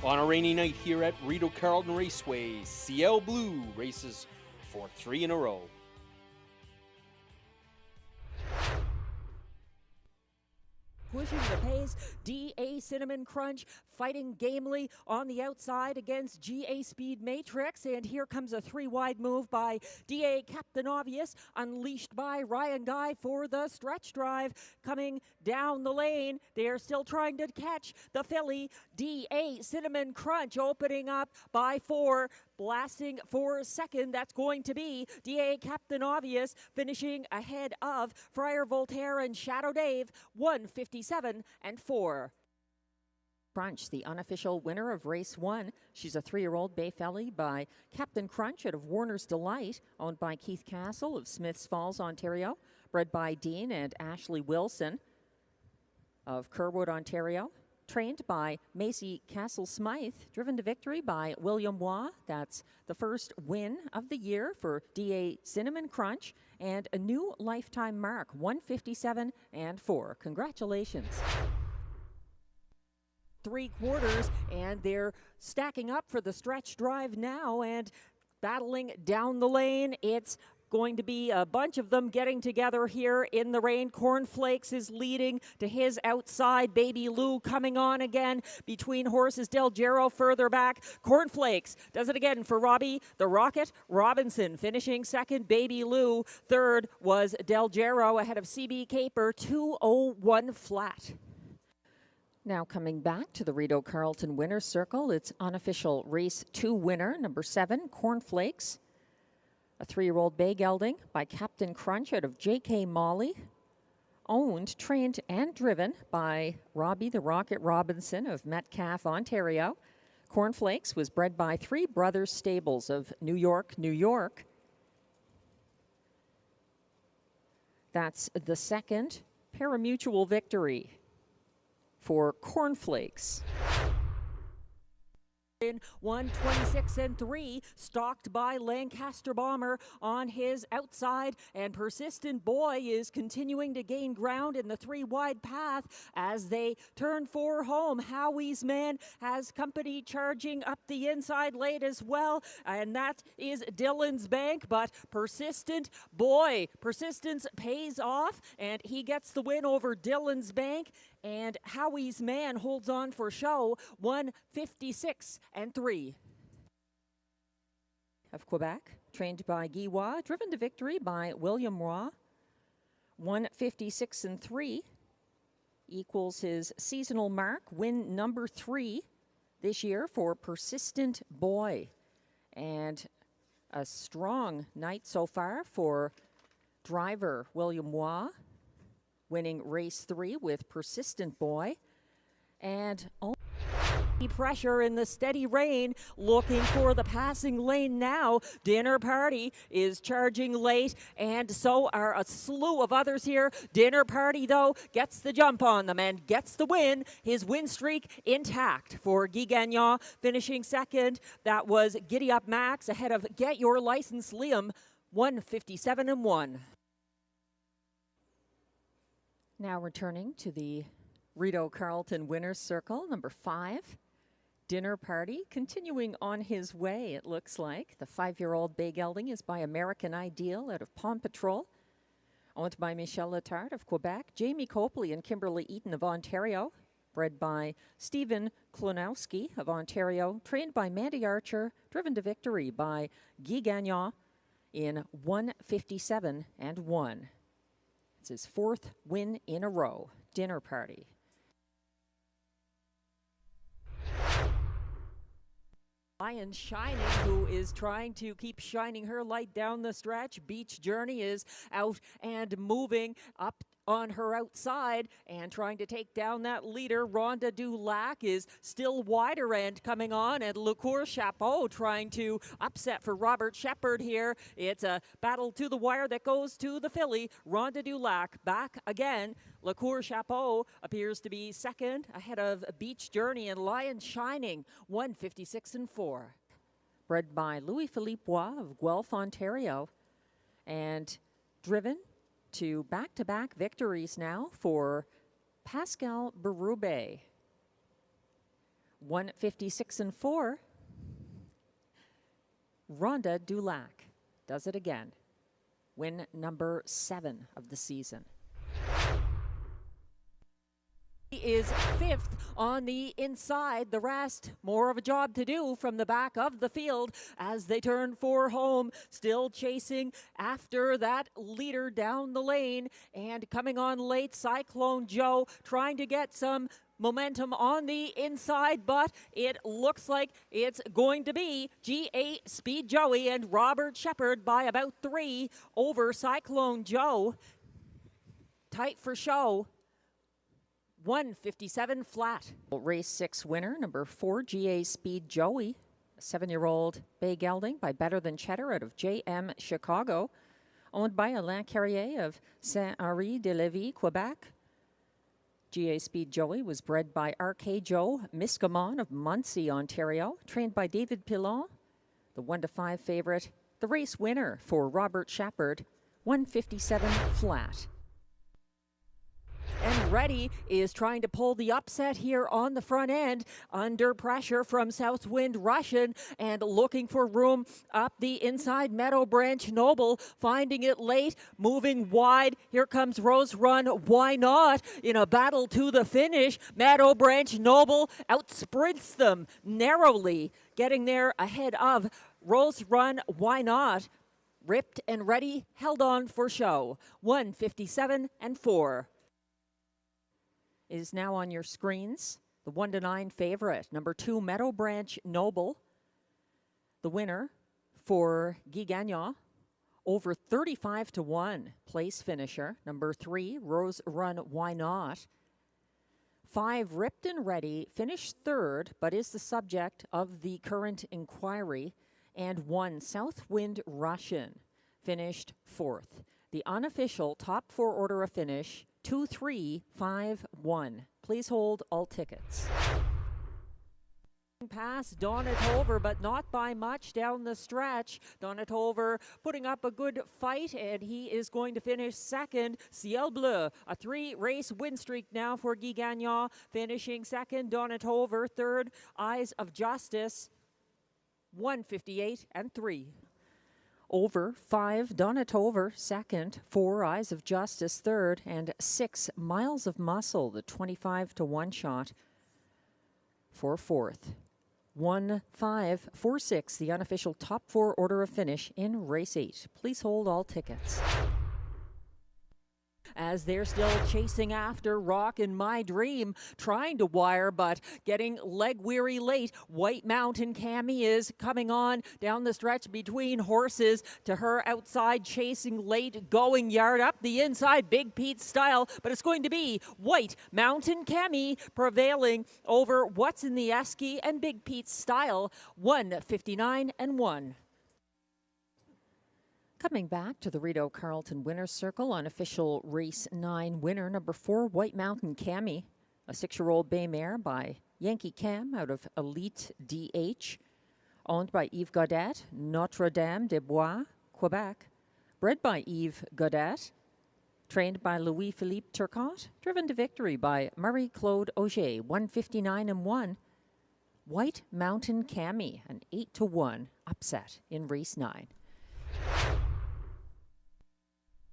On a rainy night here at Rideau Carleton Raceway, CL Blue races for 3 in a row. Pushing the pace, DA Cinnamon Crunch fighting gamely on the outside against GA Speed Matrix. And here comes a 3-wide move by DA Captain Obvious, unleashed by Ryan Guy for the stretch drive. Coming down the lane, they're still trying to catch the filly. DA Cinnamon Crunch opening up by 4. Blasting for second, that's going to be DA Captain Obvious, finishing ahead of Friar Voltaire and Shadow Dave, 157 and 4. Crunch, the unofficial winner of race 1. She's a 3-year-old bay filly by Captain Crunch out of Warner's Delight, owned by Keith Castle of Smiths Falls, Ontario, bred by Dean and Ashley Wilson of Kerwood, Ontario. Trained by Macy Castle-Smythe, driven to victory by William Waugh. That's the first win of the year for DA Cinnamon Crunch, and a new lifetime mark, 157 and 4. Congratulations. 3/4, and they're stacking up for the stretch drive now and battling down the lane. It's going to be a bunch of them getting together here in the rain. Cornflakes is leading to his outside. Baby Lou coming on again between horses. Del Gero further back. Cornflakes does it again for Robbie the Rocket Robinson, finishing second. Baby Lou third was Del Gero ahead of CB Caper, 2:01 flat. Now coming back to the Rideau Carleton Winners Circle, it's unofficial race 2 winner, number 7, Cornflakes. A 3-year-old bay gelding by Captain Crunch out of JK Molly. Owned, trained, and driven by Robbie the Rocket Robinson of Metcalfe, Ontario. Cornflakes was bred by Three Brothers Stables of New York, New York. That's the second parimutuel victory for Cornflakes. In 126 and 3, stalked by Lancaster Bomber on his outside, and Persistent Boy is continuing to gain ground in the 3-wide path as they turn for home. Howie's Man has company charging up the inside late as well, and that is Dylan's Bank, but Persistent Boy, persistence pays off, and he gets the win over Dylan's Bank. And Howie's Man holds on for show, 156 and 3. Of Quebec, trained by Guy Waugh, driven to victory by William Waugh, 156 and 3 equals his seasonal mark, win number 3 this year for Persistent Boy. And a strong night so far for driver William Waugh, winning race 3 with Persistent Boy. And only pressure in the steady rain, looking for the passing lane now. Dinner Party is charging late, and so are a slew of others here. Dinner Party, though, gets the jump on them and gets the win. His win streak intact for Guy Gagnon, finishing second. That was Giddy Up Max ahead of Get Your License Liam, 157 and 1. Now returning to the Rideau Carleton Winners Circle, number 5, Dinner Party, continuing on his way, it looks like. The 5-year-old bay gelding is by American Ideal out of Paw Patrol, owned by Michel Letard of Quebec, Jamie Copley and Kimberly Eaton of Ontario, bred by Stephen Klonowski of Ontario, trained by Mandy Archer, driven to victory by Guy Gagnon in 157 and 1. It's his 4th win in a row. Dinner Party. Lion Shining, who is trying to keep shining her light down the stretch. Beach Journey is out and moving up on her outside and trying to take down that leader. Rhonda Dulac is still wider end coming on, and Lecour Chapeau trying to upset for Robert Shepard here. It's a battle to the wire that goes to the filly. Rhonda Dulac back again. Lecour Chapeau appears to be second ahead of Beach Journey, and Lion Shining 156 and 4. Bred by Louis-Philippe Bois of Guelph, Ontario, and driven to back-to-back victories now for Pascal Berube. 156 and 4. Rhonda Dulac does it again. Win number 7 of the season. He is 5th on the inside. The rest, more of a job to do from the back of the field as they turn for home. Still chasing after that leader down the lane. And coming on late, Cyclone Joe trying to get some momentum on the inside, but it looks like it's going to be GA Speed Joey and Robert Shepard by about 3 over Cyclone Joe. Tight for show. 157 flat. Race 6 winner, number 4, GA Speed Joey, a 7-year-old bay gelding by Better Than Cheddar out of JM Chicago, owned by Alain Carrier of Saint-Henri-de-Lévis, Quebec. GA Speed Joey was bred by RK Joe Miscamon of Muncie, Ontario, trained by David Pilon. The 1-5 favorite, the race winner for Robert Shepard, 157 flat. And Ready is trying to pull the upset here on the front end, under pressure from Southwind Russian and looking for room up the inside. Meadow Branch Noble finding it late, moving wide. Here comes Rose Run, Why Not? In a battle to the finish. Meadow Branch Noble outsprints them narrowly, getting there ahead of Rose Run, Why Not? Ripped and Ready held on for show. 157 and 4. Is now on your screens. The 1-9 favorite, number 2, Meadow Branch Noble. The winner for Guy Gagnon, over 35-1 place finisher. Number 3, Rose Run, Why Not? 5, Ripped and Ready, finished 3rd, but is the subject of the current inquiry. And 1, Southwind Russian, finished 4th. The unofficial top 4 order of finish, 2-3-5-1. Please hold all tickets. Pass Donatover, but not by much down the stretch. Donatover putting up a good fight, and he is going to finish 2nd. Ciel Bleu, a 3-race win streak now for Guy Gagnon, finishing 2nd. Donatover 3rd. Eyes of Justice, 158 and 3. Over 5, Donatover 2nd, 4, Eyes of Justice 3rd, and 6, Miles of Muscle, the 25-1 shot for 4th. 1-5-4-6, the unofficial top 4 order of finish in race 8. Please hold all tickets. As they're still chasing after Rock in My Dream, trying to wire, but getting leg weary late. White Mountain Cami is coming on down the stretch between horses to her outside, chasing late, going yard up the inside, Big Pete style, but it's going to be White Mountain Cami prevailing over What's in the Esky and Big Pete style, 159 and 1. Coming back to the Rideau Carleton Winner's Circle, unofficial race 9 winner, number 4, White Mountain Cami, a 6-year-old bay mare by Yankee Cam out of Elite DH, owned by Yves Godet, Notre Dame des Bois, Quebec, bred by Yves Godet, trained by Louis-Philippe Turcotte, driven to victory by Marie-Claude Auger, 159 and 1. White Mountain Cami, an 8-1 upset in race 9.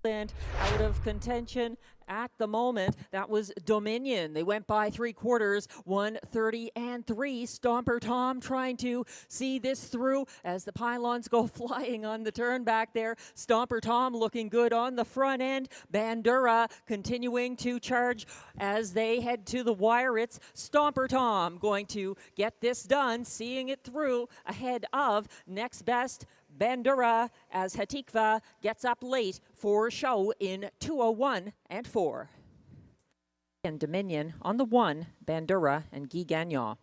And out of contention at the moment, that was Dominion. They went by 3/4, 130 and 3. Stomper Tom trying to see this through as the pylons go flying on the turn back there. Stomper Tom looking good on the front end. Bandura continuing to charge as they head to the wire. It's Stomper Tom going to get this done, seeing it through ahead of Next Best Bandura as Hatikva gets up late for show in 2:01 and 4. And Dominion on the 1, Bandura and Guy Gagnon.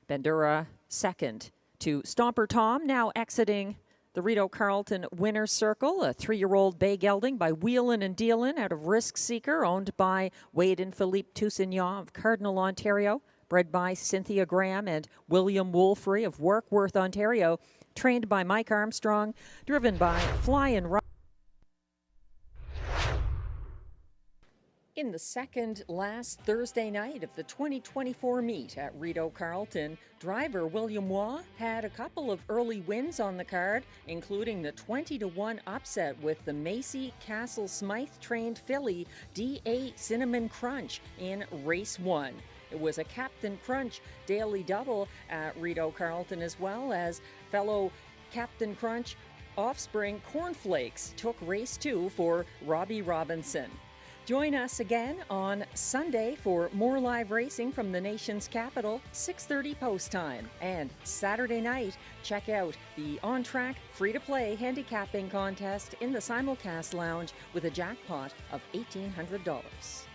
Bandura 2nd to Stomper Tom, now exiting the Rideau Carleton Winner's Circle, a 3-year-old bay gelding by Wheelin' and Dealin' out of Risk Seeker, owned by Wade and Philippe Toussaint of Cardinal, Ontario, bred by Cynthia Graham and William Wolfrey of Warkworth, Ontario, trained by Mike Armstrong, driven by Fly and Run. In the second last Thursday night of the 2024 meet at Rideau Carleton, driver William Waugh had a couple of early wins on the card, including the 20-1 upset with the Macy Castle Smythe trained filly D.A. Cinnamon Crunch in race 1. It was a Captain Crunch daily double at Rideau Carleton, as well as fellow Captain Crunch offspring Cornflakes took race 2 for Robbie Robinson. Join us again on Sunday for more live racing from the nation's capital, 6:30 post time. And Saturday night, check out the on-track, free-to-play handicapping contest in the simulcast lounge with a jackpot of $1,800.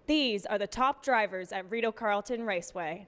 These are the top drivers at Rideau Carleton Raceway.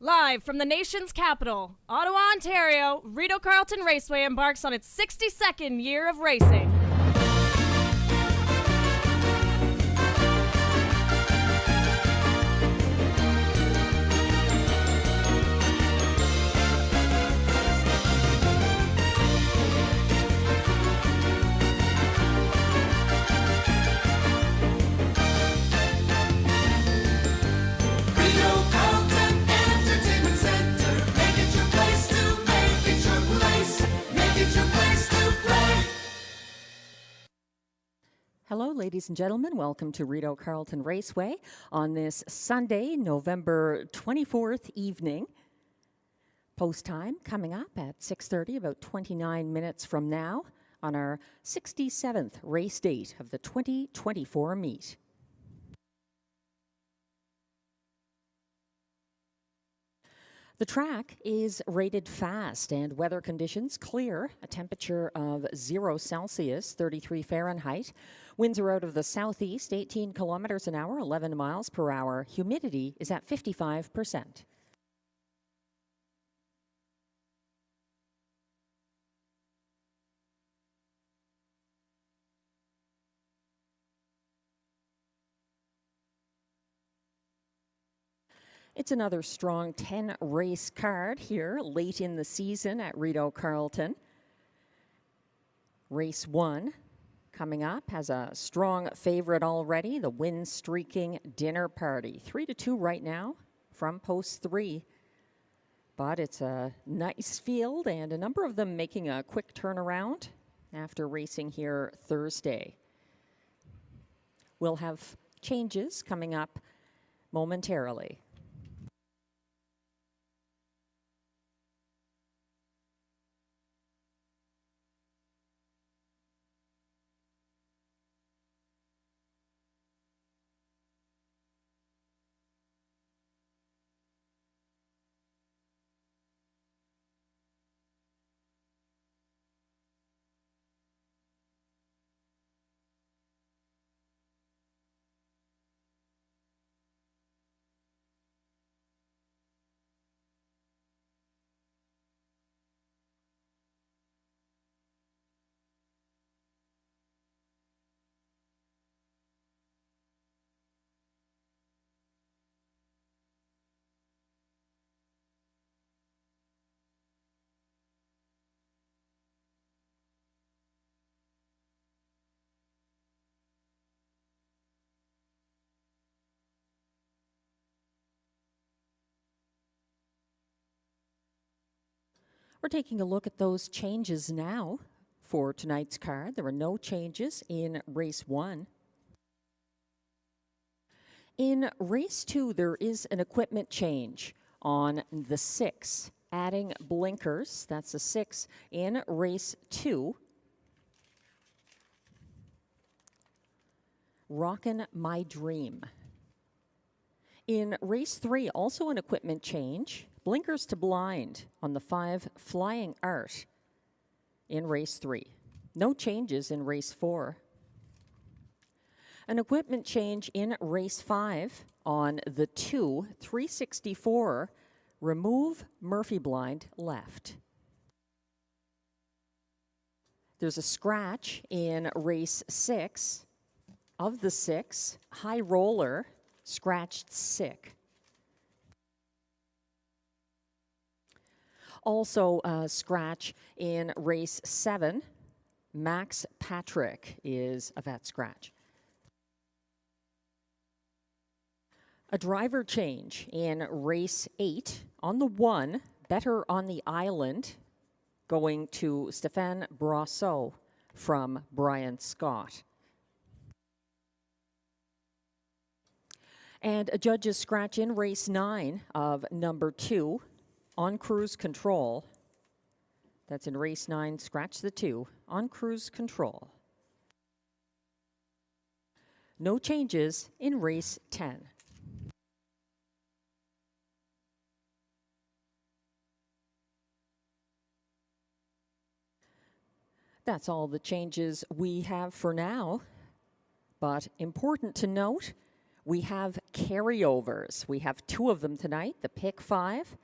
Live from the nation's capital, Ottawa, Ontario, Rideau Carleton Raceway embarks on its 62nd year of racing. Hello, ladies and gentlemen. Welcome to Rideau Carleton Raceway on this Sunday, November 24th evening. Post time coming up at 6:30, about 29 minutes from now, on our 67th race date of the 2024 meet. The track is rated fast and weather conditions clear, a temperature of 0 Celsius, 33 Fahrenheit. Winds are out of the southeast, 18 kilometers an hour, 11 miles per hour. Humidity is at 55%. It's another strong 10-race card here late in the season at Rideau Carleton. Race 1 coming up has a strong favorite already, the wind-streaking Dinner Party. 3-2 right now from post 3. But it's a nice field and a number of them making a quick turnaround after racing here Thursday. We'll have changes coming up momentarily. We're taking a look at those changes now for tonight's card. There were no changes in race 1. In race 2, there is an equipment change on the 6, adding blinkers. That's a 6 in race 2. Rockin' My Dream. In race 3, also an equipment change. Blinkers to blind on the 5 Flying Art in race 3. No changes in race 4. An equipment change in race 5 on the 2 364 Remove Murphy Blind left. There's a scratch in race 6. Of the 6, High Roller scratched sick. Also a scratch in race 7. Max Patrick is a vet scratch. A driver change in race 8 on the 1, Better on the Island, going to Stéphane Brosseau from Brian Scott. And a judge's scratch in race 9 of number 2, On Cruise Control. That's in race 9, scratch the 2, On Cruise Control. No changes in race 10. That's all the changes we have for now. But important to note, we have carryovers. We have 2 of them tonight. The pick 5,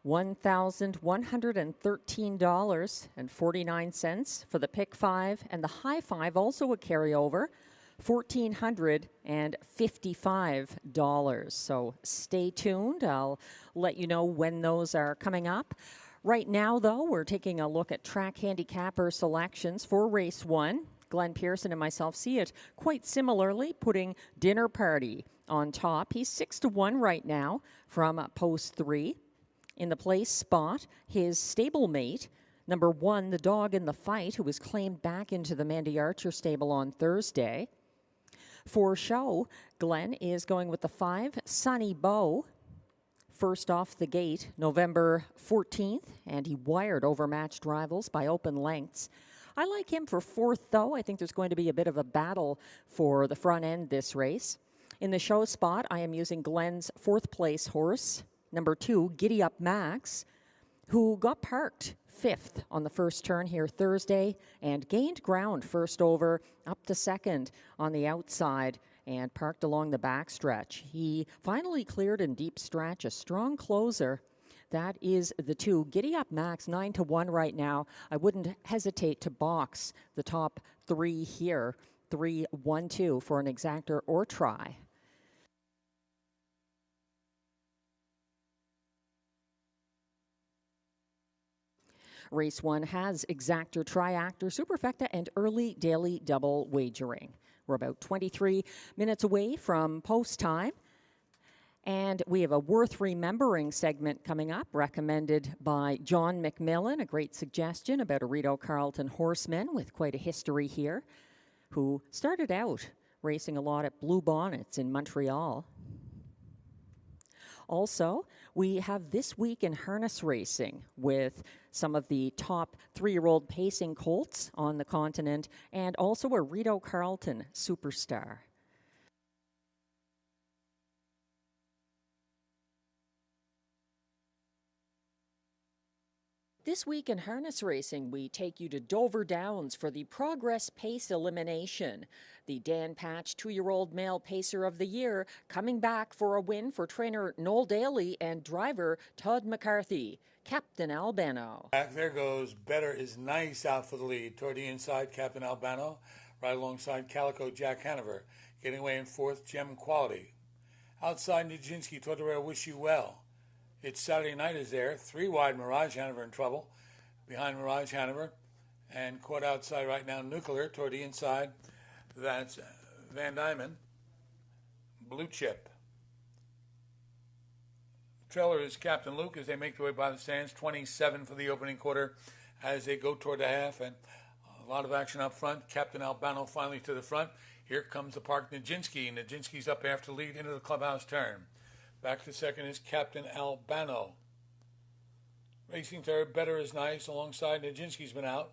$1,113.49 for the pick 5, and the high 5, also a carryover, $1,455. So stay tuned. I'll let you know when those are coming up. Right now, though, we're taking a look at track handicapper selections for race 1. Glenn Pearson and myself see it quite similarly, putting Dinner Party on top. He's 6-1 right now from post 3. In the place spot, his stablemate, number 1, the Dog in the Fight, who was claimed back into the Mandy Archer stable on Thursday. For show, Glenn is going with the 5, Sunny Bow. First off the gate, November 14th, and he wired overmatched rivals by open lengths. I like him for 4th, though. I think there's going to be a bit of a battle for the front end this race. In the show spot, I am using Glenn's 4th place horse, number 2, Giddy Up Max, who got parked 5th on the first turn here Thursday and gained ground first over up to 2nd on the outside and parked along the backstretch. He finally cleared in deep stretch, a strong closer. That is the 2. Giddy Up Max, 9-1 right now. I wouldn't hesitate to box the top 3 here, 3, 1, 2 for an exactor or try. Race 1 has exactor, triactor, superfecta, and early daily double wagering. We're about 23 minutes away from post time. And we have a worth remembering segment coming up, recommended by John McMillan, a great suggestion about a Rideau Carleton horseman with quite a history here, who started out racing a lot at Blue Bonnets in Montreal. Also, we have This Week in Harness Racing with some of the top 3-year-old pacing colts on the continent, and also a Rideau Carleton superstar. This week in harness racing, we take you to Dover Downs for the Progress Pace Elimination. The Dan Patch 2-year-old male pacer of the year coming back for a win for trainer Noel Daly and driver Todd McCarthy. Captain Albano. Back there goes Better Is Nice out for the lead. Toward the inside, Captain Albano. Right alongside Calico Jack Hanover. Getting away in 4th, Gem Quality. Outside Nijinsky toward the rail, Wish You Well. It's Saturday Night is there. 3 wide, Mirage Hanover in trouble. Behind Mirage Hanover. And caught outside right now, Nuclear. Toward the inside, that's Van Dyman. Blue Chip. Trailer is Captain Luke as they make their way by the stands. 27 for the opening quarter as they go toward the half. And a lot of action up front. Captain Albano finally to the front. Here comes the Park Nijinsky. Nijinsky's up after lead into the clubhouse turn. Back to second is Captain Albano. Racing third, Better Is Nice, alongside Nijinsky's been out.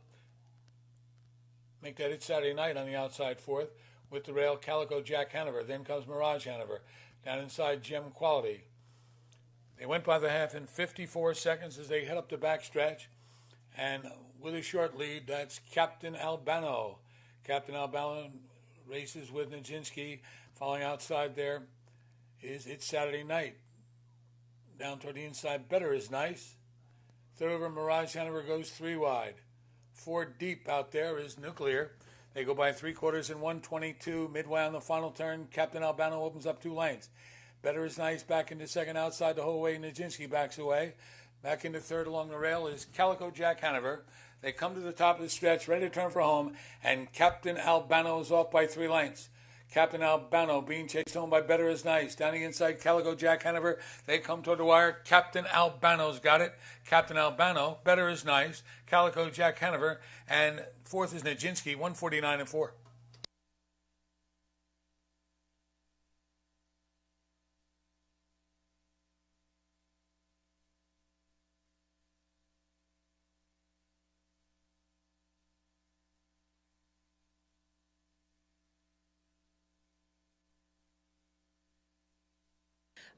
Make that It's Saturday Night on the outside 4th. With the rail, Calico Jack Hanover. Then comes Mirage Hanover. Down inside, Gem Quality. They went by the half in 54 seconds as they head up the backstretch. And with a short lead, that's Captain Albano. Captain Albano races with Nijinsky. Following outside there is It's Saturday Night. Down toward the inside, Better Is Nice. Third over, Mirage Hanover goes 3 wide. 4 deep out there is Nuclear. They go by 3/4 in 1:22. Midway on the final turn, Captain Albano opens up 2 lengths. Better Is Nice back into second outside the whole way. Nijinsky backs away. Back into third along the rail is Calico Jack Hanover. They come to the top of the stretch, ready to turn for home, and Captain Albano is off by 3 lengths. Captain Albano being chased home by Better Is Nice. Down the inside, Calico Jack Hanover. They come toward the wire. Captain Albano's got it. Captain Albano, Better Is Nice, Calico Jack Hanover, and 4th is Nijinsky, 149 and 4.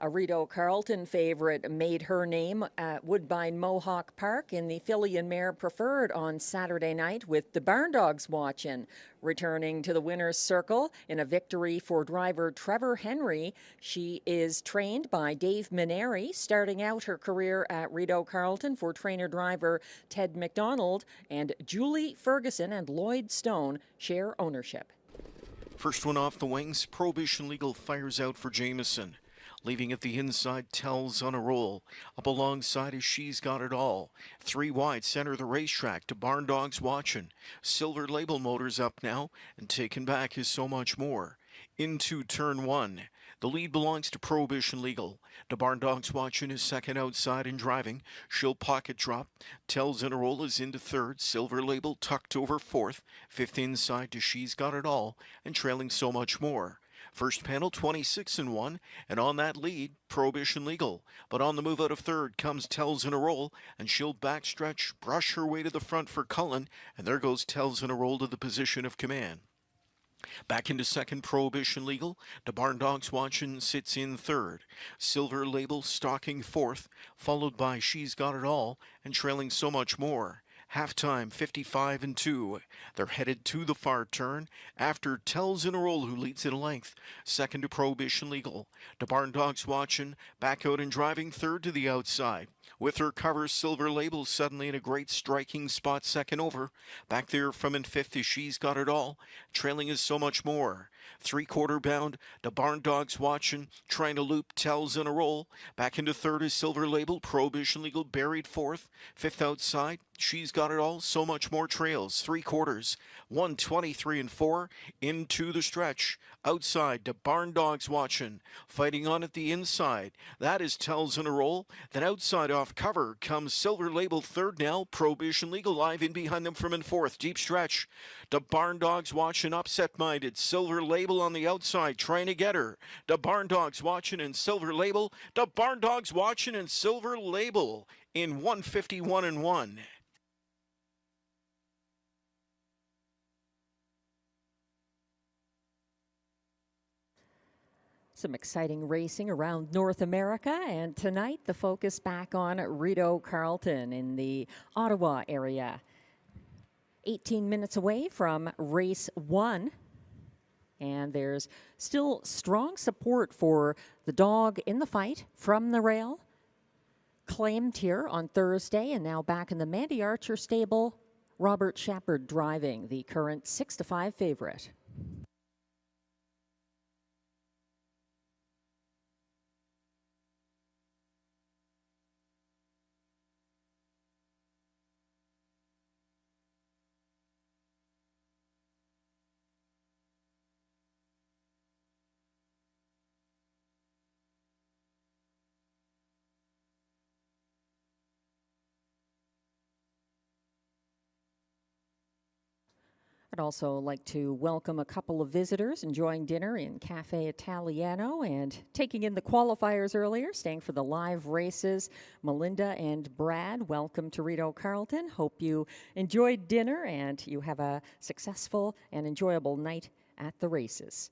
A Rideau Carleton favorite made her name at Woodbine Mohawk Park in the filly and mare preferred on Saturday night with the Barn Dogs watching. Returning to the winner's circle in a victory for driver Trevor Henry, she is trained by Dave Mineri, starting out her career at Rideau Carleton for trainer-driver Ted McDonald, and Julie Ferguson and Lloyd Stone share ownership. First one off the wings, Prohibition Legal fires out for Jameson. Leaving at the inside, Tells on a roll. Up alongside is She's Got It All. 3 wide, center the racetrack to Barn Dogs watching. Silver Label Motors up now, and taken back is So Much More. Into turn 1. The lead belongs to Prohibition Legal. The Barn Dogs watching is second outside and driving. She'll pocket drop. Tells in a roll is into third. Silver Label tucked over fourth. Fifth inside to She's Got It All, and trailing So Much More. First panel 26-1, and on that lead, Prohibition Legal. But on the move out of third comes Tells in a roll, and she'll backstretch, brush her way to the front for Cullen, and there goes Tells in a roll to the position of command. Back into second, Prohibition Legal. The Barn Dogs watching sits in third. Silver Label stalking fourth, followed by She's Got It All, and trailing So Much More. Halftime 55-2. They're headed to the far turn after Tells in a roll, who leads in length. Second to Prohibition Legal. The Barn Dogs watching, back out and driving third to the outside. With her cover, Silver Label suddenly in a great striking spot second over. Back there from in fifth is She's Got It All. Trailing is So Much More. 3/4 bound, the Barn Dogs watching, trying to loop Tells in a roll. Back into third is Silver Label. Prohibition Legal buried fourth. Fifth outside, She's Got It All. So Much More trails. 3/4, 1:23-4 into the stretch. Outside, the Barn Dogs watching, fighting on at the inside. That is Tells in a roll. Then outside off cover comes Silver Label third now. Prohibition Legal live in behind them from in fourth. Deep stretch. The Barn Dogs watching, upset-minded. Silver Label on the outside trying to get her. The Barn Dogs watching and Silver Label. The Barn Dogs watching and Silver Label in 151-1. Some exciting racing around North America, and tonight the focus back on Rideau Carleton in the Ottawa area. 18 minutes away from race 1, and there's still strong support for the dog in the fight from the rail. Claimed here on Thursday, and now back in the Mandy Archer stable. Robert Shepard driving, the current 6-5 favorite. I'd also like to welcome a couple of visitors enjoying dinner in Cafe Italiano and taking in the qualifiers earlier, staying for the live races. Melinda and Brad, welcome to Rideau Carleton. Hope you enjoyed dinner and you have a successful and enjoyable night at the races.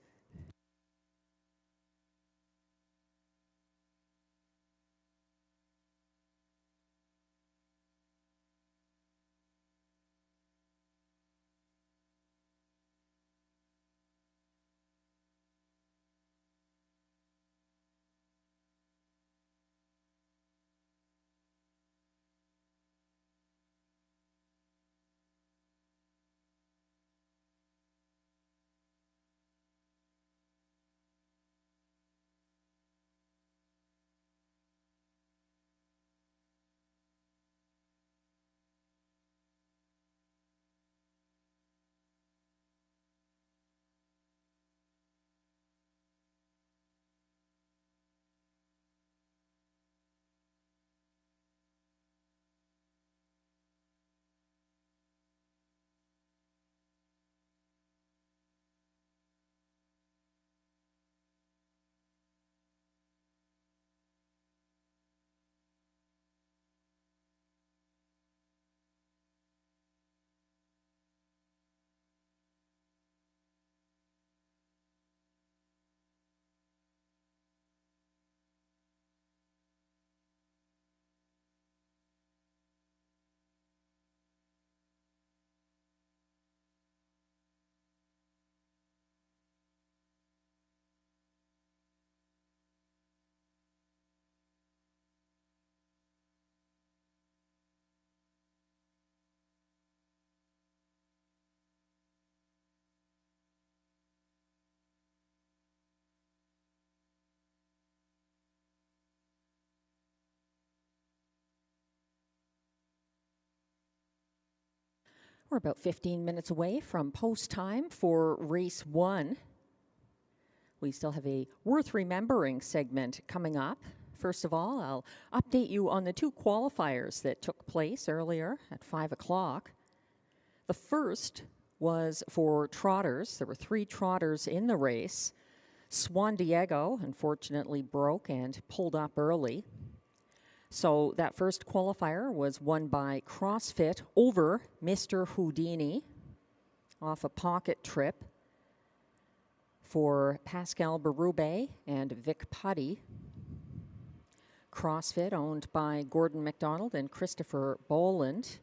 We're about 15 minutes away from post time for race 1. We still have a worth remembering segment coming up. First of all, I'll update you on the 2 qualifiers that took place earlier at 5 o'clock. The first was for trotters. There were 3 trotters in the race. Swan Diego unfortunately broke and pulled up early. So that first qualifier was won by CrossFit over Mr. Houdini off a pocket trip for Pascal Berube and Vic Putty. CrossFit owned by Gordon McDonald and Christopher Boland.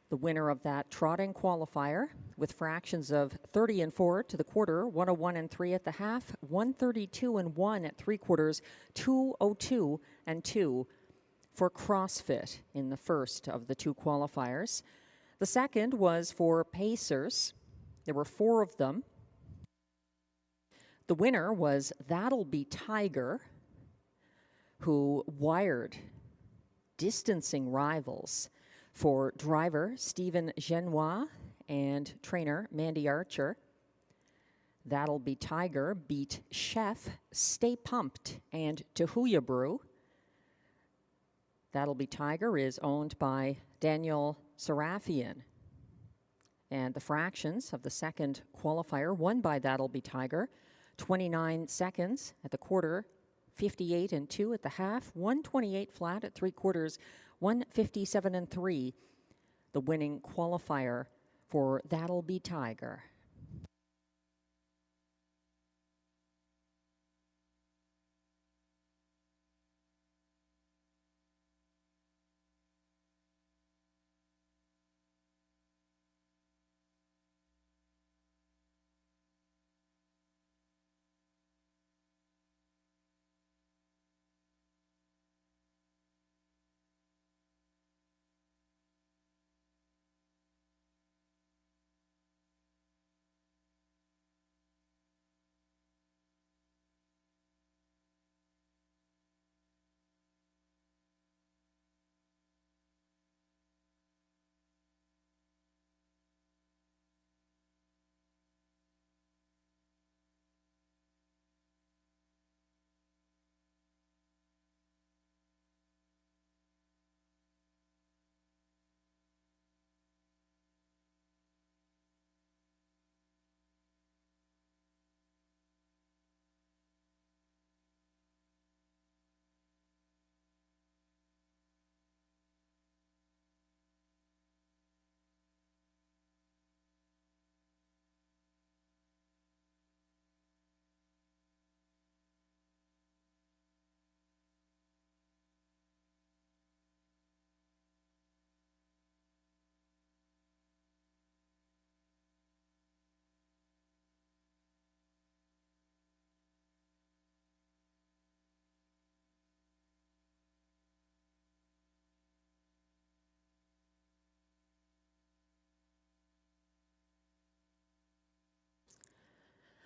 The winner of that trotting qualifier with fractions of 30 and 4 to the quarter, 101 and 3 at the half, 132 and 1 at 3/4, 202 and 2 for CrossFit in the first of the 2 qualifiers. The second was for pacers. There were 4 of them. The winner was That'll Be Tiger, who wired distancing rivals for driver Stephen Genois and trainer Mandy Archer. That'll Be Tiger beat Chef, Stay Pumped, and Tahuya Brew. That'll Be Tiger is owned by Daniel Serafian. And the fractions of the second qualifier won by That'll Be Tiger, 29 seconds at the quarter, 58 and 2 at the half, 128 flat at 3/4, 157 and 3, the winning qualifier for That'll Be Tiger.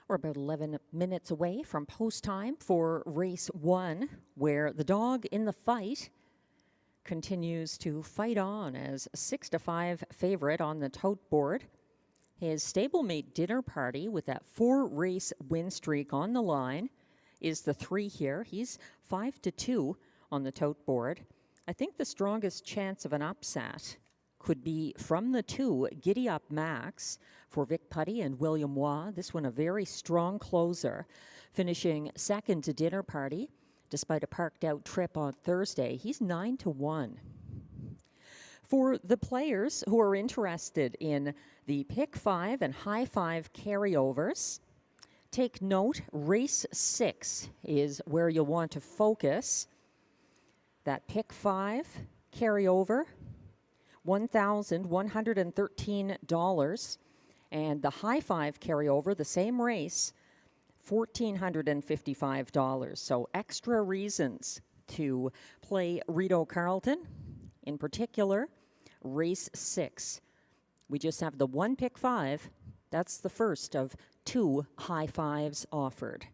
We're about 11 minutes away from post time for race 1, where the dog in the fight continues to fight on as a 6-5 favorite on the tote board. His stablemate Dinner Party, with that 4-race win streak on the line, is the 3 here. He's 5-2 on the tote board. I think the strongest chance of an upset could be from the 2, Giddy Up Max for Vic Putty and William Waugh. This one a very strong closer, finishing second to Dinner Party despite a parked out trip on Thursday. He's 9-1. For the players who are interested in the Pick 5 and High 5 carryovers, take note, race 6 is where you'll want to focus. That Pick 5 carryover, $1,113, and the High 5 carryover, the same race, $1,455. So extra reasons to play Rideau Carleton, in particular, race 6. We just have the 1 Pick 5. That's the first of 2 High 5s offered.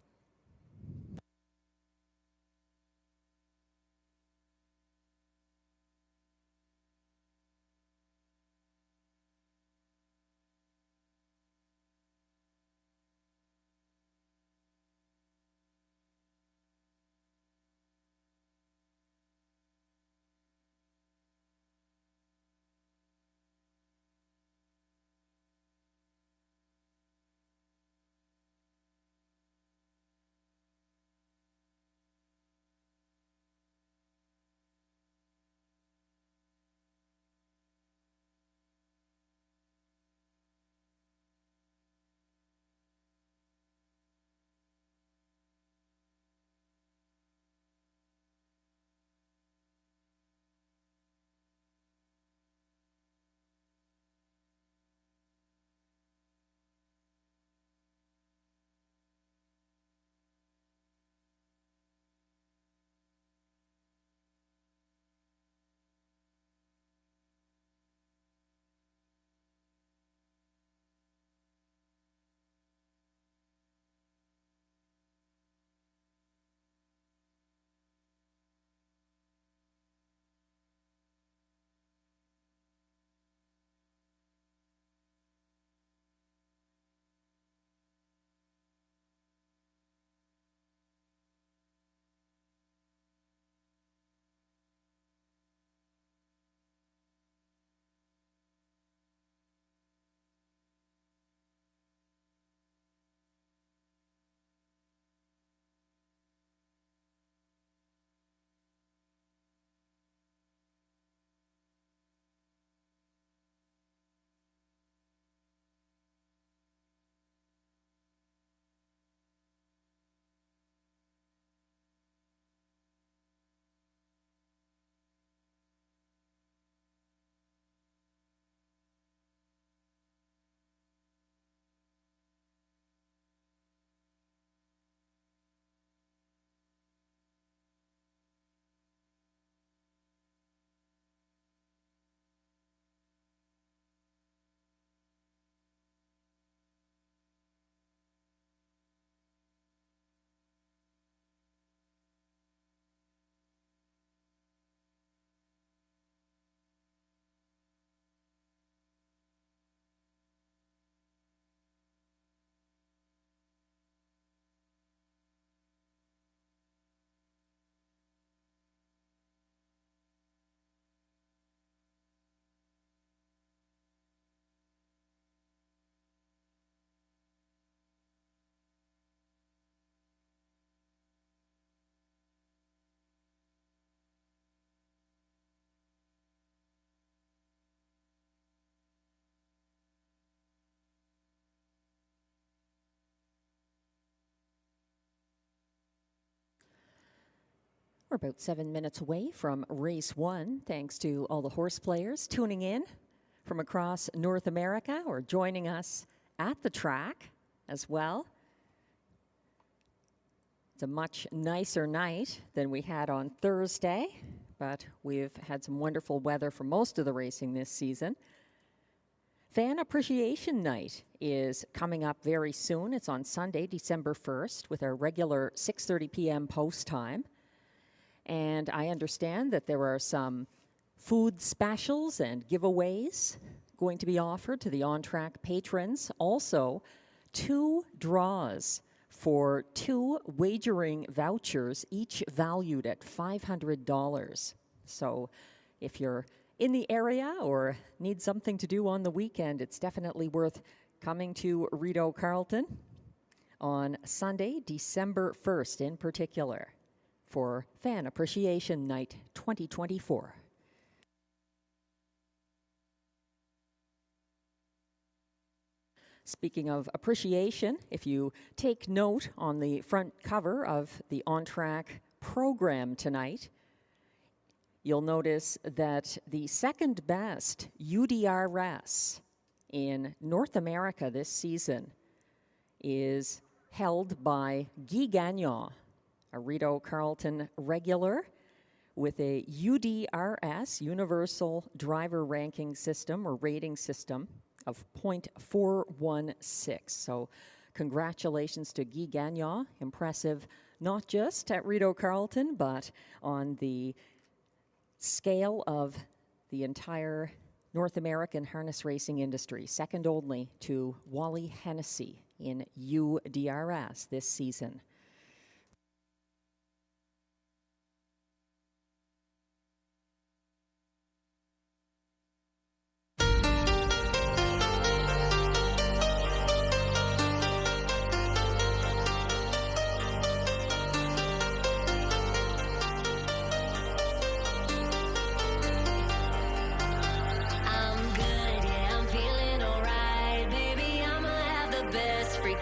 We're about 7 minutes away from race 1, thanks to all the horse players tuning in from across North America or joining us at the track as well. It's a much nicer night than we had on Thursday, but we've had some wonderful weather for most of the racing this season. Fan Appreciation Night is coming up very soon. It's on Sunday, December 1st, with our regular 6:30 p.m. post time. And I understand that there are some food specials and giveaways going to be offered to the on-track patrons. Also, 2 draws for 2 wagering vouchers, each valued at $500. So if you're in the area or need something to do on the weekend, it's definitely worth coming to Rideau Carleton on Sunday, December 1st in particular, for Fan Appreciation Night 2024. Speaking of appreciation, if you take note on the front cover of the on-track program tonight, you'll notice that the second best UDRS in North America this season is held by Guy Gagnon, a Rideau Carleton regular with a UDRS, Universal Driver Ranking System or rating system, of .416. So congratulations to Guy Gagnon. Impressive not just at Rideau Carleton, but on the scale of the entire North American harness racing industry, second only to Wally Hennessy in UDRS this season.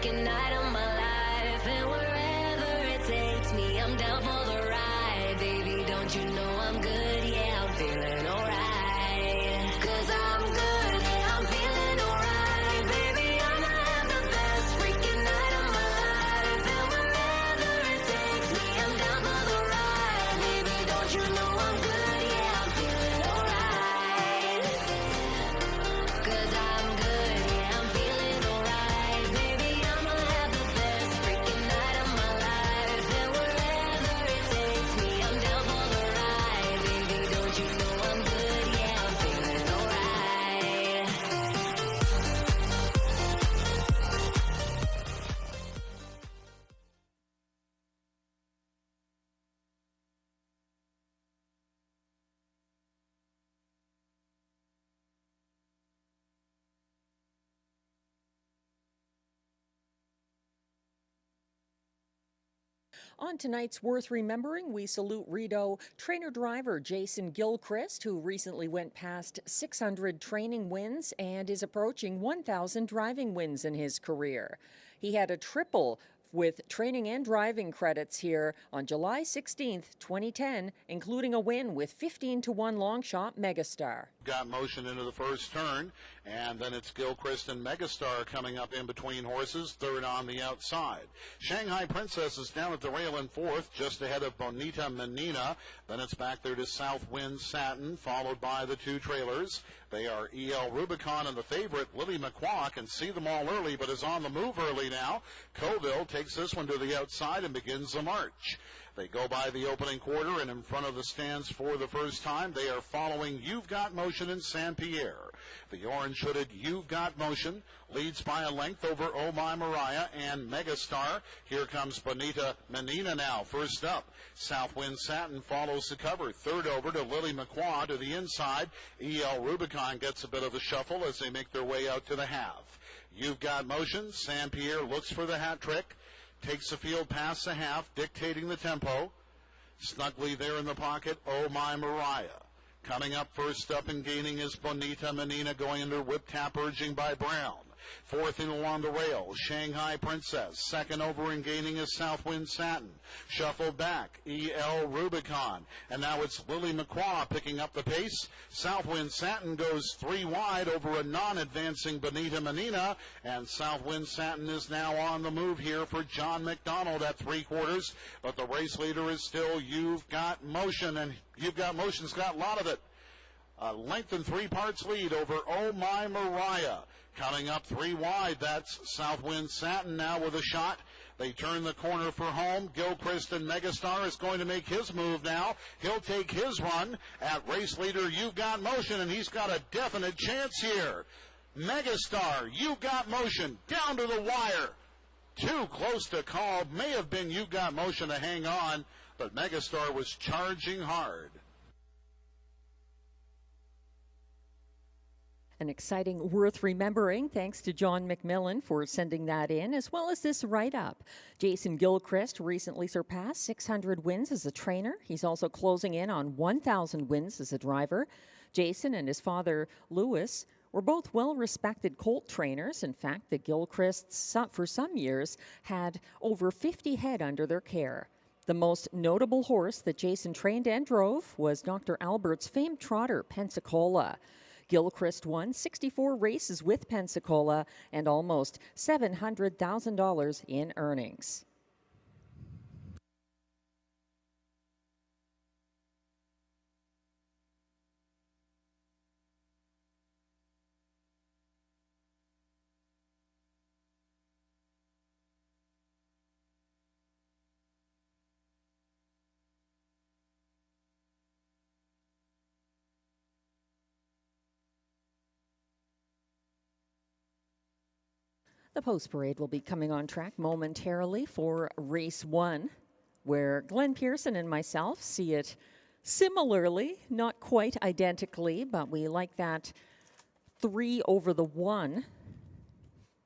Night of my life, and wherever it takes me, I'm down for the ride, baby. Don't you know I'm good? Yeah, I'm feeling alright. 'Cause I'm good, yeah, I'm feeling alright, baby. I'ma have the best freaking night of my life, and wherever it takes me, I'm down for the ride, baby. Don't you know I'm good? Yeah, I'm feeling alright. 'Cause I'm good, yeah, I'm feeling alright, baby. On tonight's Worth Remembering, we salute Rideau trainer-driver Jason Gilchrist, who recently went past 600 training wins and is approaching 1,000 driving wins in his career. He had a triple with training and driving credits here on July 16th, 2010, including a win with 15-1 long shot Megastar. Got motion into the first turn, and then it's Gilchrist and Megastar coming up in between horses, third on the outside. Shanghai Princess is down at the rail in fourth, just ahead of Bonita Menina. Then it's back there to Southwind Satin, followed by the 2 trailers. They are E.L. Rubicon and the favorite, Lily McQuack, and see them all early, but is on the move early now. Colville takes this one to the outside and begins the march. They go by the opening quarter, and in front of the stands for the first time, they are following You've Got Motion in Saint Pierre. The orange-hooded You've Got Motion leads by a length over Oh My Mariah and Megastar. Here comes Bonita Menina now, first up. Southwind Satin follows the cover. Third over to Lily McQuaw to the inside. E.L. Rubicon gets a bit of a shuffle as they make their way out to the half. You've Got Motion. Saint Pierre looks for the hat trick. Takes the field past the half, dictating the tempo. Snugly there in the pocket, Oh My Mariah. Coming up first up and gaining is Bonita Menina, going under whip tap urging by Brown. Fourth in along the rail, Shanghai Princess. Second over and gaining is Southwind Satin. Shuffled back, E.L. Rubicon. And now it's Lily McQuaw picking up the pace. Southwind Satin goes 3 wide over a non-advancing Bonita Menina. And Southwind Satin is now on the move here for John McDonald at 3/4. But the race leader is still You've Got Motion. And You've Got Motion's got a lot of it. A length and 3 parts lead over Oh My Mariah. Coming up 3 wide, that's Southwind Satin now with a shot. They turn the corner for home. Gilchrist and Megastar is going to make his move now. He'll take his run at race leader You've Got Motion, and he's got a definite chance here. Megastar, You've Got Motion, down to the wire. Too close to call. May have been You've Got Motion to hang on, but Megastar was charging hard. An exciting worth remembering. Thanks to John McMillan for sending that in, as well as this write-up. Jason Gilchrist recently surpassed 600 wins as a trainer. He's also closing in on 1,000 wins as a driver. Jason and his father, Louis, were both well-respected colt trainers. In fact, the Gilchrists, for some years, had over 50 head under their care. The most notable horse that Jason trained and drove was Dr. Albert's famed trotter, Pensacola. Gilchrist won 64 races with Pensacola and almost $700,000 in earnings. The post parade will be coming on track momentarily for race 1, where Glenn Pearson and myself see it similarly, not quite identically, but we like that 3 over the 1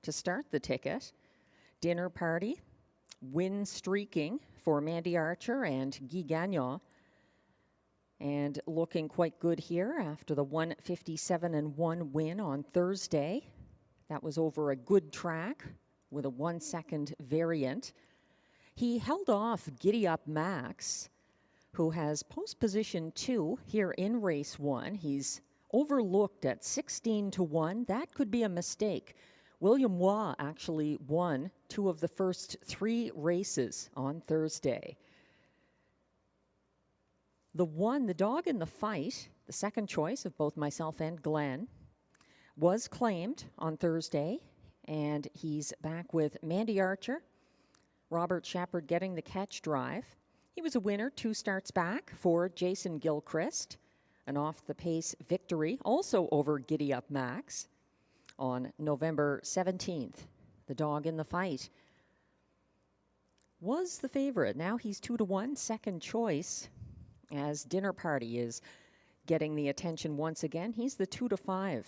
to start the ticket. Dinner Party, Win Streaking for Mandy Archer and Guy Gagnon. And looking quite good here after the 1:57.1 win on Thursday. That was over a good track with a 1-second variant. He held off Giddy Up Max, who has post position 2 here in race 1. He's overlooked at 16-1. That could be a mistake. William Waugh actually won 2 of the first 3 races on Thursday. The Dog in the Fight, the second choice of both myself and Glenn, was claimed on Thursday, and he's back with Mandy Archer. Robert Shepard getting the catch drive. He was a winner 2 starts back for Jason Gilchrist. An off-the-pace victory, also over Giddy Up Max, on November 17th. The Dog in the Fight was the favorite. Now he's 2-1, second choice, as Dinner Party is getting the attention once again. He's the 2-5.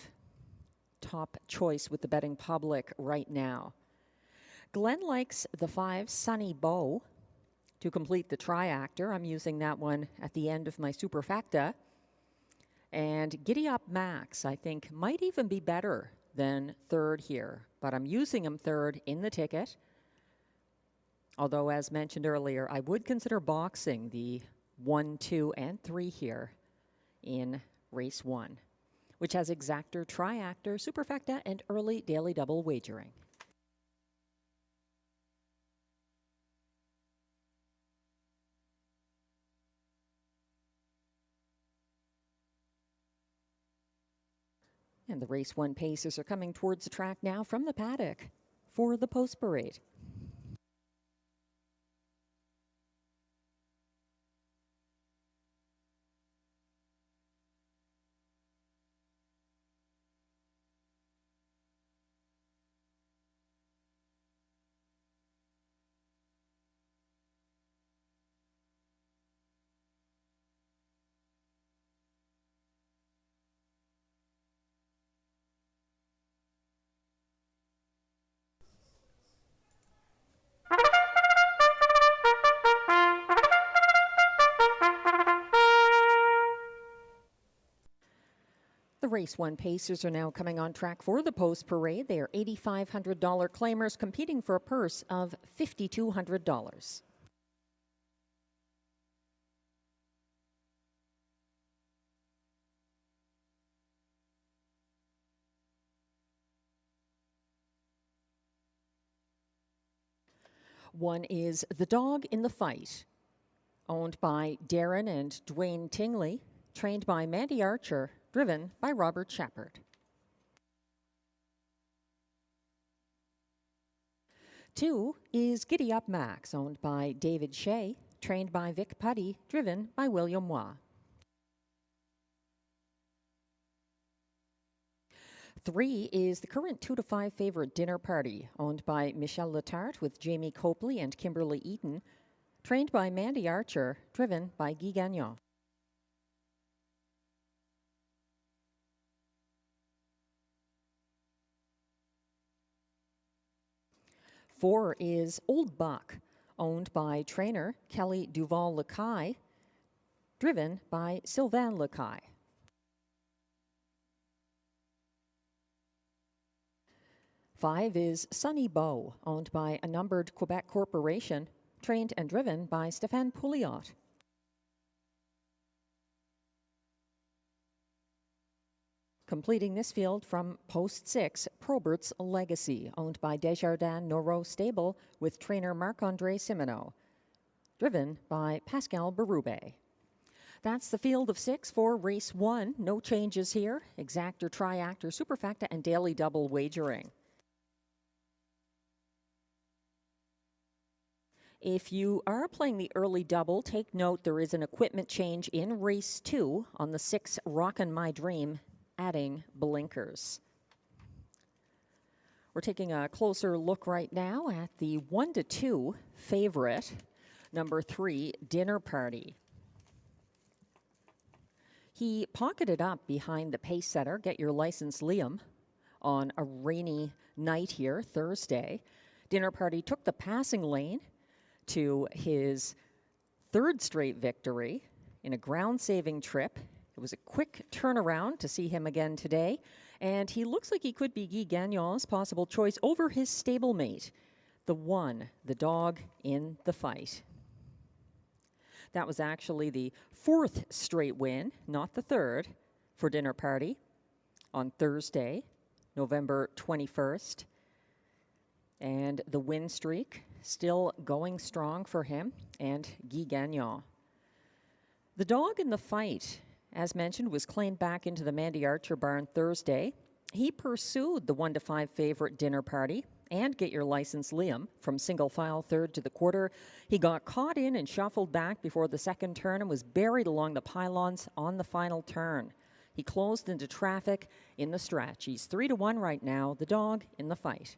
Top choice with the betting public right now. Glenn likes the 5 Sunny Bow to complete the triactor. I'm using that one at the end of my superfecta. And Giddy Up Max, I think, might even be better than third here, but I'm using him third in the ticket. Although, as mentioned earlier, I would consider boxing the 1, 2, and 3 here in race 1, which has exactor, triactor, superfecta, and early daily double wagering. And the race 1 paces are coming towards the track now from the paddock for the post parade. Race 1 Pacers are now coming on track for the post parade. They are $8,500 claimers competing for a purse of $5,200. One is The Dog in the Fight, owned by Darren and Dwayne Tingley, trained by Mandy Archer, driven by Robert Shepard. 2 is Giddy Up Max, owned by David Shea, trained by Vic Putty, driven by William Waugh. 3 is the current 2 to 5 favorite Dinner Party, owned by Michelle Letarte with Jamie Copley and Kimberly Eaton, trained by Mandy Archer, driven by Guy Gagnon. 4 is Old Buck, owned by trainer Kelly Duval-Lacaille, driven by Sylvain Lacaille. 5 is Sunny Beau, owned by a numbered Quebec corporation, trained and driven by Stéphane Pouliot. Completing this field from post 6, Probert's Legacy, owned by Desjardins Noro Stable with trainer Marc-André Simoneau, driven by Pascal Berube. That's the field of 6 for race 1. No changes here. Exactor, Triactor, Superfecta, and daily double wagering. If you are playing the early double, take note there is an equipment change in race 2 on the 6 Rockin' My Dream, adding blinkers. We're taking a closer look right now at the 1 to 2 favorite, number 3, Dinner Party. He pocketed up behind the pace setter, Get Your License Liam, on a rainy night here, Thursday. Dinner Party took the passing lane to his 3rd straight victory in a ground-saving trip. It was a quick turnaround to see him again today, and he looks like he could be Guy Gagnon's possible choice over his stablemate, the 1, the Dog in the Fight. That was actually the 4th straight win, not the 3rd, for Dinner Party on Thursday, November 21st. And the win streak still going strong for him and Guy Gagnon. The Dog in the Fight, as mentioned, was claimed back into the Mandy Archer barn Thursday. He pursued the 1 to 5 favorite Dinner Party and Get Your License Liam from single file 3rd to the quarter. He got caught in and shuffled back before the 2nd turn and was buried along the pylons on the final turn. He closed into traffic in the stretch. He's 3 to 1 right now, the Dog in the Fight.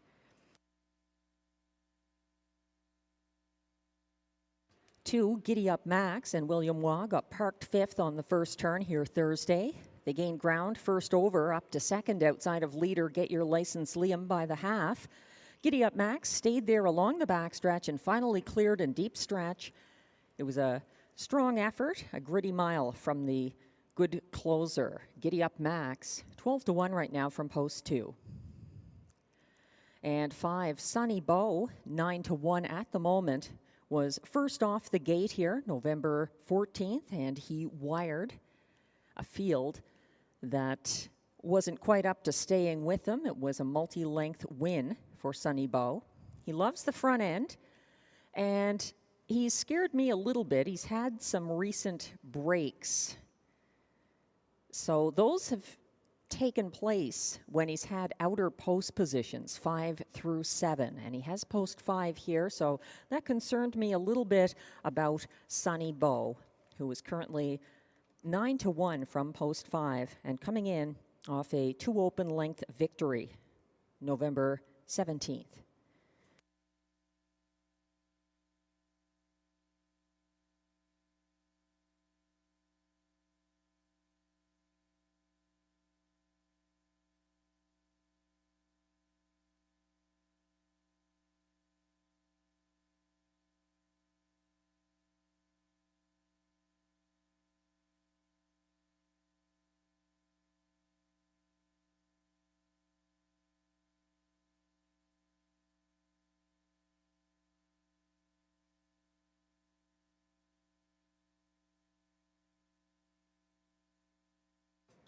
2, Giddy Up Max and William Waugh got parked 5th on the 1st turn here Thursday. They gained ground first over up to 2nd outside of leader Get Your License Liam by the half. Giddy Up Max stayed there along the backstretch and finally cleared in deep stretch. It was a strong effort, a gritty mile from the good closer. Giddy Up Max, 12 to 1 right now from post 2. And 5, Sunny Beau, 9 to 1 at the moment, was first off the gate here, November 14th, and he wired a field that wasn't quite up to staying with him. It was a multi-length win for Sunny Beau. He loves the front end, and he's scared me a little bit. He's had some recent breaks. So those have taken place when he's had outer post positions, 5 through 7, and he has post 5 here, so that concerned me a little bit about Sunny Beau, who is currently 9 to 1 from post 5 and coming in off a 2 open length victory, November 17th.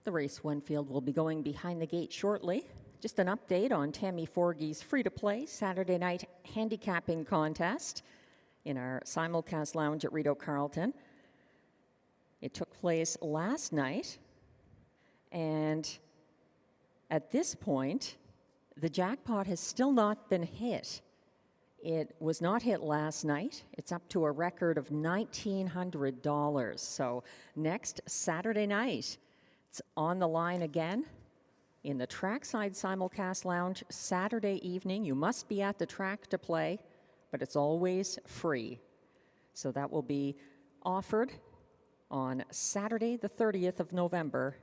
The race 1 field will be going behind the gate shortly. Just an update on Tammy Forgey's free-to-play Saturday night handicapping contest in our simulcast lounge at Rideau Carleton. It took place last night, and at this point, the jackpot has still not been hit. It was not hit last night. It's up to a record of $1,900. So next Saturday night, it's on the line again in the Trackside Simulcast Lounge Saturday evening. You must be at the track to play, but it's always free. So that will be offered on Saturday, the 30th of November,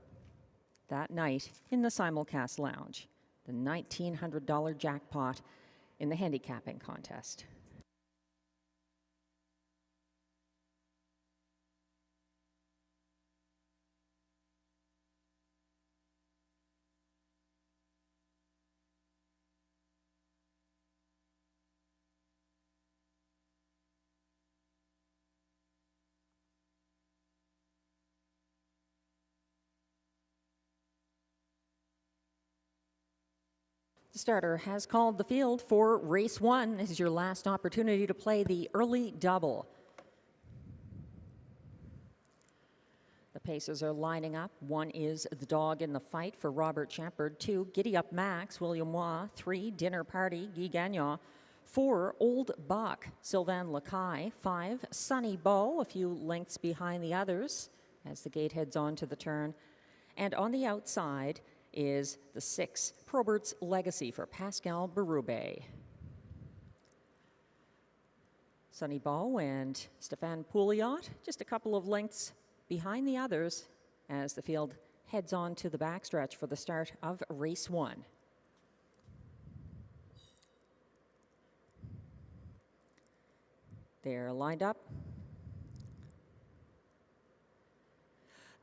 that night in the Simulcast Lounge. The $1,900 jackpot in the handicapping contest. The starter has called the field for race 1. This is your last opportunity to play the early double. The paces are lining up. 1 is The Dog in the Fight for Robert Shepard. 2, Giddy Up Max, William Waugh. 3, Dinner Party, Guy Gagnon. 4, Old Buck, Sylvain Lacaille. 5, Sunny Bow, a few lengths behind the others as the gate heads on to the turn. And on the outside is the 6, Probert's Legacy for Pascal Berube. Sunny Bow and Stéphane Pouliot just a couple of lengths behind the others as the field heads on to the backstretch for the start of race 1. They're lined up.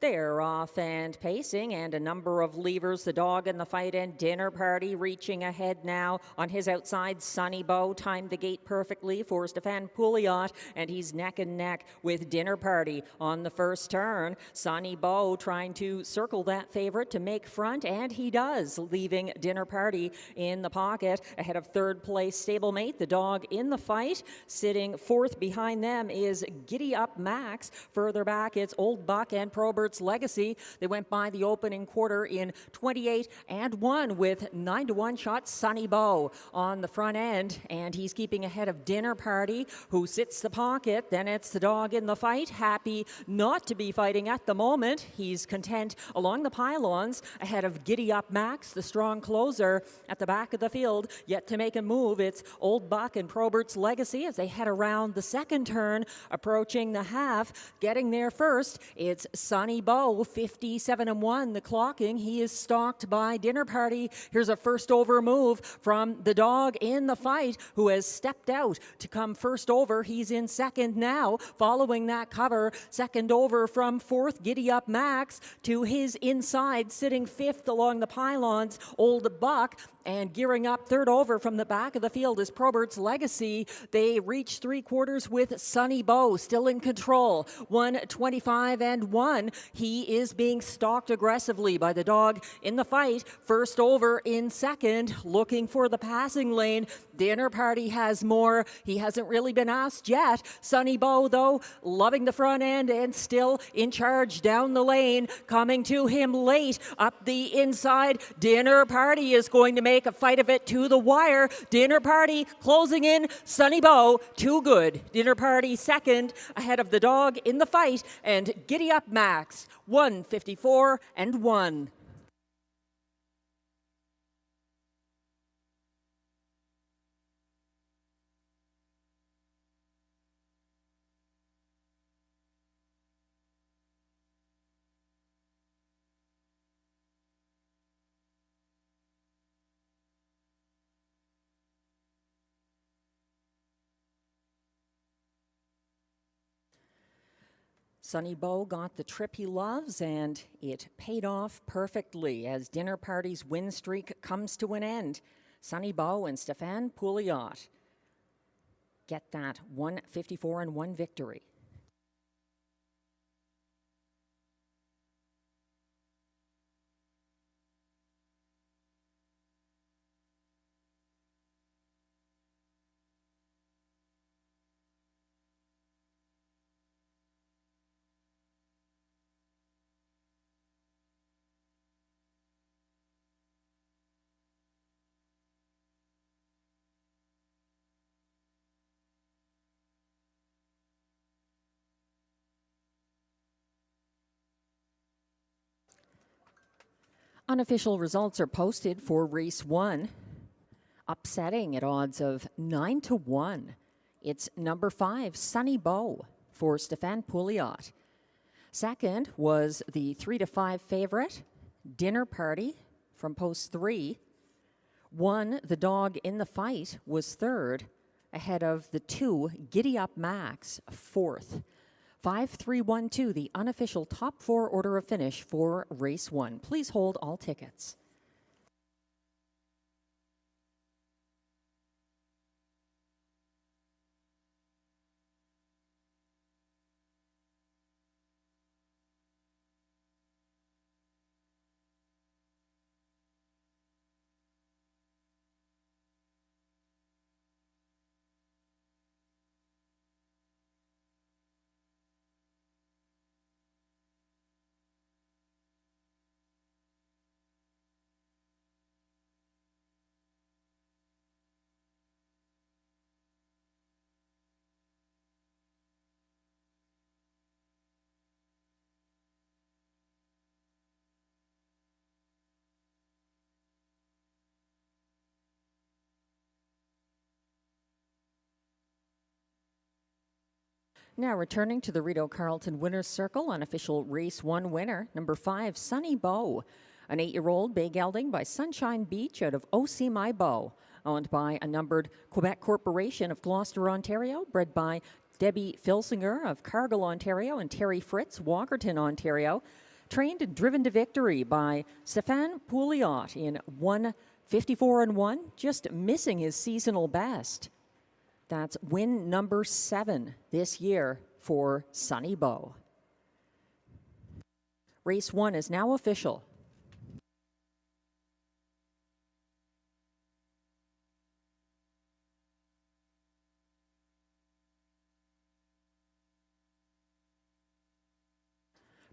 They're off and pacing, and a number of levers. The Dog in the Fight and Dinner Party reaching ahead now. On his outside, Sunny Bow timed the gate perfectly for Stéphane Pouliot, and he's neck and neck with Dinner Party on the first turn. Sunny Bow trying to circle that favorite to make front, and he does, leaving Dinner Party in the pocket ahead of third place stablemate, The Dog in the Fight. Sitting fourth behind them is Giddy Up Max. Further back, it's Old Buck and Probert's Legacy. They went by the opening quarter in 28-1 with 9-1 shot Sunny Bow on the front end, and he's keeping ahead of Dinner Party, who sits the pocket. Then it's The Dog in the Fight, happy not to be fighting at the moment. He's content along the pylons ahead of Giddy Up Max, the strong closer at the back of the field. Yet to make a move, it's Old Buck and Probert's Legacy as they head around the second turn, approaching the half. Getting there first, it's Sunny Bow, 57-1, the clocking. He is stalked by Dinner Party. Here's a first over move from The Dog in the Fight, who has stepped out to come first over. He's in second now, following that cover. Second over from fourth, Giddy Up Max, to his inside, sitting fifth along the pylons, Old Buck. And gearing up third over from the back of the field is Probert's Legacy. They reach three quarters with Sunny Bow still in control. 125-1. He is being stalked aggressively by The Dog in the Fight. First over in second, looking for the passing lane. Dinner Party has more. He hasn't really been asked yet. Sunny Bow, though, loving the front end and still in charge down the lane. Coming to him late up the inside. Dinner Party is going to make a fight of it to the wire. Dinner Party closing in. Sunny Bow, too good. Dinner Party second ahead of The Dog in the Fight and Giddy Up Max, 154-1. Sunny Bow got the trip he loves, and it paid off perfectly as Dinner Party's win streak comes to an end. Sunny Bow and Stéphane Pouliot get that 154-1 victory. Unofficial results are posted for race 1. Upsetting at odds of 9-1. It's number 5, Sunny Bow, for Stefan Pouliot. Second was the 3-5 favorite, Dinner Party, from post 3. One, The Dog in the Fight, was third, ahead of the 2, Giddy Up Max, fourth. 5-3-1-2, the unofficial top 4 order of finish for race 1. Please hold all tickets. Now returning to the Rideau Carleton Winners Circle, unofficial race 1 winner, number 5, Sunny Bow, an 8-year-old bay gelding by Sunshine Beach out of OC My Bow, owned by a numbered Quebec Corporation of Gloucester, Ontario, bred by Debbie Filsinger of Cargill, Ontario, and Terry Fritz, Walkerton, Ontario, trained and driven to victory by Stefan Pouliot in 1:54-1, just missing his seasonal best. That's win number 7 this year for Sunny Bow. Race 1 is now official.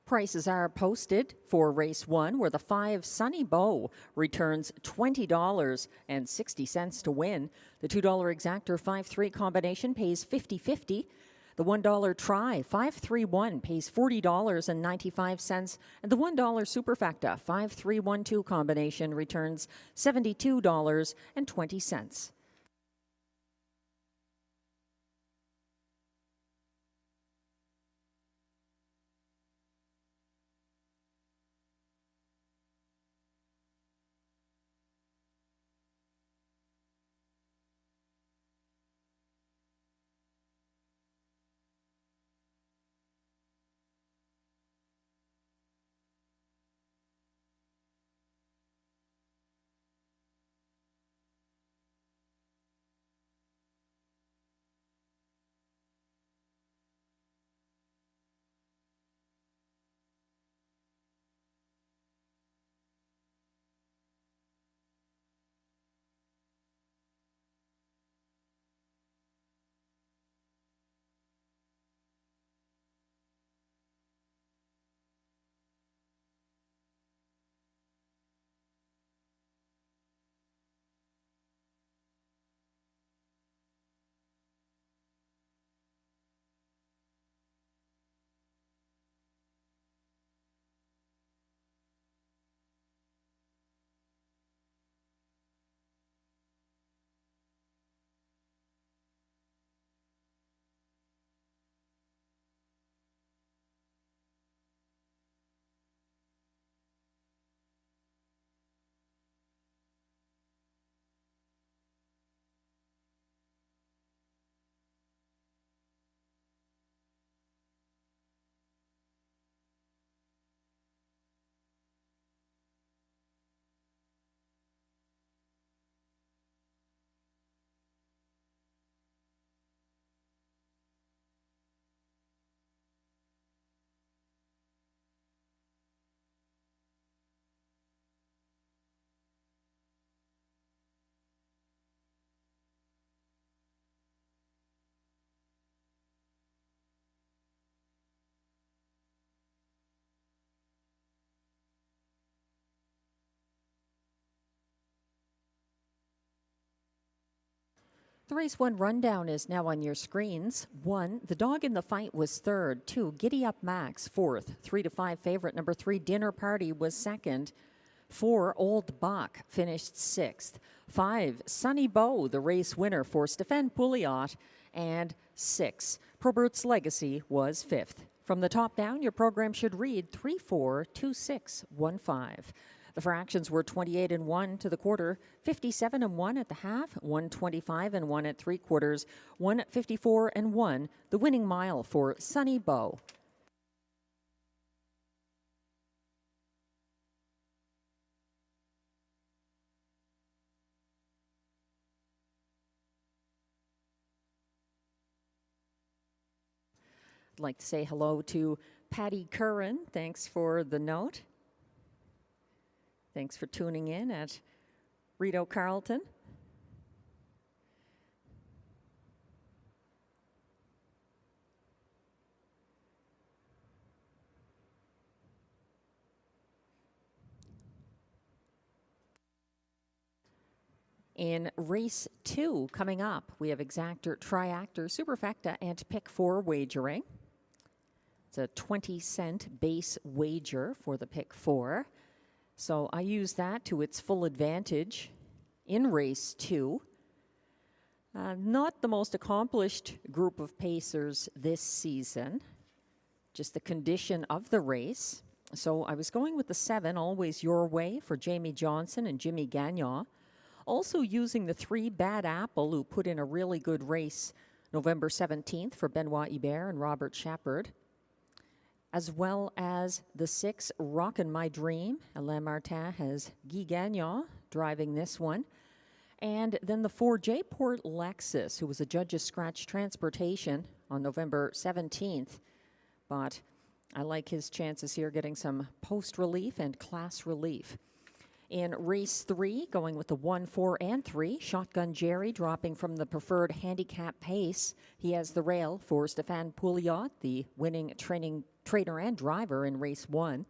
Prices are posted for race 1, where the 5 Sunny Bow returns $20.60 to win. The $2 exactor 5-3 combination pays $50.50. The $1 try 5-3-1 pays $40.95, and the $1 superfecta 5-3-1-2 combination returns $72.20. The race 1 rundown is now on your screens. 1, The Dog in the Fight was third. 2, Giddy Up Max, fourth. 3-5 favorite, number 3, Dinner Party was second. 4, Old Buck, finished 6th. 5, Sunny Bow, the race winner for Stefan Pouliot. And 6, Probert's Legacy was 5th. From the top down, your program should read 3-4-2-6-1-5. The fractions were 28-1 to the quarter, 57-1 at the half, 125-1 at 3/4, 154-1, the winning mile for Sunny Bow. I'd like to say hello to Patty Curran. Thanks for the note. Thanks for tuning in at Rideau Carleton. In race 2 coming up, we have exactor, triactor, superfecta, and pick 4 wagering. It's a 20-cent base wager for the pick 4. So I use that to its full advantage in race 2. Not the most accomplished group of pacers this season, just the condition of the race. So I was going with the 7, Always Your Way, for Jamie Johnson and Jimmy Gagnon. Also using the 3, Bad Apple, who put in a really good race November 17th for Benoit Hébert and Robert Shepard, as well as the 6, Rockin' My Dream. Alain Martin has Guy Gagnon driving this one. And then the 4, J-Port Lexus, who was a judge's scratch transportation on November 17th. But I like his chances here getting some post relief and class relief. In race 3, going with the 1, 4, and 3, Shotgun Jerry dropping from the preferred handicap pace. He has the rail for Stefan Pouliot, the winning trainer and driver in race 1.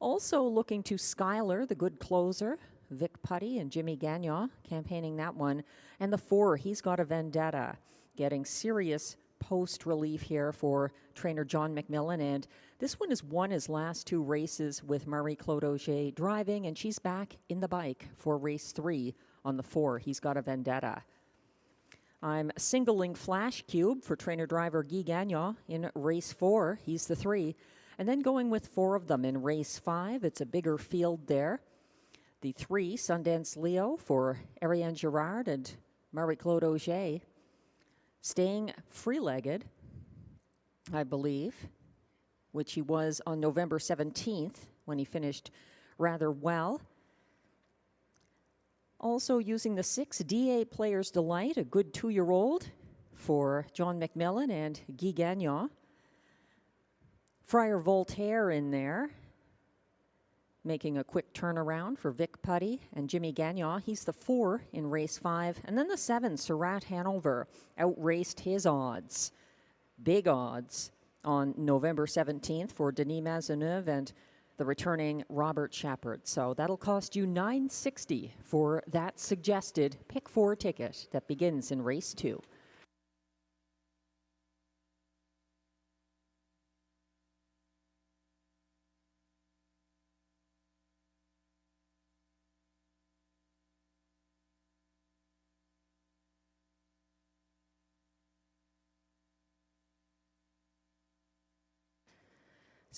Also looking to Skyler, the good closer, Vic Putty and Jimmy Gagnon campaigning that one. And the 4, He's Got a Vendetta, getting serious post relief here for trainer John McMillan. And this one has won his last 2 races with Marie-Claude Auger driving, and she's back in the bike for race 3 on the 4, He's Got a Vendetta. I'm singling Flash Cube for trainer driver Guy Gagnon in race 4. He's the 3. And then going with 4 of them in race 5. It's a bigger field there. The 3, Sundance Leo for Ariane Girard and Marie-Claude Auger. Staying free-legged, I believe, which he was on November 17th when he finished rather well. Also using the 6, DA Player's Delight, a good 2-year-old for John McMillan and Guy Gagnon. Friar Voltaire in there, making a quick turnaround for Vic Putty and Jimmy Gagnon. He's the 4 in race 5. And then the 7, Surratt Hanover, outraced his odds, big odds, on November 17th for Denis Maisonneuve and the returning Robert Shepard. So that'll cost you $9.60 for that suggested pick 4 ticket that begins in race 2.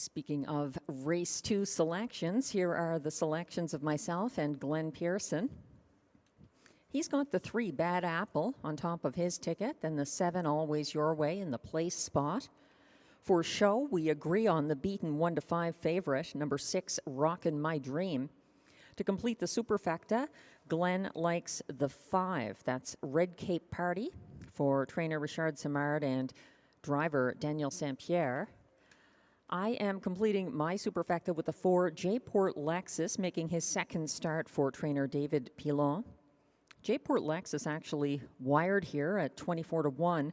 Speaking of race 2 selections, here are the selections of myself and Glenn Pearson. He's got the 3, Bad Apple, on top of his ticket, then the 7, Always Your Way, in the place spot. For show, we agree on the beaten 1 to 5 favorite, number 6, Rockin' My Dream. To complete the superfecta, Glenn likes the 5. That's Red Cape Party for trainer Richard Simard and driver Daniel St. Pierre. I am completing my superfecta with the 4, J-Port Lexus, making his second start for trainer David Pilon. J-Port Lexus actually wired here at 24-1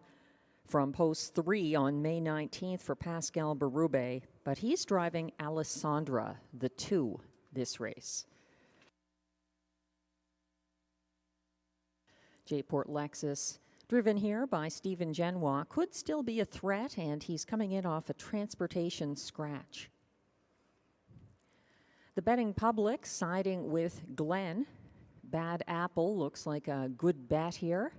from post 3 on May 19th for Pascal Berube, but he's driving Alessandra, the 2, this race. J-Port Lexus, driven here by Stephen Genois, could still be a threat, and he's coming in off a transportation scratch. The betting public siding with Glen. Bad Apple looks like a good bet here.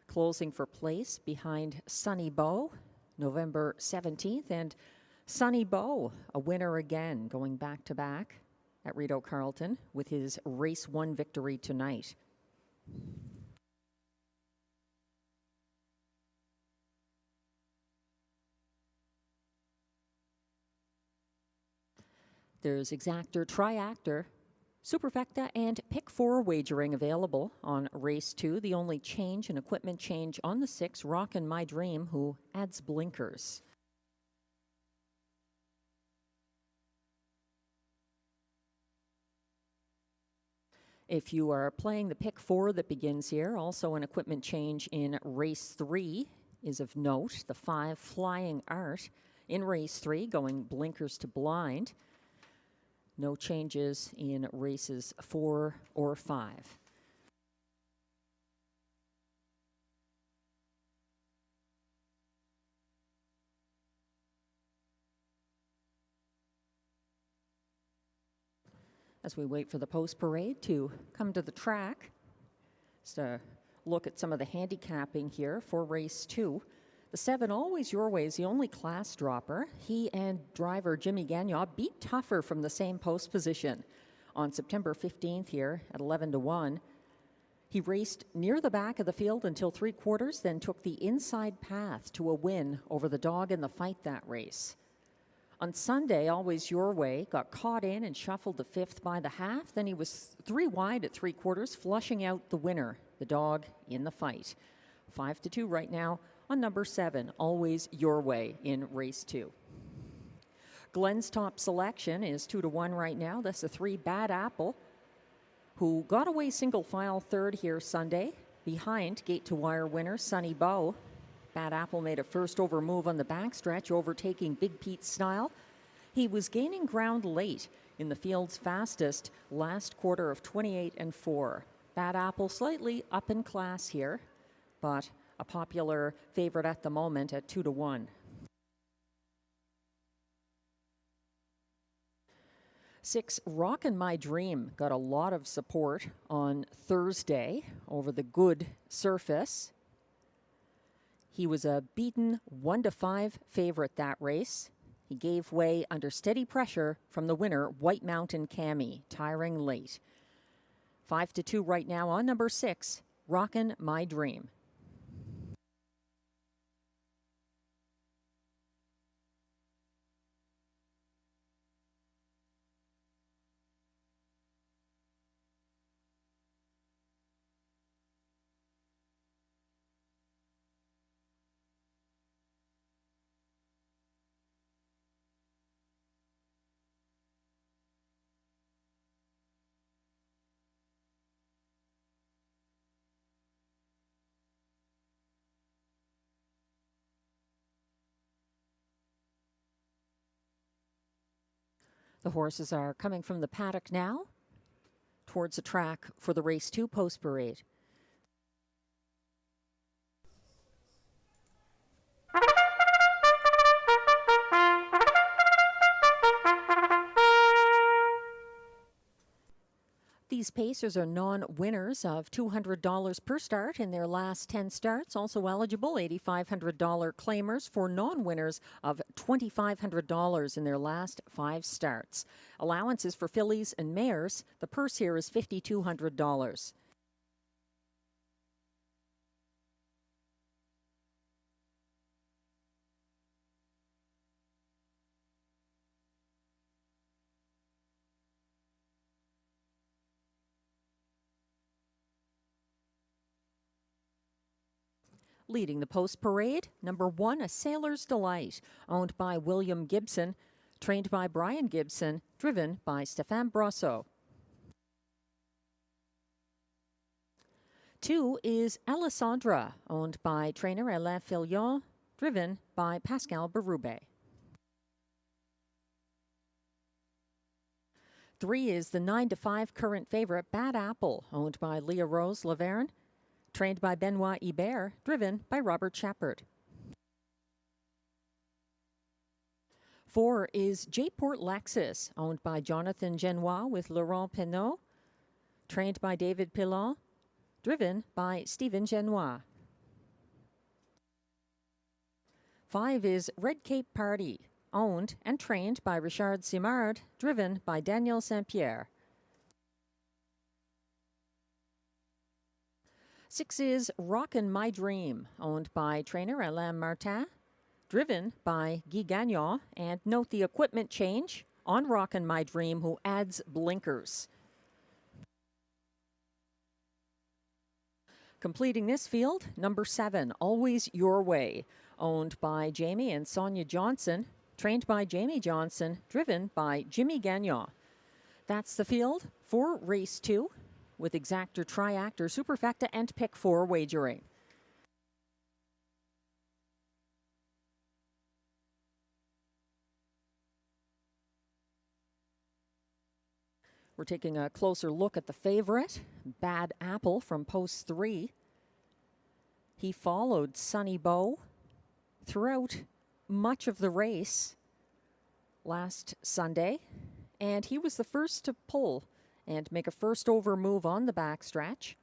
Closing for place behind Sunny Bow, November 17th. And Sunny Bow, a winner again, going back-to-back at Rideau Carleton with his race 1 victory tonight. There's Exactor, Triactor, Superfecta, and Pick 4 wagering available on race 2. The only change, an equipment change on the 6, Rockin' My Dream, who adds blinkers. If you are playing the Pick 4 that begins here, also an equipment change in race 3 is of note. The 5, Flying Art, in race 3, going blinkers to blind. No changes in races 4 or 5. As we wait for the post parade to come to the track, just a look at some of the handicapping here for race 2. The 7, Always Your Way, is the only class dropper. He and driver Jimmy Gagnon beat Tougher from the same post position on September 15th here at 11-1. He raced near the back of the field until 3/4, then took the inside path to a win over the dog in the fight that race. On Sunday, Always Your Way got caught in and shuffled to 5th by the half. Then he was 3 wide at 3/4, flushing out the winner, the dog in the fight. 5-2 right now on number 7, Always Your Way in race 2. Glenn's top selection is 2-1 right now. That's the 3, Bad Apple, who got away single file 3rd here Sunday, behind gate to wire winner Sunny Bow. Bad Apple made a first over move on the backstretch, overtaking Big Pete Style. He was gaining ground late in the field's fastest last quarter of 28-4. Bad Apple slightly up in class here, but a popular favorite at the moment at 2-1. 6, Rockin' My Dream got a lot of support on Thursday over the good surface. He was a beaten 1-5 favorite that race. He gave way under steady pressure from the winner, White Mountain Cami, tiring late. 5-2 right now on number 6, Rockin' My Dream. The horses are coming from the paddock now towards the track for the race 2 post parade. These pacers are non-winners of $200 per start in their last 10 starts. Also eligible $8,500 claimers for non-winners of $2,500 in their last 5 starts. Allowances for fillies and mares. The purse here is $5,200. Leading the post parade, number 1, A Sailor's Delight, owned by William Gibson, trained by Brian Gibson, driven by Stéphane Brosseau. 2 is Alessandra, owned by trainer Alain Fillion, driven by Pascal Berube. 3 is the 9-5 current favorite Bad Apple, owned by Leah Rose Laverne, trained by Benoit Ibert, driven by Robert Shepard. 4 is J-Port Lexus, owned by Jonathan Genois with Laurent Penot, trained by David Pilon, driven by Stephen Genois. 5 is Red Cape Party, owned and trained by Richard Simard, driven by Daniel Saint-Pierre. 6 is Rockin' My Dream, owned by trainer Alain Martin, driven by Guy Gagnon. And note the equipment change on Rockin' My Dream, who adds blinkers. Completing this field, number 7, Always Your Way, owned by Jamie and Sonia Johnson, trained by Jamie Johnson, driven by Jimmy Gagnon. That's the field for race 2 with exactor, triactor, superfecta, and pick 4 wagering. We're taking a closer look at the favorite, Bad Apple from post 3. He followed Sunny Bow throughout much of the race last Sunday, and he was the first to pull and make a first over move on the backstretch.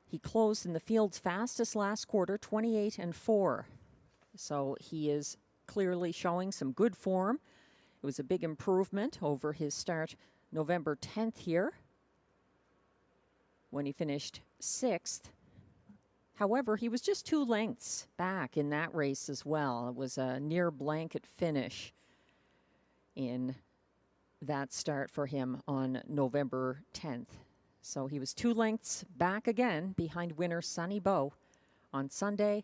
He closed in the field's fastest last quarter, 28-4. So he is clearly showing some good form. It was a big improvement over his start November 10th here, when he finished 6th. However, he was just 2 lengths back in that race as well. It was a near blanket finish in that start for him on November 10th. So he was 2 lengths back again behind winner Sunny Bow on Sunday.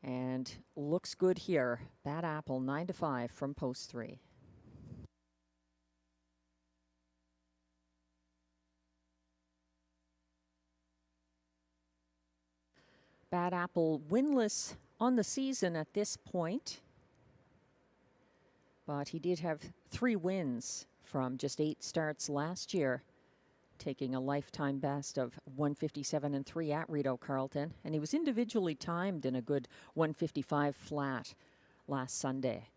And looks good here. Bad Apple, 9-5 from post 3. Bad Apple winless on the season at this point, but he did have 3 wins from just 8 starts last year, taking a lifetime best of 157-3 at Rideau Carleton, and he was individually timed in a good 155 flat last Sunday.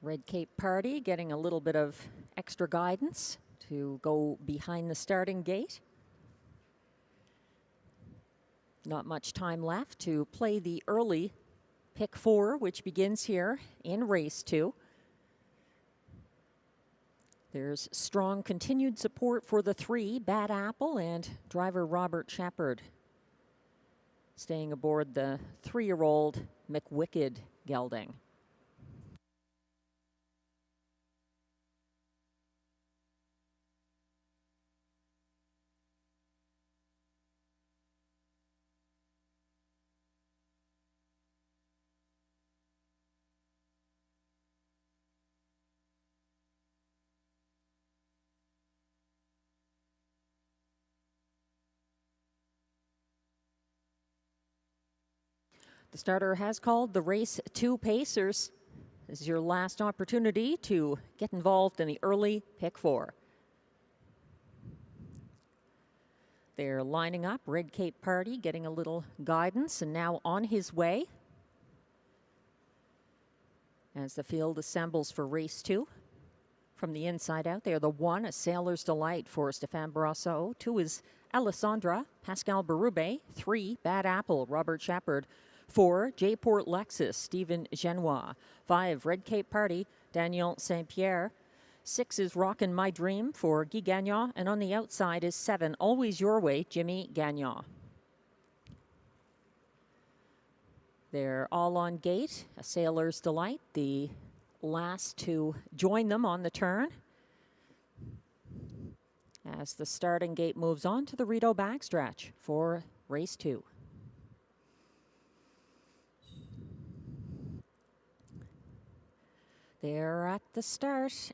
Red Cape Party getting a little bit of extra guidance to go behind the starting gate. Not much time left to play the early pick 4, which begins here in race 2. There's strong continued support for the 3, Bad Apple, and driver Robert Shepard, staying aboard the 3-year-old McWicked gelding. The starter has called the race 2 pacers. This is your last opportunity to get involved in the early pick 4. They're lining up. Red Cape Party getting a little guidance and now on his way as the field assembles for race 2. From the inside out, they're the 1, A Sailor's Delight for Stéphane Brasseau. 2 is Alessandra, Pascal Berube. 3, Bad Apple, Robert Shepard. 4, J-Port Lexus, Stephen Genois. 5, Red Cape Party, Daniel Saint-Pierre. 6 is Rockin' My Dream for Guy Gagnon. And on the outside is 7, Always Your Way, Jimmy Gagnon. They're all on gate. A Sailor's Delight, the last to join them on the turn, as the starting gate moves on to the Rideau backstretch for race 2. They're at the start.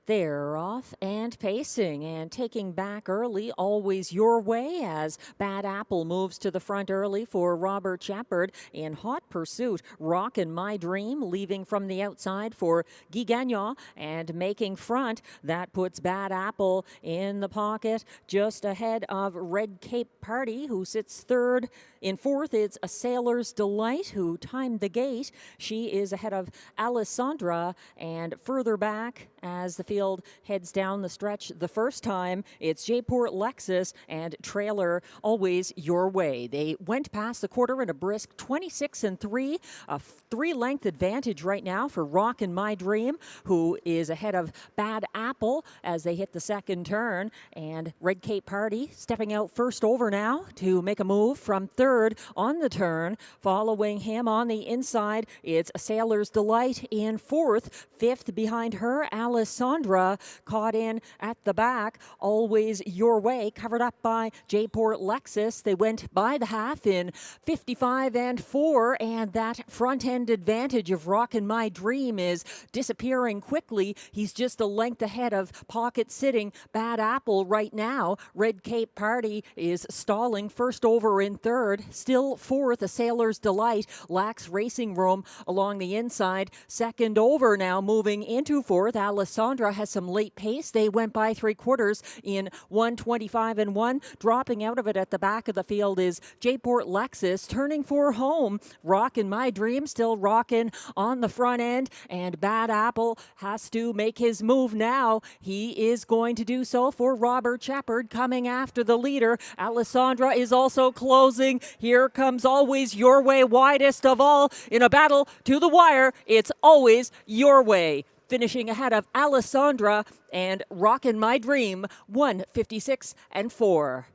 They're off and pacing and taking back early, Always Your Way, as Bad Apple moves to the front early for Robert Shepard. In hot pursuit, Rockin' My Dream leaving from the outside for Guy Gagnon and making front. That puts Bad Apple in the pocket just ahead of Red Cape Party, who sits third. In fourth, it's A Sailor's Delight, who timed the gate. She is ahead of Alessandra, and further back as the field heads down the stretch the first time, it's J-Port Lexus and trailer Always Your Way. They went past the quarter in a brisk 26-3, a 3-length advantage right now for Rockin' My Dream, who is ahead of Bad Apple as they hit the second turn, and Red Cape Party stepping out first over now to make a move from third on the turn. Following him on the inside, it's A Sailor's Delight in fourth. Fifth behind her, Alessandra caught in at the back. Always Your Way covered up by J-Port Lexus. They went by the half in 55-4, and that front end advantage of Rockin' My Dream is disappearing quickly. He's just a length ahead of pocket sitting Bad Apple right now. Red Cape Party is stalling first over in third. Still fourth, A Sailor's Delight lacks racing room along the inside. Second over now, moving into fourth. Alessandra has some late pace. They went by 3/4 in 1:25-1. Dropping out of it at the back of the field is J-Port Lexus, turning for home. Rockin' My Dream still rocking on the front end, and Bad Apple has to make his move now. He is going to do so for Robert Shepard, coming after the leader. Alessandra is also closing. Here comes Always Your Way, widest of all. In a battle to the wire, it's Always Your Way, finishing ahead of Alessandra and Rockin' My Dream, 1:56-4.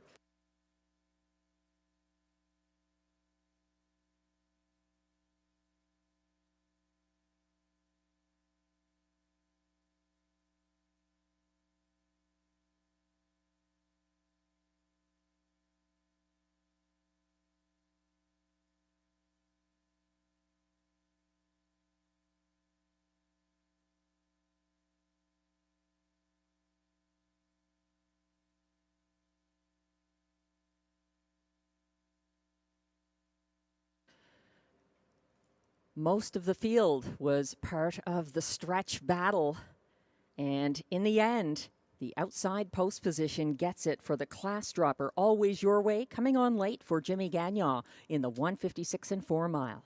Most of the field was part of the stretch battle, and in the end, the outside post position gets it for the class dropper Always Your Way, coming on late for Jimmy Gagnon in the 1:56-4 mile.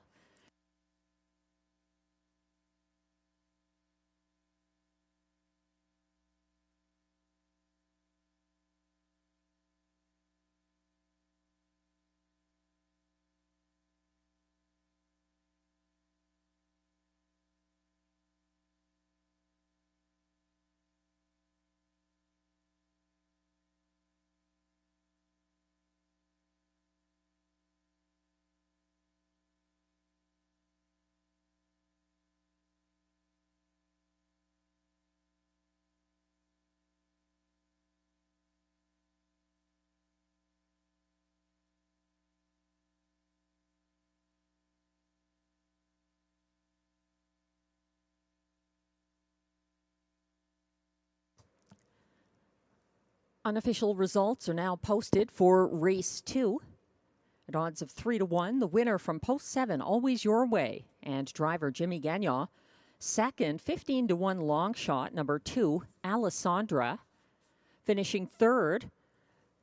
Unofficial results are now posted for race 2. At odds of 3-1, the winner from post 7, Always Your Way, and driver Jimmy Gagnon. Second, 15-1 long shot, number 2, Alessandra. Finishing third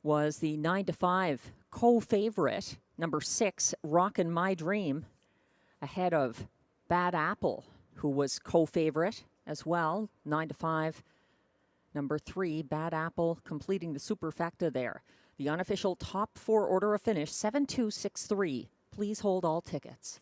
was the 9-5 co-favorite, number 6, Rockin' My Dream, ahead of Bad Apple, who was co-favorite as well, 9-5. Number 3, Bad Apple, completing the superfecta there. The unofficial top 4 order of finish, 7-2-6-3. Please hold all tickets.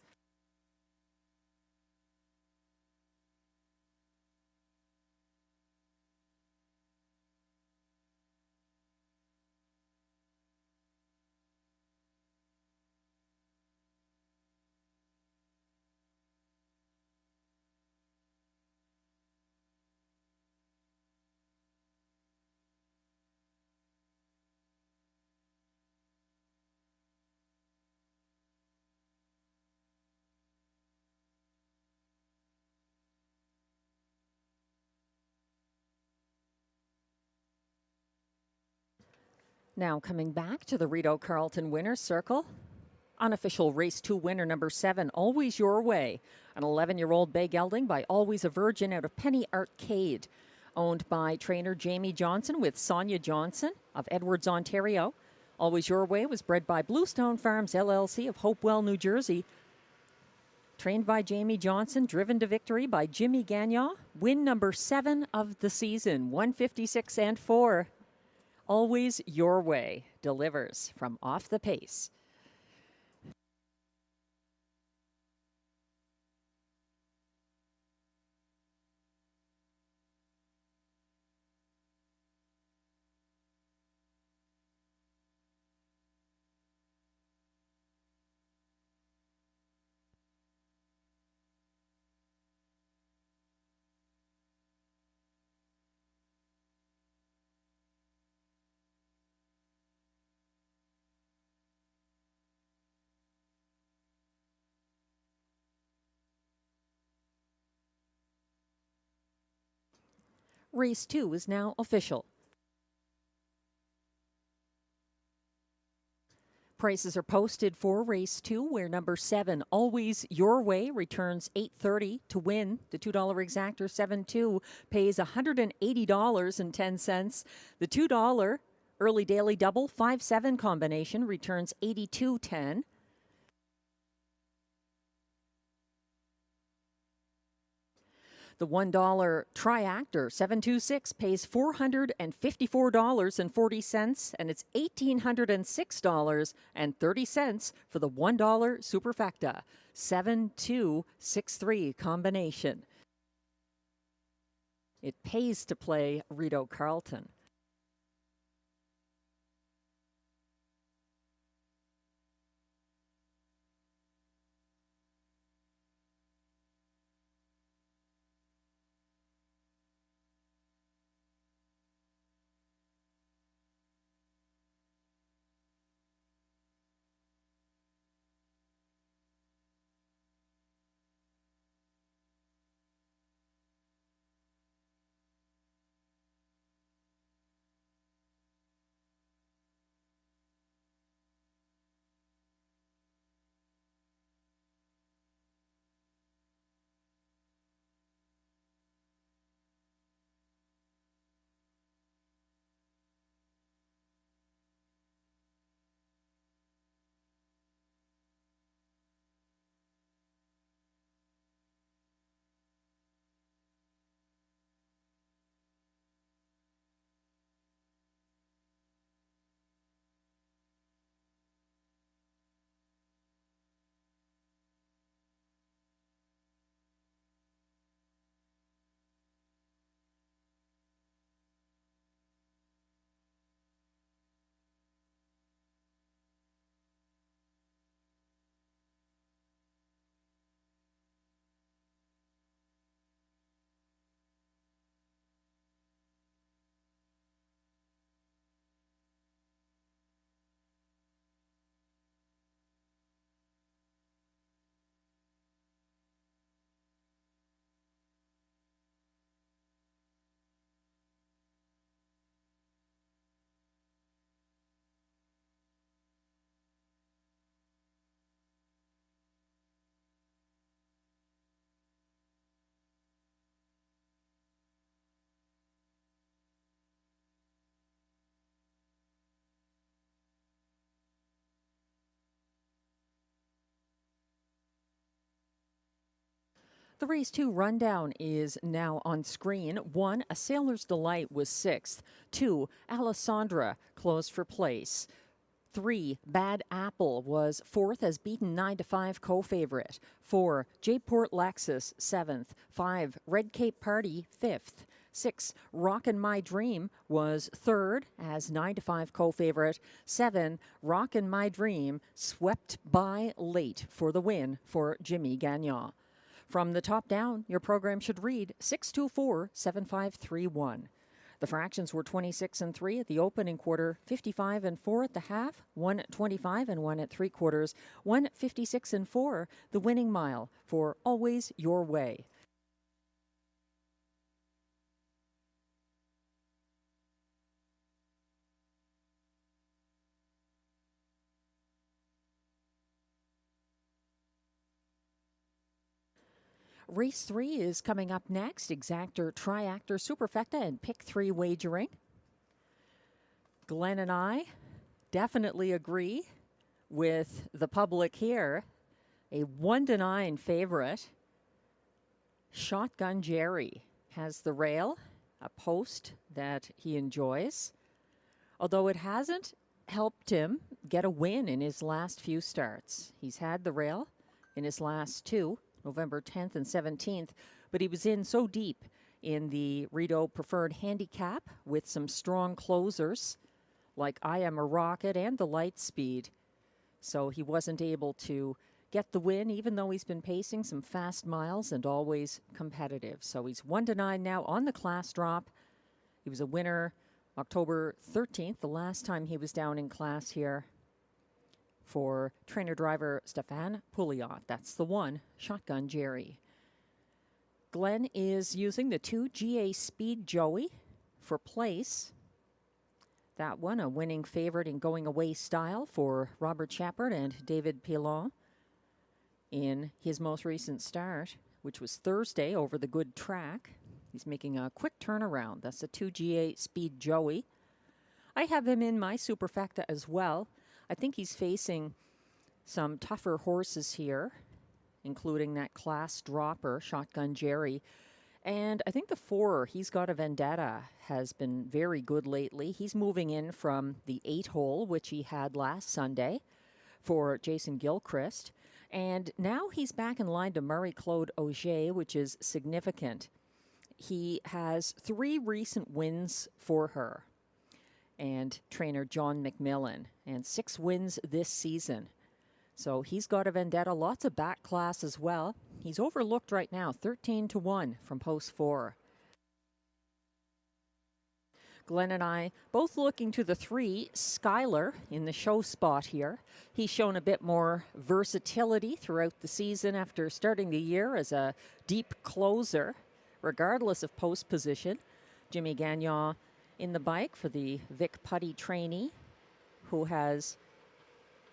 Now coming back to the Rideau Carleton winner's circle. Unofficial race 2 winner number 7, Always Your Way. An 11-year-old bay gelding by Always a Virgin out of Penny Arcade. Owned by trainer Jamie Johnson with Sonia Johnson of Edwards, Ontario. Always Your Way was bred by Bluestone Farms LLC of Hopewell, New Jersey. Trained by Jamie Johnson, driven to victory by Jimmy Gagnon. Win number 7 of the season, 156-4. Always Your Way delivers from Off the Pace. Race 2 is now official. Prices are posted for race 2, where number 7, Always Your Way, returns $8.30 to win. The $2 exactor 7-2 pays $180.10. The $2 early daily double 5-7 combination returns $82.10. The $1 triactor 726 pays $454.40, and it's $1,806.30 for the $1 superfecta 7263 combination. It pays to play Rideau Carleton. The race 2 rundown is now on screen. 1, A Sailor's Delight was 6th. 2, Alessandra closed for place. 3, Bad Apple was 4th as beaten 9-5 co-favorite. 4, J-Port Lexus 7th. 5, Red Cape Party 5th. 6, Rockin' My Dream was 3rd as 9-5 co-favorite. 7, Rockin' My Dream swept by late for the win for Jimmy Gagnon. From the top down, your program should read 624-7531. The fractions were 26-3 at the opening quarter, 55-4 at the half, 125-1 at 3/4, 156-4 the winning mile for Always Your Way. Race 3 is coming up next. Exactor, Triactor, Superfecta, and Pick 3 wagering. Glenn and I definitely agree with the public here. A 1-9 favorite. Shotgun Jerry has the rail, a post that he enjoys, although it hasn't helped him get a win in his last few starts. He's had the rail in his last two, November 10th and 17th, but he was in so deep in the Rideau Preferred Handicap with some strong closers like I Am a Rocket and the Light Speed, so he wasn't able to get the win, even though he's been pacing some fast miles and always competitive. So he's 1-9 now on the class drop. He was a winner October 13th, the last time he was down in class here for trainer-driver Stefan Pouliot. That's the one, Shotgun Jerry. Glenn is using the 2 GA Speed Joey for place. That one, a winning favorite in going away style for Robert Shepard and David Pilon in his most recent start, which was Thursday over the good track. He's making a quick turnaround. That's a 2 GA Speed Joey. I have him in my Superfecta as well. I think he's facing some tougher horses here, including that class dropper, Shotgun Jerry. And I think the 4, He's Got a Vendetta, has been very good lately. He's moving in from the 8 hole, which he had last Sunday for Jason Gilchrist. And now he's back in line to Marie-Claude Auger, which is significant. He has 3 recent wins for her and trainer John McMillan, and 6 wins this season. So He's Got a Vendetta, lots of back class as well. He's overlooked right now, 13-1 from post 4. Glenn and I both looking to the 3, Skylar, in the show spot here. He's shown a bit more versatility throughout the season after starting the year as a deep closer, regardless of post position. Jimmy Gagnon in the bike for the Vic Putty trainee, who has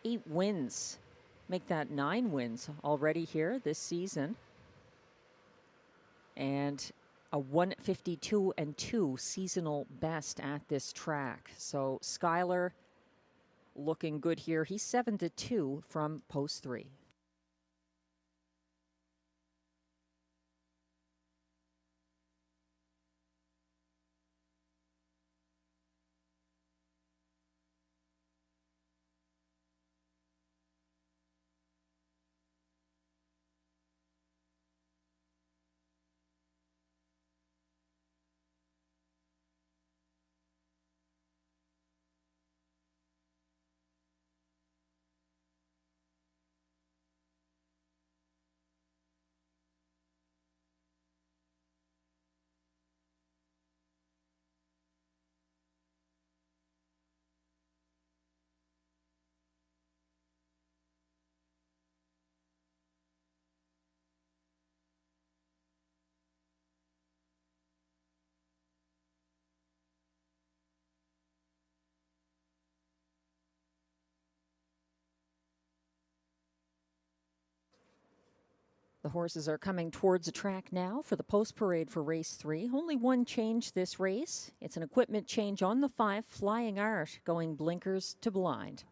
8 wins. Make that 9 wins already here this season. And a 152-2 seasonal best at this track. So Skylar looking good here. He's 7-2 from post 3. The horses are coming towards the track now for the post parade for race 3. Only one change this race. It's an equipment change on the 5, Flying Art, going blinkers to blind.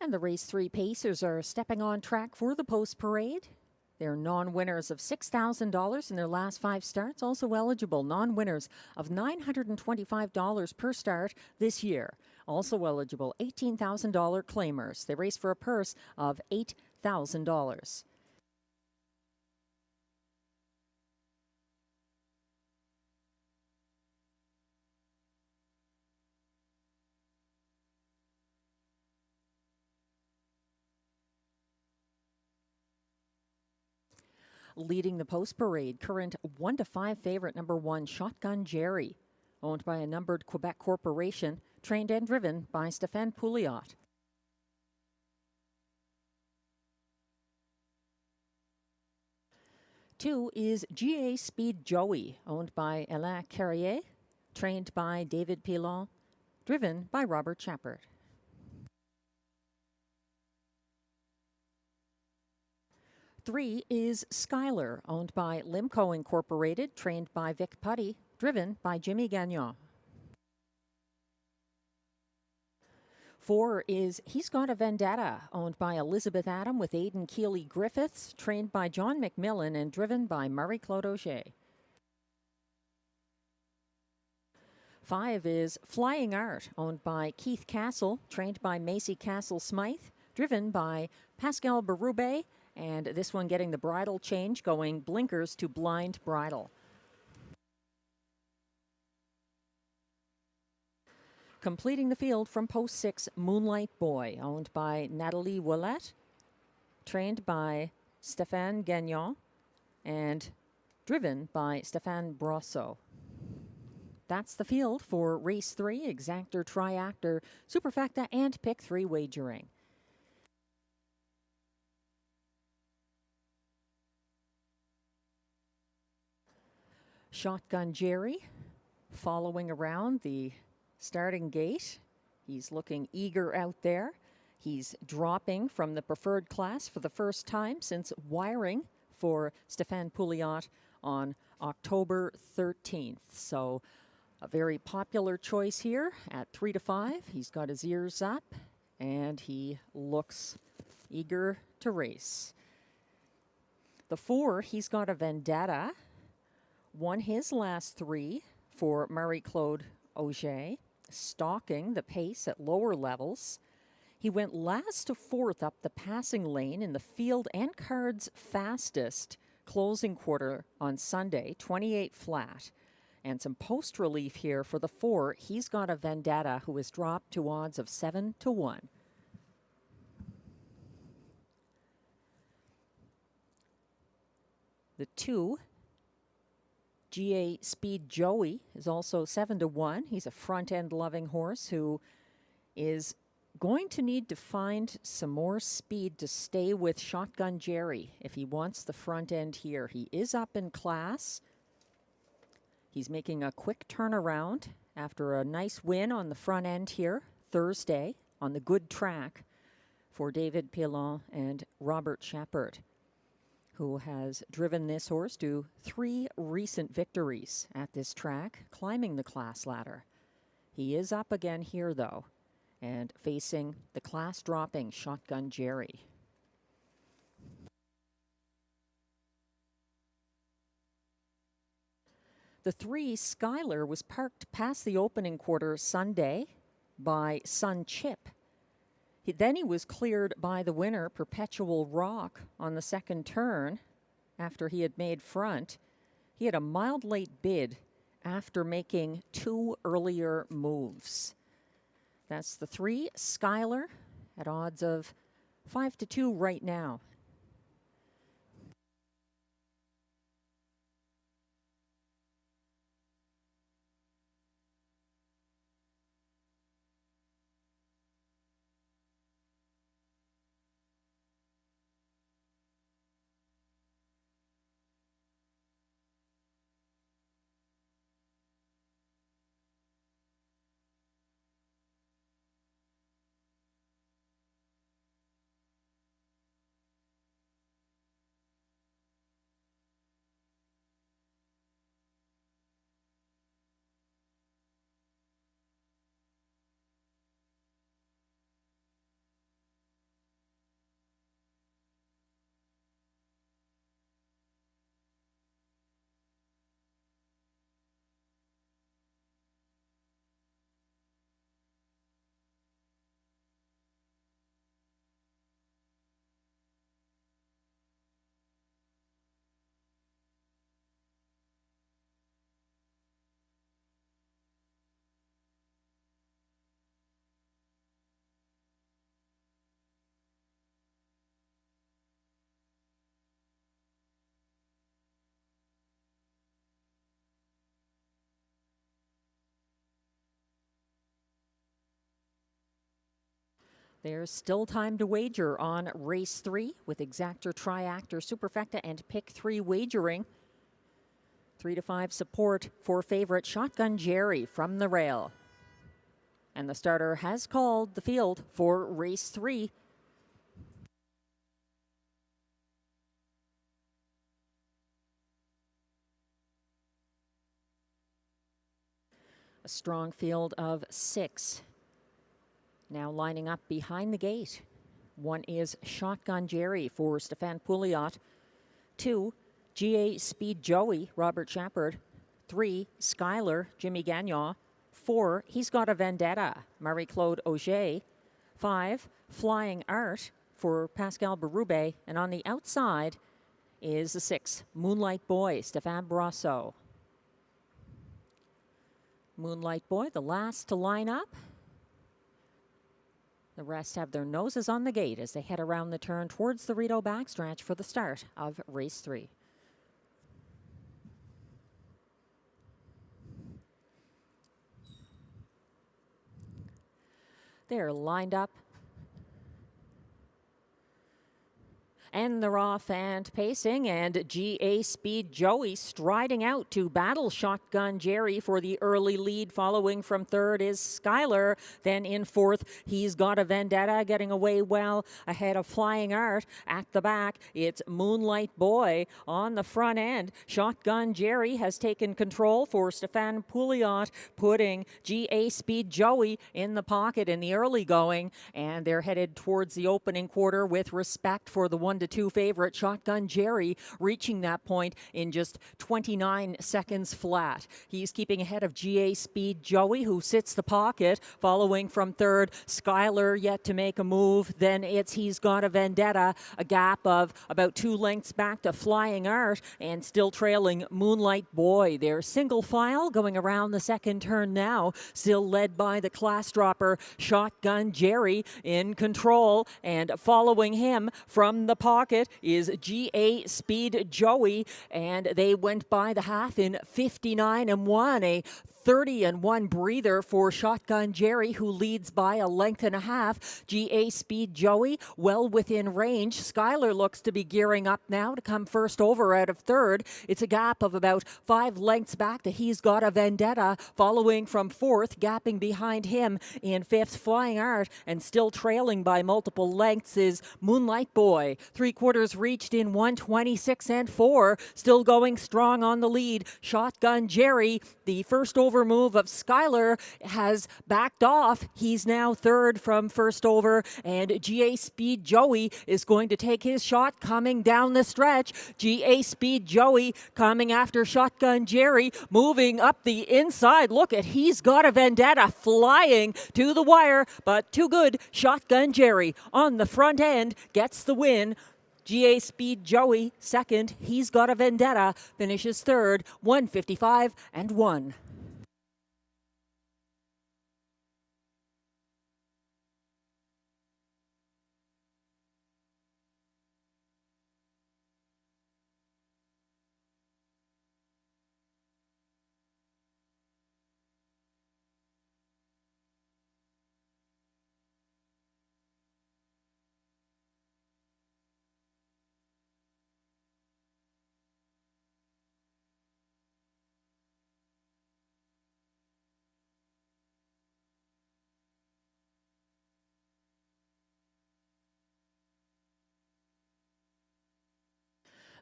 And the race 3 pacers are stepping on track for the post parade. They're non-winners of $6,000 in their last 5 starts, also eligible non-winners of $925 per start this year. Also eligible $18,000 claimers. They race for a purse of $8,000. Leading the post parade, current 1-5 favorite number 1, Shotgun Jerry. owned by a numbered Quebec corporation, trained and driven by Stéphane Pouliot. Two is GA Speed Joey, owned by Alain Carrier, trained by David Pilon, driven by Robert Chappert. Three is Skylar, owned by Limco Incorporated, trained by Vic Putty, driven by Jimmy Gagnon. Four is He's Got a Vendetta, owned by Elizabeth Adam with Aidan Keeley Griffiths, trained by John McMillan and driven by Marie-Claude Auger. Five is Flying Art, owned by Keith Castle, trained by Macy Castle Smythe, driven by Pascal Berube, and this one getting the bridle change, going blinkers to blind bridle. Completing the field from post 6, Moonlight Boy, owned by Natalie Ouellette, trained by Stéphane Gagnon, and driven by Stéphane Brosseau. That's the field for Race 3, Exactor, Triactor, Superfecta, and Pick 3 wagering. Shotgun Jerry following around the starting gate. He's looking eager out there. He's dropping from the preferred class for the first time since wiring for Stéphane Pouliot on October 13th. So a very popular choice here at 3 to 5. He's got his ears up and he looks eager to race. The 4, He's Got a Vendetta, won his last 3 for Marie-Claude Auger, stalking the pace at lower levels. He went last to 4th up the passing lane in the field and cards fastest closing quarter on Sunday, 28 flat. And some post relief here for the 4, He's Got a Vendetta, who is dropped to odds of 7 to 1. The 2, GA Speed Joey, is also 7 to 1. He's a front-end loving horse who is going to need to find some more speed to stay with Shotgun Jerry if he wants the front end here. He is up in class. He's making a quick turnaround after a nice win on the front end here Thursday on the good track for David Pilon and Robert Chappert, who has driven this horse to 3 recent victories at this track, climbing the class ladder. He is up again here, though, and facing the class-dropping Shotgun Jerry. The 3, Skylar, was parked past the opening quarter Sunday by Sun Chip. Then he was cleared by the winner, Perpetual Rock, on the second turn after he had made front. He had a mild late bid after making 2 earlier moves. That's the 3, Skylar, at odds of 5 to 2 right now. There's still time to wager on race 3 with Exactor, Triactor, Superfecta, and Pick 3 wagering. 3 to 5 support for favorite Shotgun Jerry from the rail. And the starter has called the field for race 3. A strong field of 6. Now lining up behind the gate. 1 is Shotgun Jerry for Stefan Pouliot. 2, GA Speed Joey, Robert Shepard. 3, Skylar, Jimmy Gagnon. 4, He's Got a Vendetta, Marie-Claude Auger. 5, Flying Art for Pascal Berube. And on the outside is the 6, Moonlight Boy, Stéphane Brosseau. Moonlight Boy, the last to line up. The rest have their noses on the gate as they head around the turn towards the Rideau backstretch for the start of race 3. They're lined up. And they're off and pacing, and GA Speed Joey striding out to battle Shotgun Jerry for the early lead. Following from third is Skylar. Then in fourth, He's Got a Vendetta, getting away well ahead of Flying Art. At the back, it's Moonlight Boy. On the front end, Shotgun Jerry has taken control for Stefan Pouliot, putting GA Speed Joey in the pocket in the early going, and they're headed towards the opening quarter with respect for the 1-2 favorite Shotgun Jerry, reaching that point in just 29 seconds flat. He's keeping ahead of GA Speed Joey, who sits the pocket. Following from third, Skylar yet to make a move. Then it's He's Got a Vendetta, a gap of about 2 lengths back to Flying Art, and still trailing Moonlight Boy. They're single file going around the second turn now, still led by the class dropper Shotgun Jerry in control, and following him from the pocket is GA Speed Joey, and they went by the half in 59-1, a 30-1 breather for Shotgun Jerry, who leads by a length and a half. GA Speed Joey well within range. Skylar looks to be gearing up now to come first over out of third. It's a gap of about 5 lengths back to He's Got a Vendetta. Following from fourth, gapping behind him in fifth, Flying Art, and still trailing by multiple lengths is Moonlight Boy. 3/4 reached in 1:26.4. Still going strong on the lead. Shotgun Jerry, the first over move of Skylar, has backed off. He's now third from first over, and GA Speed Joey is going to take his shot coming down the stretch. GA Speed Joey coming after Shotgun Jerry, moving up the inside. Look at He's Got a Vendetta flying to the wire, but too good. Shotgun Jerry on the front end gets the win. GA Speed Joey second. He's Got a Vendetta finishes third, 1:55.1.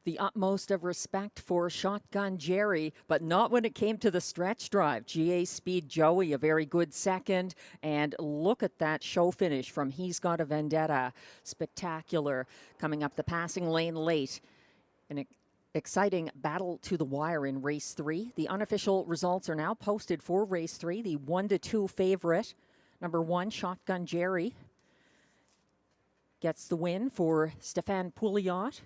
The utmost of respect for Shotgun Jerry, but not when it came to the stretch drive. GA Speed Joey, a very good second, and look at that show finish from He's Got a Vendetta. Spectacular. Coming up the passing lane late. An exciting battle to the wire in race 3. The unofficial results are now posted for race 3. The 1-2 favorite, number 1, Shotgun Jerry, gets the win for Stefan Pouliot.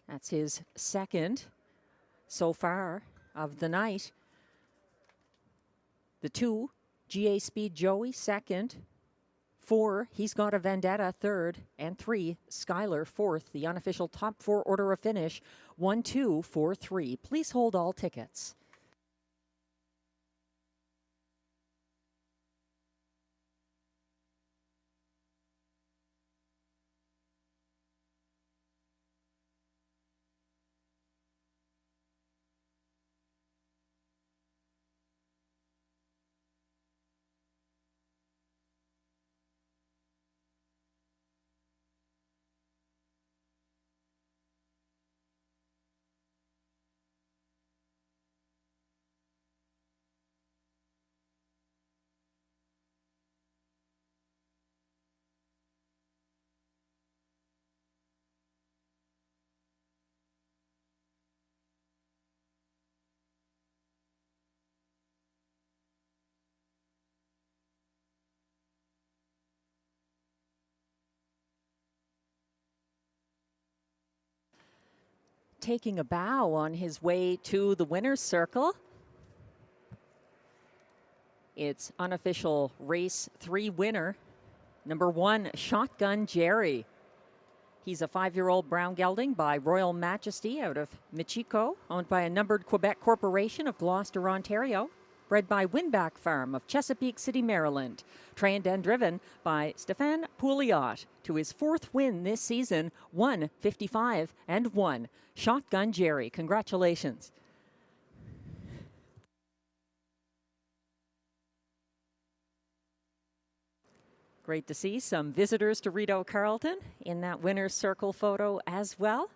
That's his second so far of the night. The 2, GA Speed Joey, second. 4, He's Got a Vendetta, third. And 3, Skylar, fourth. The unofficial top 4 order of finish, 1, 2, 4, 3. Please hold all tickets. taking a bow on his way to the winner's circle. It's unofficial race 3 winner, number 1, Shotgun Jerry. He's a 5-year-old brown gelding by Royal Majesty out of Michiko, owned by a numbered Quebec corporation of Gloucester, Ontario. Bred by Winback Farm of Chesapeake City, Maryland. Trained and driven by Stéphane Pouliot to his 4th win this season, 1:55-1. Shotgun Jerry, congratulations. Great to see some visitors to Rideau Carleton in that winner's circle photo as well,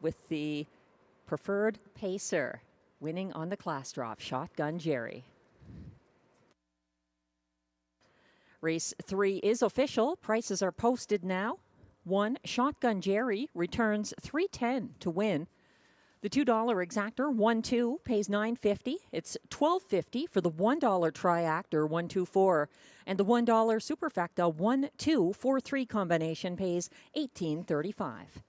with the preferred pacer winning on the class drop, Shotgun Jerry. Race 3 is official. Prices are posted now. 1, Shotgun Jerry returns $3.10 to win. The $2 exactor, 1-2, pays $9.50. It's $12.50 for the $1 triactor, 1-2-4. And the $1 superfecta, 1-2-4-3 combination pays $18.35.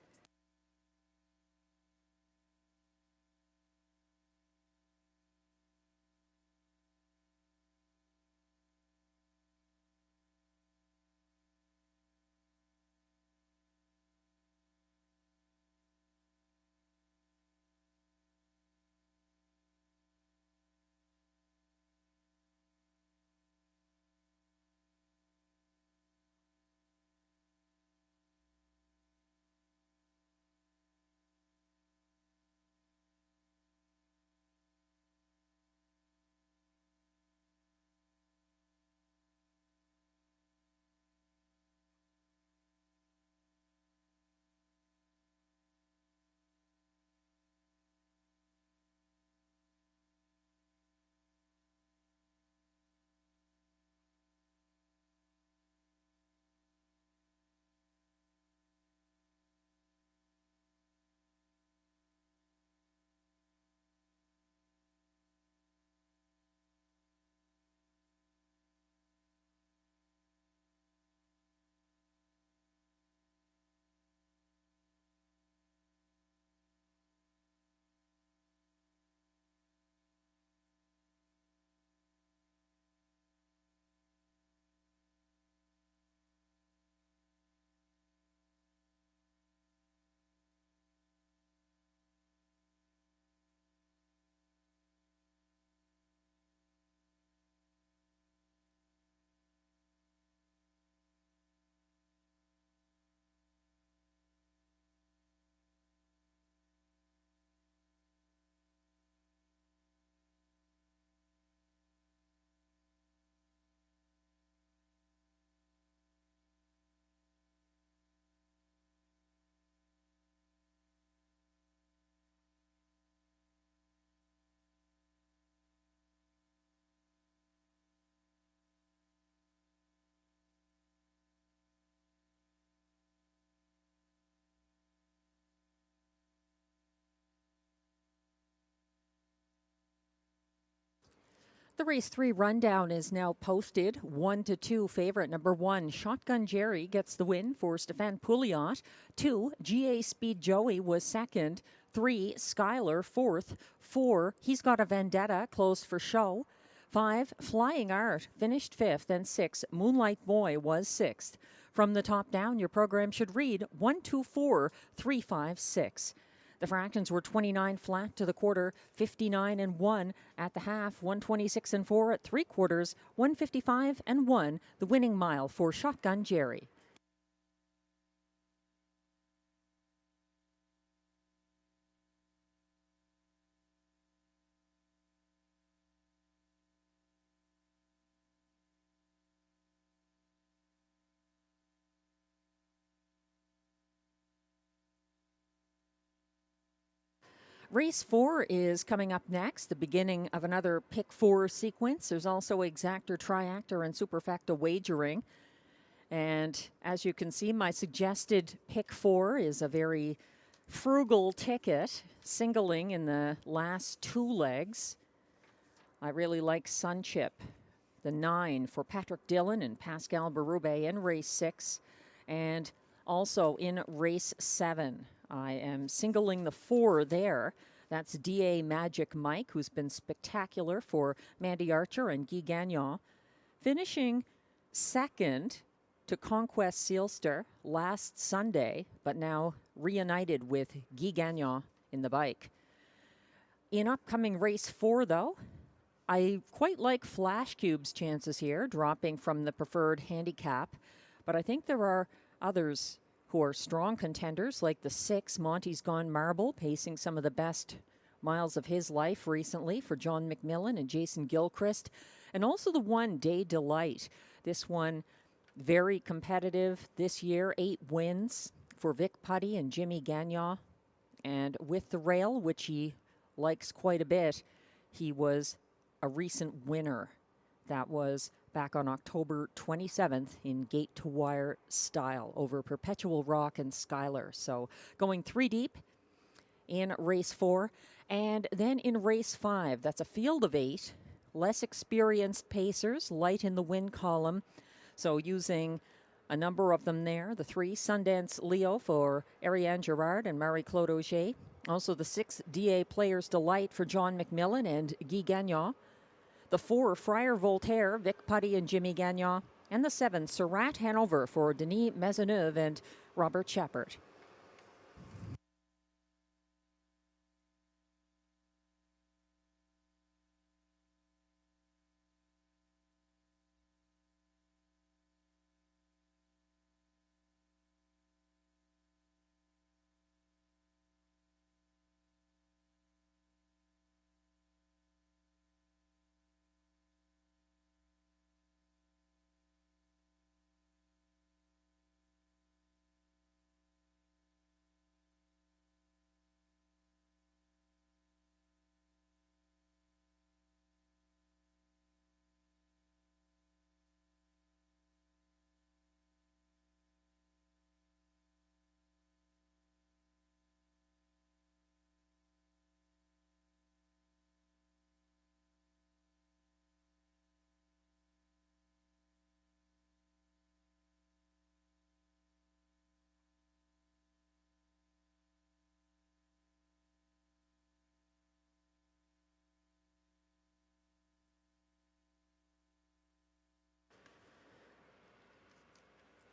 The race 3 rundown is now posted. 1-2 favorite number 1, Shotgun Jerry, gets the win for Stéphane Pouliot. 2, GA Speed Joey was second. 3, Skylar fourth. 4, He's Got a Vendetta, closed for show. 5, Flying Art finished 5th, and 6, Moonlight Boy was 6th. From the top down, your program should read 1-2-4-3-5-6. The fractions were 29 flat to the quarter, 59-1 at the half, 126-4 at 3/4, 155-1, the winning mile for Shotgun Jerry. Race 4 is coming up next, the beginning of another Pick 4 sequence. There's also exactor, triactor, and superfecta wagering. And as you can see, my suggested Pick 4 is a very frugal ticket, singling in the last 2 legs. I really like Sunchip, the 9 for Patrick Dillon and Pascal Berube in race 6. And also in race 7, I am singling the 4 there. That's DA Magic Mike, who's been spectacular for Mandy Archer and Guy Gagnon. Finishing second to Conquest Sealster last Sunday, but now reunited with Guy Gagnon in the bike. In upcoming race 4, though, I quite like Flash Cube's chances here, dropping from the preferred handicap, but I think there are others who are strong contenders, like the 6, Monty's Gone Marble, pacing some of the best miles of his life recently for John McMillan and Jason Gilchrist, and also the 1, Day Delight. This one very competitive this year, 8 wins for Vic Putty and Jimmy Gagnon, and with the rail, which he likes quite a bit, he was a recent winner. That was back on October 27th in gate to wire style over Perpetual Rock and Skylar. So going 3 deep in race 4. And then in race 5, that's a field of 8, less experienced pacers, light in the win column. So using a number of them there. The 3, Sundance Leo for Ariane Girard and Marie-Claude Auger. Also the 6, DA Players Delight for John McMillan and Guy Gagnon. The 4, Friar Voltaire, Vic Putty and Jimmy Gagnon. And the 7, Surratt Hanover for Denis Maisonneuve and Robert Shepard.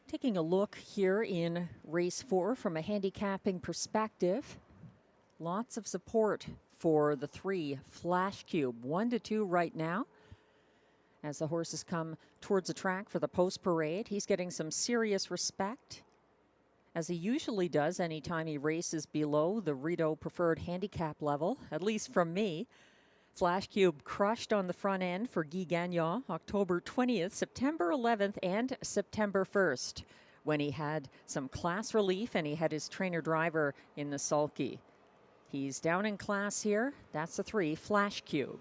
Taking a look here in race 4 from a handicapping perspective, lots of support for the 3, Flash Cube, 1-2 right now. As the horses come towards the track for the post parade, he's getting some serious respect, as he usually does anytime he races below the Rideau preferred handicap level, at least from me. Flash Cube crushed on the front end for Guy Gagnon October 20th, September 11th, and September 1st, when he had some class relief and he had his trainer driver in the sulky. He's down in class here. That's the 3, Flash Cube.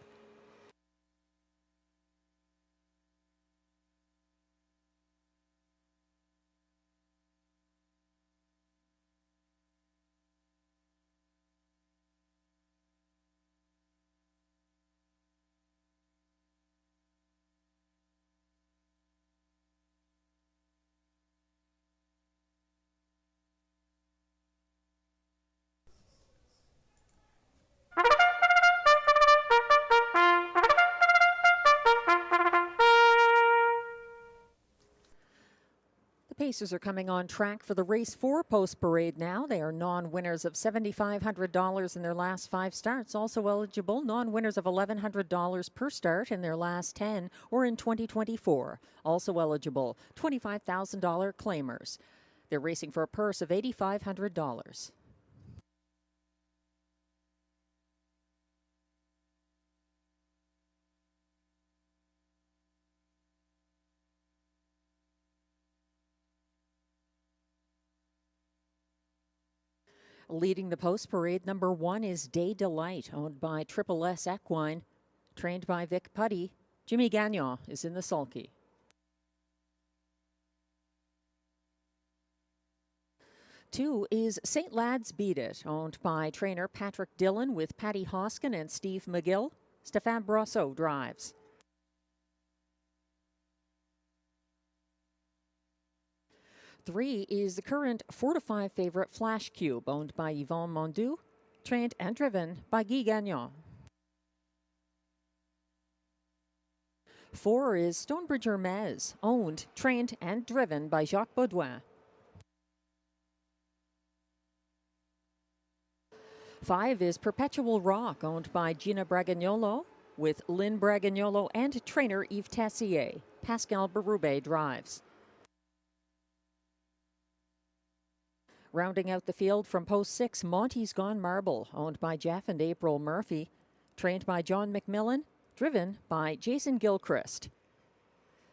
Pacers are coming on track for the race 4 post parade now. They are non-winners of $7,500 in their last 5 starts. Also eligible non-winners of $1,100 per start in their last 10 or in 2024. Also eligible $25,000 claimers. They're racing for a purse of $8,500. Leading the post parade, number 1 is Day Delight, owned by Triple S Equine, trained by Vic Putty. Jimmy Gagnon is in the sulky. 2 is St. Lad's Beat It, owned by trainer Patrick Dillon with Patty Hoskin and Steve McGill. Stéphane Brosseau drives. 3 is the current 4-5 favorite Flash Cube, owned by Yvon Mondu, trained and driven by Guy Gagnon. 4 is Stonebridge Hermes, owned, trained and driven by Jacques Baudouin. 5 is Perpetual Rock, owned by Gina Bragagnolo, with Lynn Bragagnolo and trainer Yves Tessier. Pascal Berube drives. Rounding out the field from post 6, Monty's Gone Marble, owned by Jeff and April Murphy, trained by John McMillan, driven by Jason Gilchrist.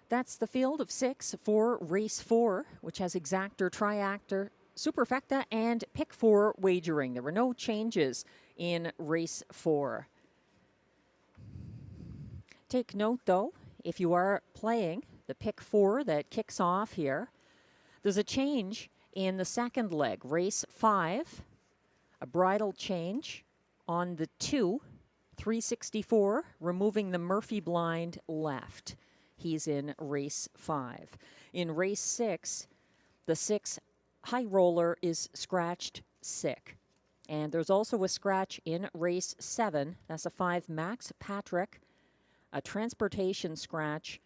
That's the field of 6 for race 4, which has exactor, triactor, superfecta, and pick 4 wagering. There were no changes in race 4. Take note, though, if you are playing the pick 4 that kicks off here, there's a change in the second leg, race 5, a bridle change on the 2, 364, removing the Murphy blind left. He's in race 5. In race 6, the 6 high roller is scratched sick. And there's also a scratch in race 7. That's a 5 Max Patrick, a transportation scratch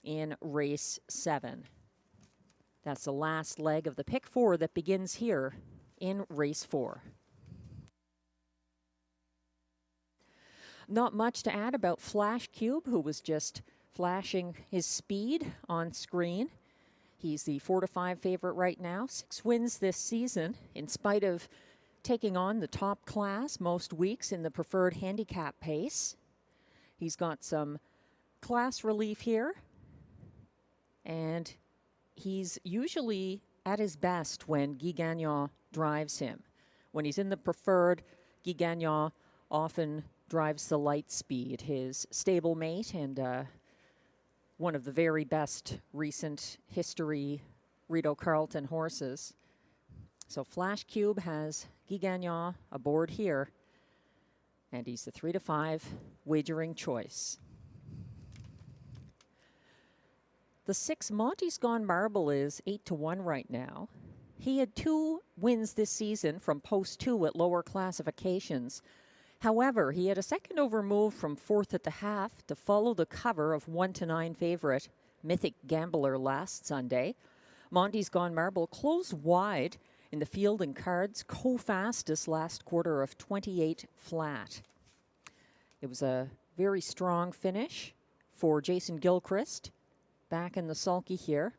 in race 7. That's the last leg of the pick 4 that begins here in race 4. Not much to add about Flash Cube, who was just flashing his speed on screen. He's the 4-5 favorite right now. 6 wins this season, in spite of taking on the top class most weeks in the preferred handicap pace. He's got some class relief here, and he's usually at his best when Guy Gagnon drives him. When he's in the preferred, Guy Gagnon often drives the light speed, his stablemate and one of the very best recent history Rideau Carleton horses. So Flash Cube has Guy Gagnon aboard here, and he's the 3-5 wagering choice. The 6 Monty's Gone Marble is 8-1 right now. He had 2 wins this season from post 2 at lower classifications. However, he had a second over move from 4th at the half to follow the cover of 1-9 favorite Mythic Gambler last Sunday. Monty's Gone Marble closed wide in the field and cards co-fastest last quarter of 28 flat. It was a very strong finish for Jason Gilchrist back in the sulky here.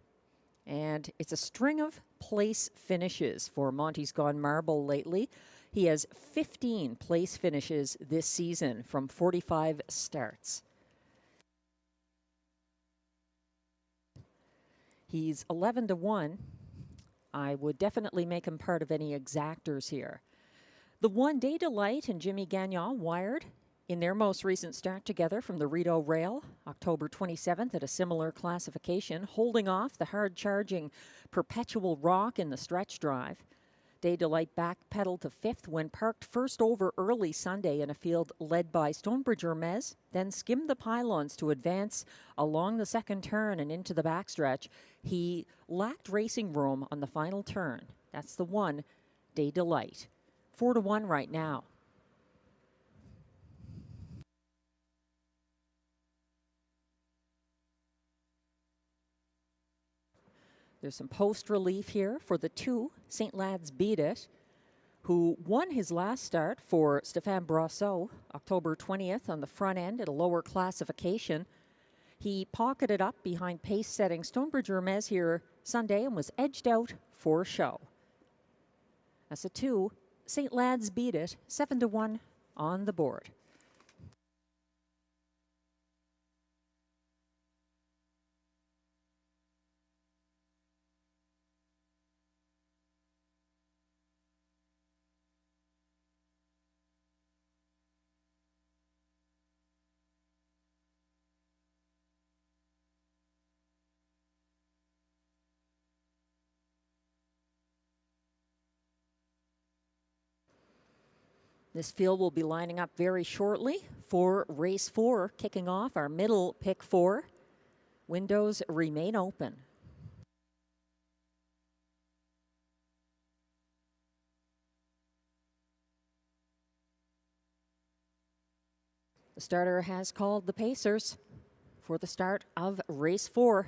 And it's a string of place finishes for Monty's Gone Marble lately. He has 15 place finishes this season from 45 starts. He's 11-1. I would definitely make him part of any exactors here. The One Day Delight and Jimmy Gagnon wired in their most recent start together from the Rideau Rail, October 27th at a similar classification, holding off the hard-charging Perpetual Rock in the stretch drive. Day Delight backpedaled to 5th when parked first over early Sunday in a field led by Stonebridge Hermes, then skimmed the pylons to advance along the second turn and into the backstretch. He lacked racing room on the final turn. That's the one, Day Delight. 4-1 right now. There's some post relief here for the 2, St. Lad's Beat It, who won his last start for Stéphane Brosseau, October 20th on the front end at a lower classification. He pocketed up behind pace-setting Stonebridge Hermes here Sunday and was edged out for show. That's a 2, St. Lad's Beat It, 7-1 on the board. This field will be lining up very shortly for race 4, kicking off our middle pick 4. Windows remain open. The starter has called the pacers for the start of race 4.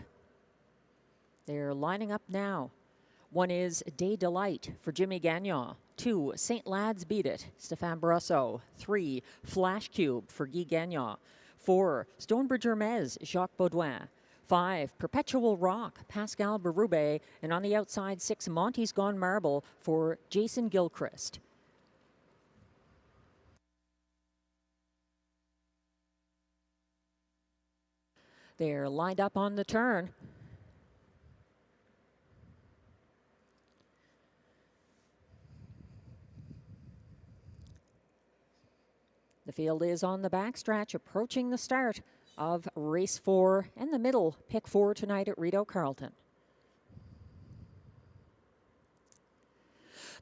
They're lining up now. 1 is Day Delight for Jimmy Gagnon. 2, St. Lads Beat It, Stéphane Brosseau. 3, Flash Cube for Guy Gagnon. 4, Stonebridge Hermes, Jacques Baudouin. 5, Perpetual Rock, Pascal Berube. And on the outside, 6, Monty's Gone Marble for Jason Gilchrist. They're lined up on the turn. The field is on the backstretch, approaching the start of race 4 and the middle pick 4 tonight at Rideau Carleton.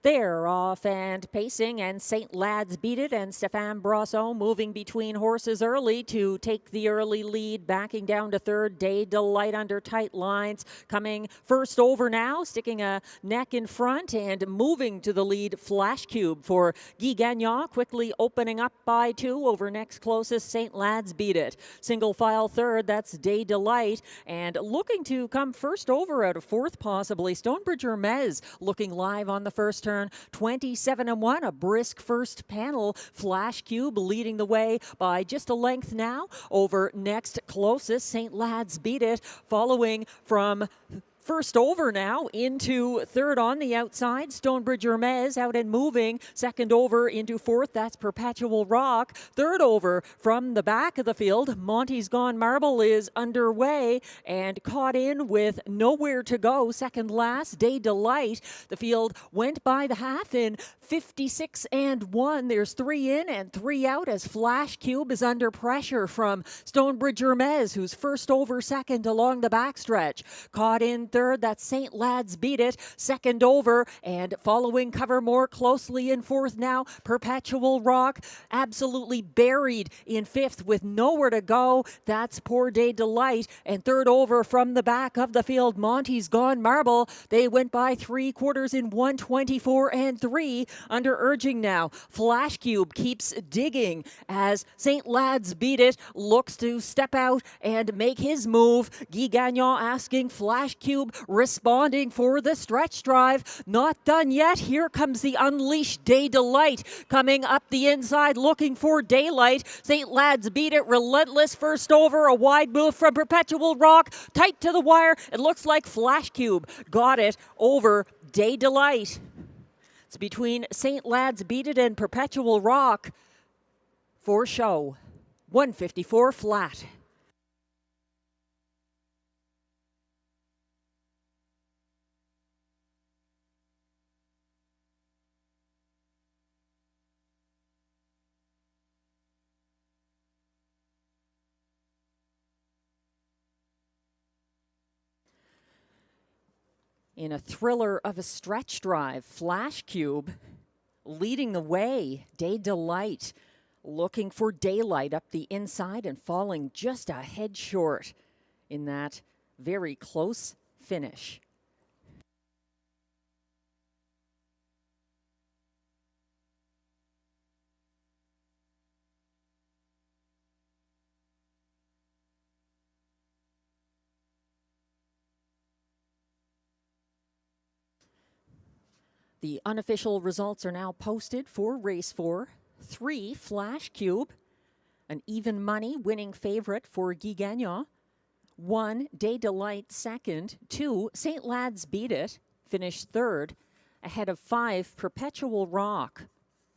They're off and pacing, and St. Lads Beat It, and Stéphane Brosseau moving between horses early to take the early lead, backing down to third. Day Delight under tight lines, coming first over now, sticking a neck in front and moving to the lead. Flash Cube for Guy Gagnon, quickly opening up by 2 over next closest St. Lads Beat It. Single file third, that's Day Delight, and looking to come first over out of fourth possibly. Stonebridge Hermes looking live on the first turn. 27-1, a brisk first panel. Flash Cube leading the way by just a length now over next closest St. Lads Beat It, following from first over now into third on the outside. Stonebridge Hermes out and moving. Second over into fourth, that's Perpetual Rock. Third over from the back of the field, Monty's Gone Marble is underway and caught in with nowhere to go. Second last, Day Delight. The field went by the half in 56-1. There's 3 in and 3 out as Flash Cube is under pressure from Stonebridge Hermes, who's first over second along the backstretch. Caught in third, that's St. Lads Beat It. Second over and following cover more closely in fourth now, Perpetual Rock. Absolutely buried in fifth with nowhere to go. That's Poor Day Delight. And third over from the back of the field, Monty's Gone Marble. They went by 3/4 in 1:24-3. Under urging now, Flash Cube keeps digging as St. Lads Beat It looks to step out and make his move. Guy Gagnon asking, Flash Cube responding for the stretch drive. Not done yet. Here comes the unleashed Day Delight coming up the inside looking for daylight. St. Lads Beat It relentless first over. A wide move from Perpetual Rock. Tight to the wire. It looks like Flash Cube got it over Day Delight. It's between St. Lads Beat It and Perpetual Rock for show. 154 flat. In a thriller of a stretch drive, Flash Cube leading the way. Day Delight looking for daylight up the inside and falling just a head short in that very close finish. The unofficial results are now posted for race 4. 3, Flash Cube, an even money winning favorite for Guy Gagnon. 1, Day Delight second. 2, St. Lads Beat It, finished third, ahead of 5, Perpetual Rock,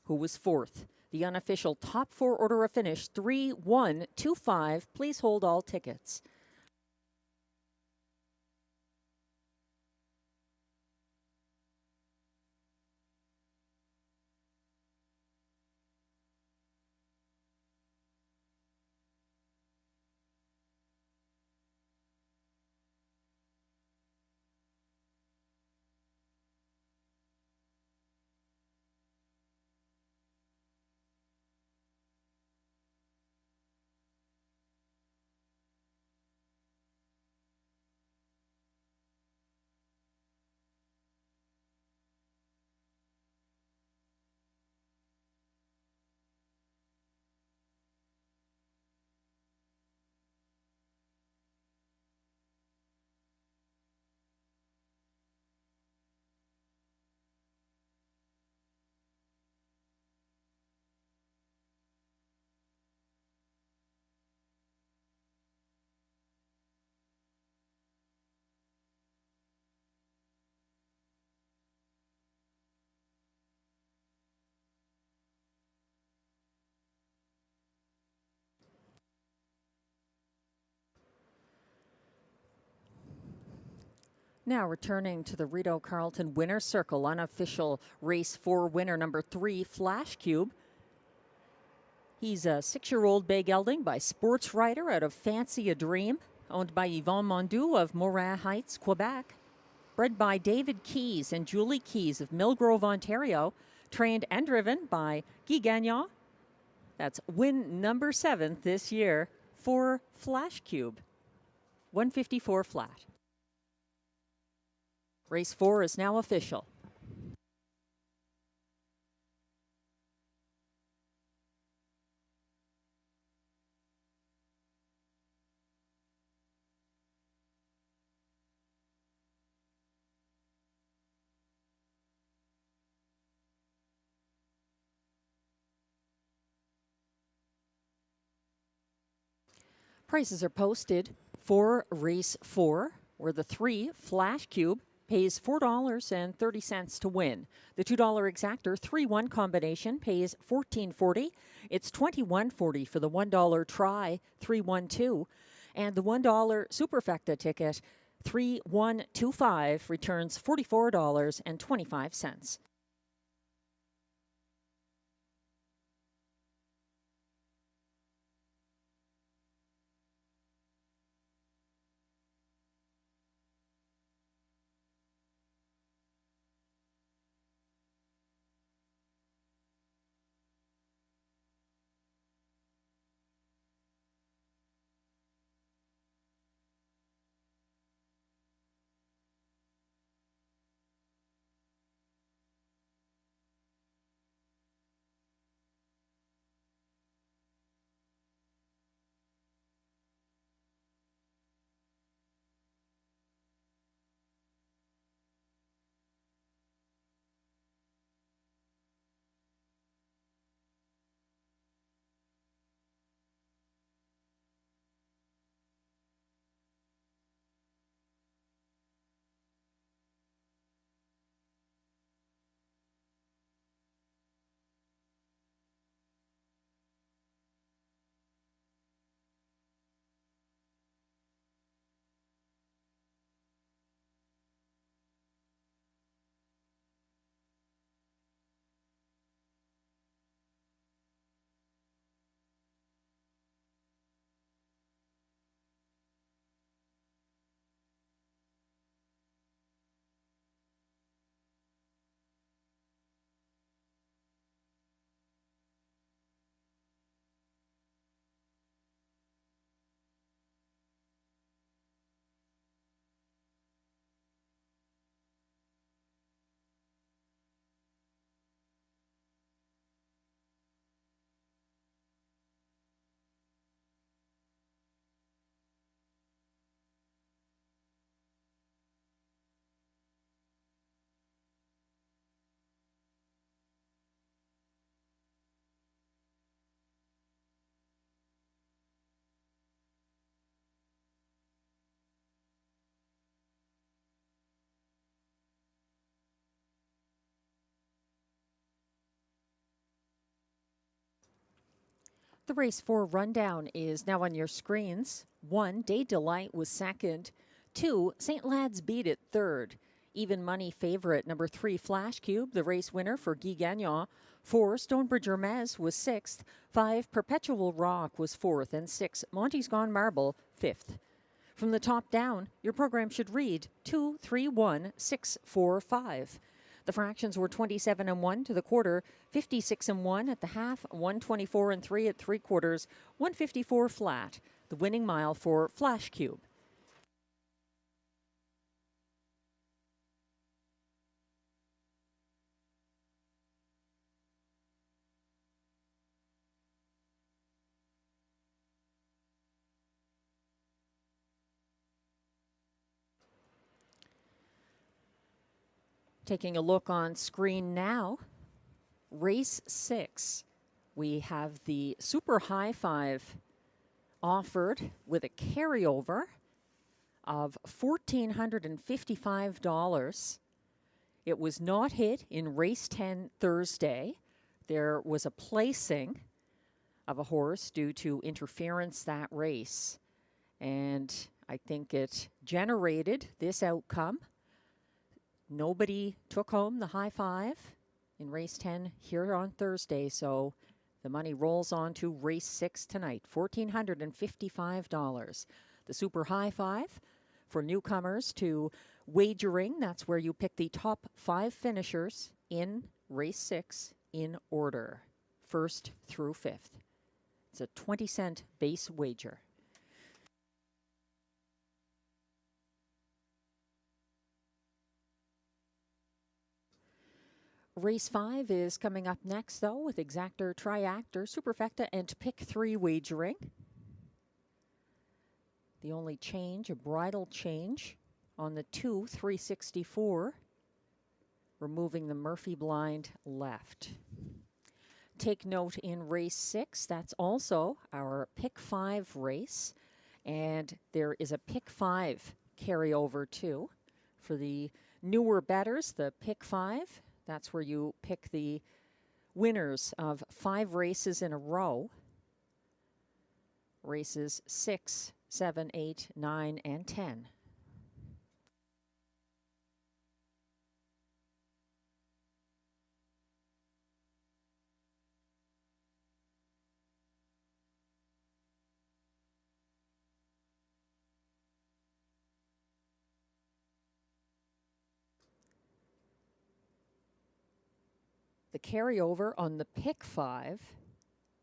who was fourth. The unofficial top 4 order of finish, 3, 1, 2, 5. Please hold all tickets. Now returning to the Rideau Carleton Winner's Circle, unofficial race 4 winner number 3, Flash Cube. He's a 6-year-old bay gelding by Sports Rider out of Fancy a Dream, owned by Yvonne Mondoux of Morin Heights, Quebec. Bred by David Keys and Julie Keys of Millgrove, Ontario. Trained and driven by Guy Gagnon. That's win number 7 this year for Flash Cube. 154 flat. Race 4 is now official. Prices are posted for race 4, where the 3 Flash Cube pays $4.30 to win. The $2 exactor 3-1 combination pays $14.40. It's $21.40 for the $1 try 3-1-2. And the $1 superfecta ticket 3-1-2-5 returns $44.25. The race 4 rundown is now on your screens. 1, Day Delight was second. 2, St. Lad's Beat it third. Even money favorite number 3, Flash Cube, the race winner for Guy Gagnon. 4, Stonebridge Hermes was 6th. 5, Perpetual Rock was 4th. And 6, Monty's Gone Marble, 5th. From the top down, your program should read 2, 3, 1, 6, 4, 5. The fractions were 27 and 1 to the quarter, 56 and 1 at the half, 124 and 3 at 3/4, 154 flat. The winning mile for Flash Cube. Taking a look on screen now, race 6. We have the Super High Five offered with a carryover of $1,455. It was not hit in race 10 Thursday. There was a placing of a horse due to interference that race. And I think it generated this outcome. Nobody took home the high five in race 10 here on Thursday, so the money rolls on to race 6 tonight, $1,455. The super high five for newcomers to wagering. That's where you pick the top 5 finishers in race 6 in order, 1st through 5th. It's a 20-cent base wager. Race 5 is coming up next, though, with exactor, triactor, superfecta, and pick 3 wagering. The only change, a bridle change on the 2 364, removing the Murphy blind left. Take note in race 6, that's also our pick 5 race, and there is a pick 5 carryover too. For the newer bettors, the pick 5, that's where you pick the winners of 5 races in a row. Races 6, 7, 8, 9, and 10. The carryover on the pick 5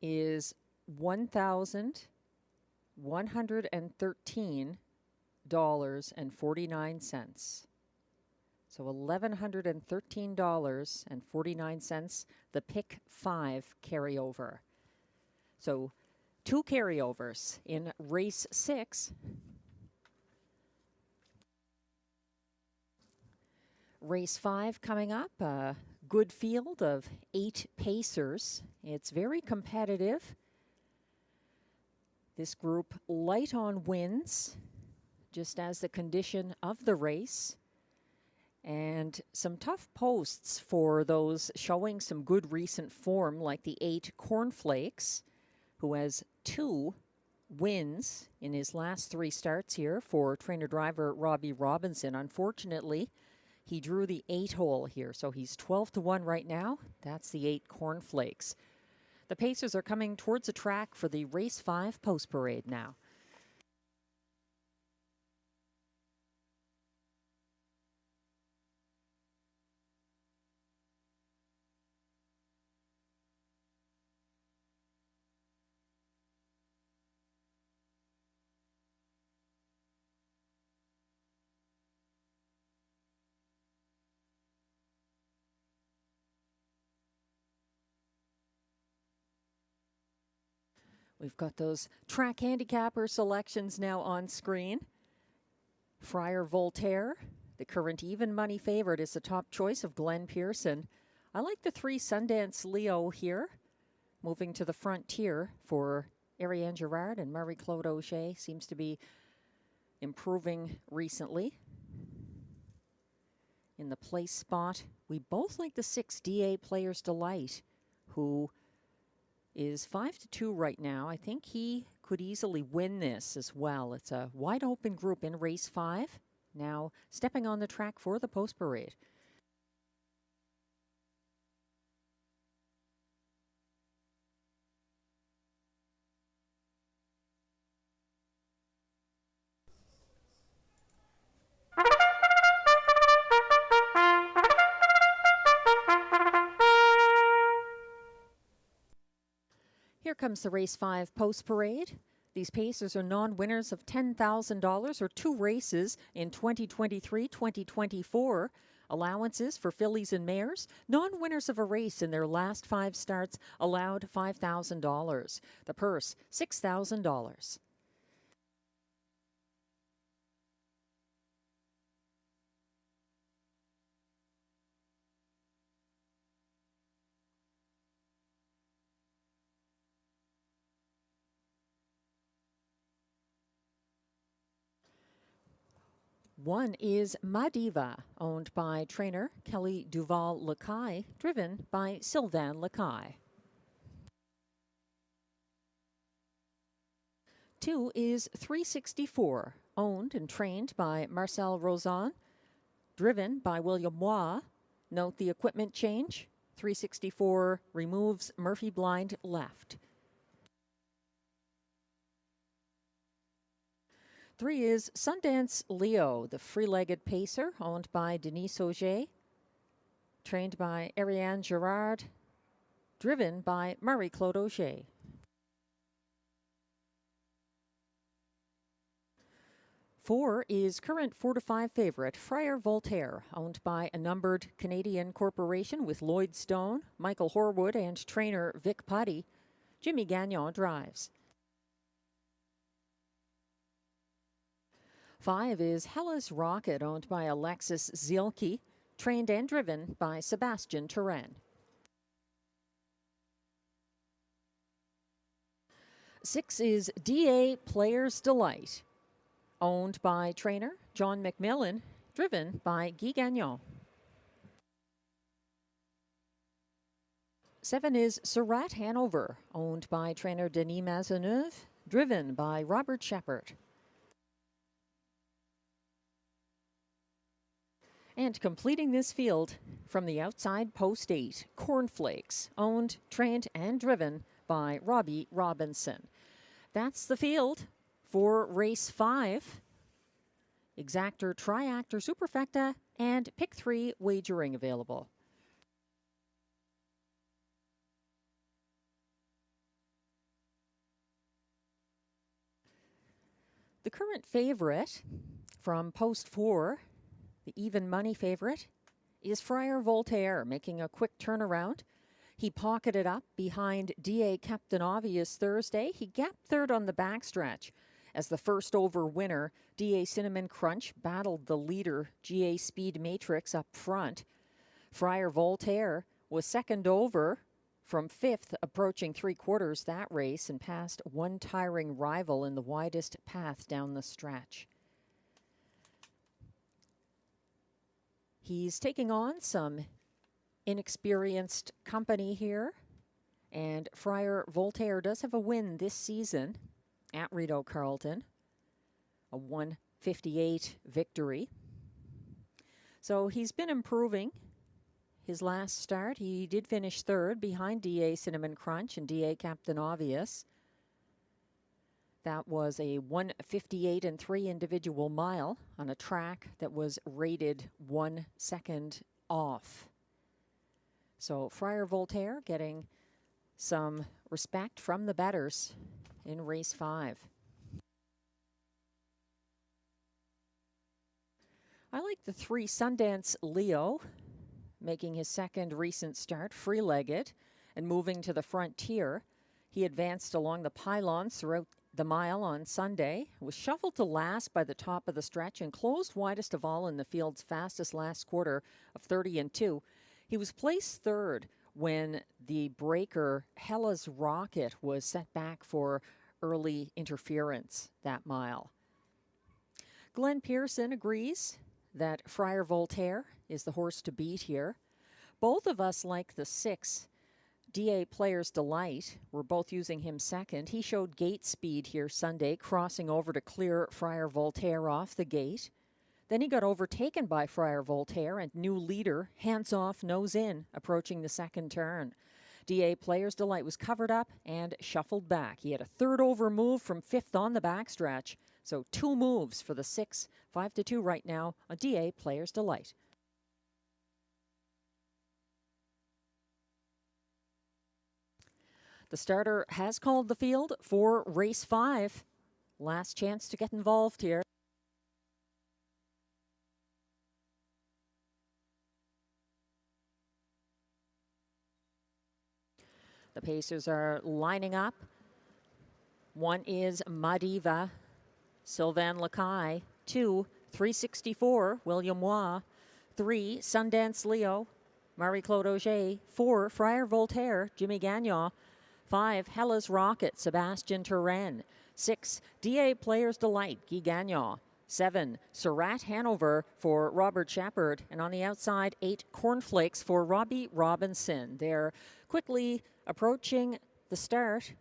is $1,113.49. So $1,113.49, the pick 5 carryover. So 2 carryovers in race 6. Race 5 coming up. Good field of 8 pacers. It's very competitive. This group light on wins, just as the condition of the race. And some tough posts for those showing some good recent form, like the 8 Cornflakes, who has 2 wins in his last 3 starts here for trainer-driver Robbie Robinson. Unfortunately, he drew the 8 hole here, so he's 12-1 right now. That's the 8 Cornflakes. The Pacers are coming towards the track for the race 5 post parade now. We've got those track handicapper selections now on screen. Friar Voltaire, the current even money favorite, is the top choice of Glenn Pearson. I like the 3 Sundance Leo here, moving to the frontier for Ariane Girard, and Marie-Claude Auger seems to be improving recently. In the place spot, we both like the 6 DA Players Delight, who is 5-2 right now. I think he could easily win this as well. It's a wide open group in race 5. Now stepping on the track for the post parade. Here comes the race 5 post parade. These pacers are non-winners of $10,000 or 2 races in 2023-2024. Allowances for fillies and mares. Non-winners of a race in their last 5 starts allowed $5,000. The purse, $6,000. One is Madiva, owned by trainer Kelly Duval-Lacaille, driven by Sylvain Lacaille. 2 is 364, owned and trained by Marcel Rozon, driven by William Waugh. Note the equipment change. 364 removes Murphy blind left. 3 is Sundance Leo, the free-legged pacer, owned by Denise Auger, trained by Ariane Girard, driven by Marie-Claude Auger. 4 is current 4-5 favorite Friar Voltaire, owned by a numbered Canadian corporation with Lloyd Stone, Michael Horwood, and trainer Vic Putty. Jimmy Gagnon drives. 5 is Hellas Rocket, owned by Alexis Zielke, trained and driven by Sebastian Turan. 6 is DA Players Delight, owned by trainer John McMillan, driven by Guy Gagnon. 7 is Surratt Hanover, owned by trainer Denis Maisonneuve, driven by Robert Shepard. And completing this field from the outside, post 8, Cornflakes, owned, trained, and driven by Robbie Robinson. That's the field for race 5. Exactor, Triactor, Superfecta, and Pick 3 wagering available. The current favorite from post 4, the even money favorite, is Friar Voltaire, making a quick turnaround. He pocketed up behind DA Captain Obvious Thursday. He gapped third on the backstretch. As the first over winner, DA Cinnamon Crunch battled the leader, GA Speed Matrix, up front. Friar Voltaire was second over from 5th, approaching 3/4 that race, and passed one tiring rival in the widest path down the stretch. He's taking on some inexperienced company here, and Friar Voltaire does have a win this season at Rideau Carleton, a 1:58 victory. So he's been improving. His last start, he did finish third behind DA Cinnamon Crunch and DA Captain Obvious. That was a 1:58.3 individual mile on a track that was rated 1 second off. So Friar Voltaire getting some respect from the bettors in race 5. I like the 3 Sundance Leo, making his second recent start, free-legged, and moving to the frontier. He advanced along the pylons throughout the mile on Sunday, was shuffled to last by the top of the stretch, and closed widest of all in the field's fastest last quarter of 30-2. He was placed third when the breaker Hellas Rocket was set back for early interference that mile. Glenn Pearson agrees that Friar Voltaire is the horse to beat here. Both of us like the 6 DA Players Delight. We're both using him second. He showed gate speed here Sunday, crossing over to clear Friar Voltaire off the gate. Then he got overtaken by Friar Voltaire, and new leader, hands off, nose in, approaching the second turn. DA Players Delight was covered up and shuffled back. He had a third over move from 5th on the backstretch. So 2 moves for the 6, 5-2 right now on DA Players Delight. The starter has called the field for race 5. Last chance to get involved here. The pacers are lining up. 1 is Madiva, Sylvain Lacaille. 2, 364, William Waugh. 3, Sundance Leo, Marie-Claude Auger. 4, Friar Voltaire, Jimmy Gagnon. 5, Hellas Rocket, Sebastian Turan. 6, DA Players Delight, Guy Gagnon. 7, Surratt Hanover for Robert Shepard. And on the outside, 8, Cornflakes for Robbie Robinson. They're quickly approaching the start.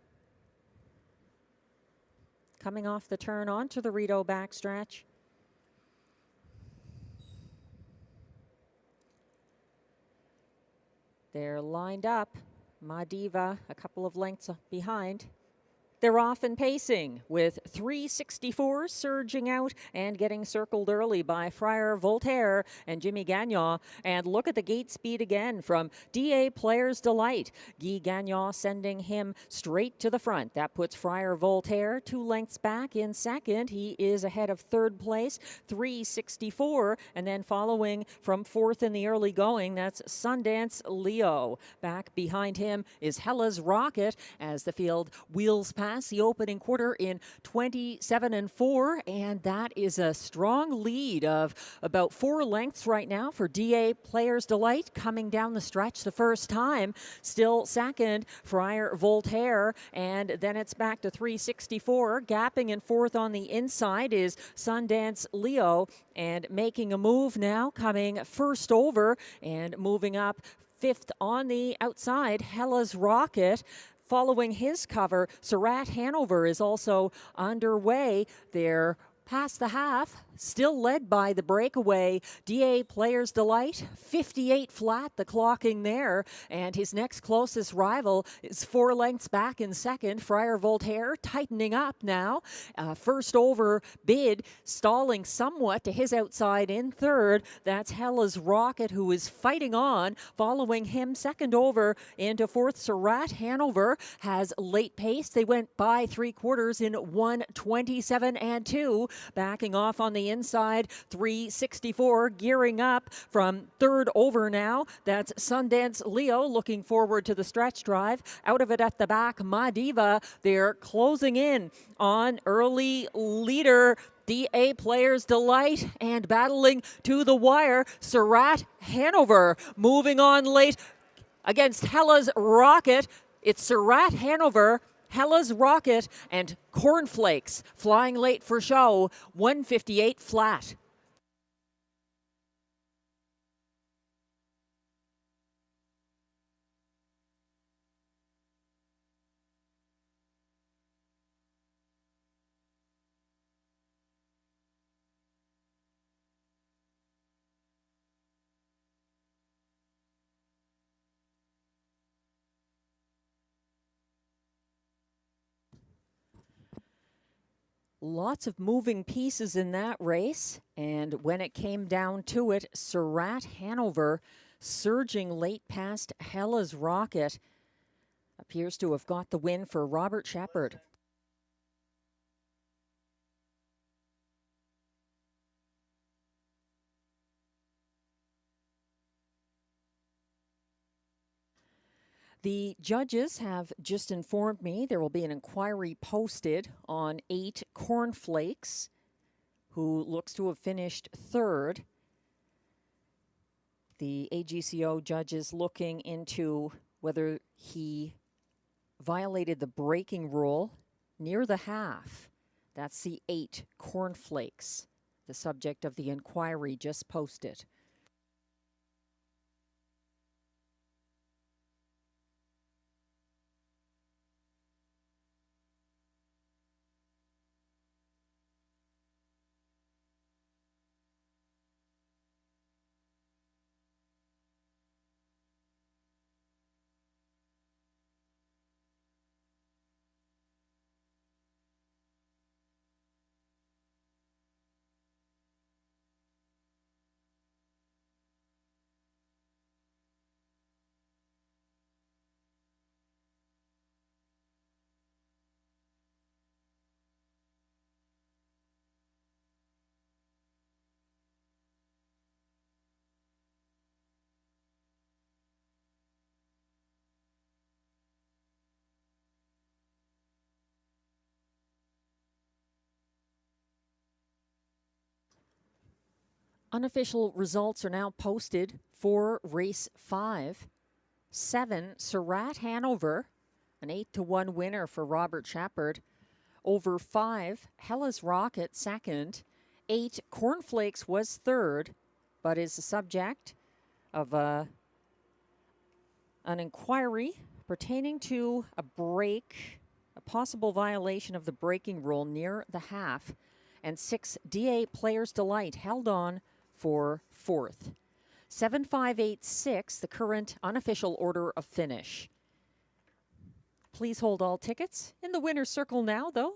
Coming off the turn onto the Rideau backstretch. They're lined up. Madiva a couple of lengths behind. They're off and pacing with 364 surging out and getting circled early by Friar Voltaire and Jimmy Gagnon. And look at the gate speed again from DA Player's Delight. Guy Gagnon sending him straight to the front. That puts Friar Voltaire 2 lengths back in second. He is ahead of third place, 364. And then following from fourth in the early going, that's Sundance Leo. Back behind him is Hella's Rocket as the field wheels past the opening quarter in 27-4, and that is a strong lead of about 4 lengths right now for DA Player's Delight coming down the stretch the first time. Still second, Friar Voltaire, and then it's back to 364. Gapping in fourth on the inside is Sundance Leo, and making a move now, coming first over and moving up fifth on the outside, Hella's Rocket. Following his cover, Surratt Hanover is also underway. They're past the half, still led by the breakaway DA Player's Delight, 58 flat, the clocking there, and his next closest rival is 4 lengths back in second. Friar Voltaire tightening up now. First over bid, stalling somewhat to his outside in third. That's Hella's Rocket, who is fighting on. Following him, second over into fourth, Surratt Hanover has late pace. They went by 3/4 in 1:27 and 2. Backing off on the inside, 364, gearing up from third over now. That's Sundance Leo looking forward to the stretch drive. Out of it at the back, Madiva. They're closing in on early leader DA Player's Delight, and battling to the wire, Surratt Hanover moving on late against Hella's Rocket. It's Surratt Hanover, Hella's Rocket, and Cornflakes flying late for show, 158 flat. Lots of moving pieces in that race, and when it came down to it, Surratt Hanover surging late past Hella's Rocket appears to have got the win for Robert Shepard. The judges have just informed me there will be an inquiry posted on 8 Cornflakes, who looks to have finished third. The AGCO judges looking into whether he violated the braking rule near the half. That's the 8 Cornflakes, the subject of the inquiry just posted. Unofficial results are now posted for race 5. 7, Surratt Hanover, an 8-1 winner for Robert Shepard. Over 5, Hella's Rocket second. 8, Cornflakes was third, but is the subject of an inquiry pertaining to a break, a possible violation of the braking rule near the half. And 6, DA Player's Delight held on for fourth. 7586, the current unofficial order of finish. Please hold all tickets. In the winner's circle now, though.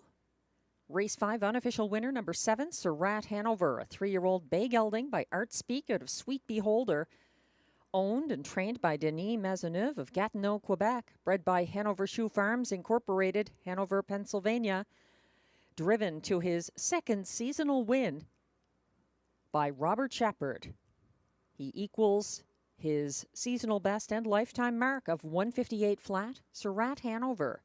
Race 5 unofficial winner, number 7, Surratt Hanover, a 3-year-old bay gelding by Art Speak out of Sweet Beholder. Owned and trained by Denis Maisonneuve of Gatineau, Quebec. Bred by Hanover Shoe Farms Incorporated, Hanover, Pennsylvania. Driven to his second seasonal win by Robert Shepard. He equals his seasonal best and lifetime mark of 158 flat. Surratt Hanover.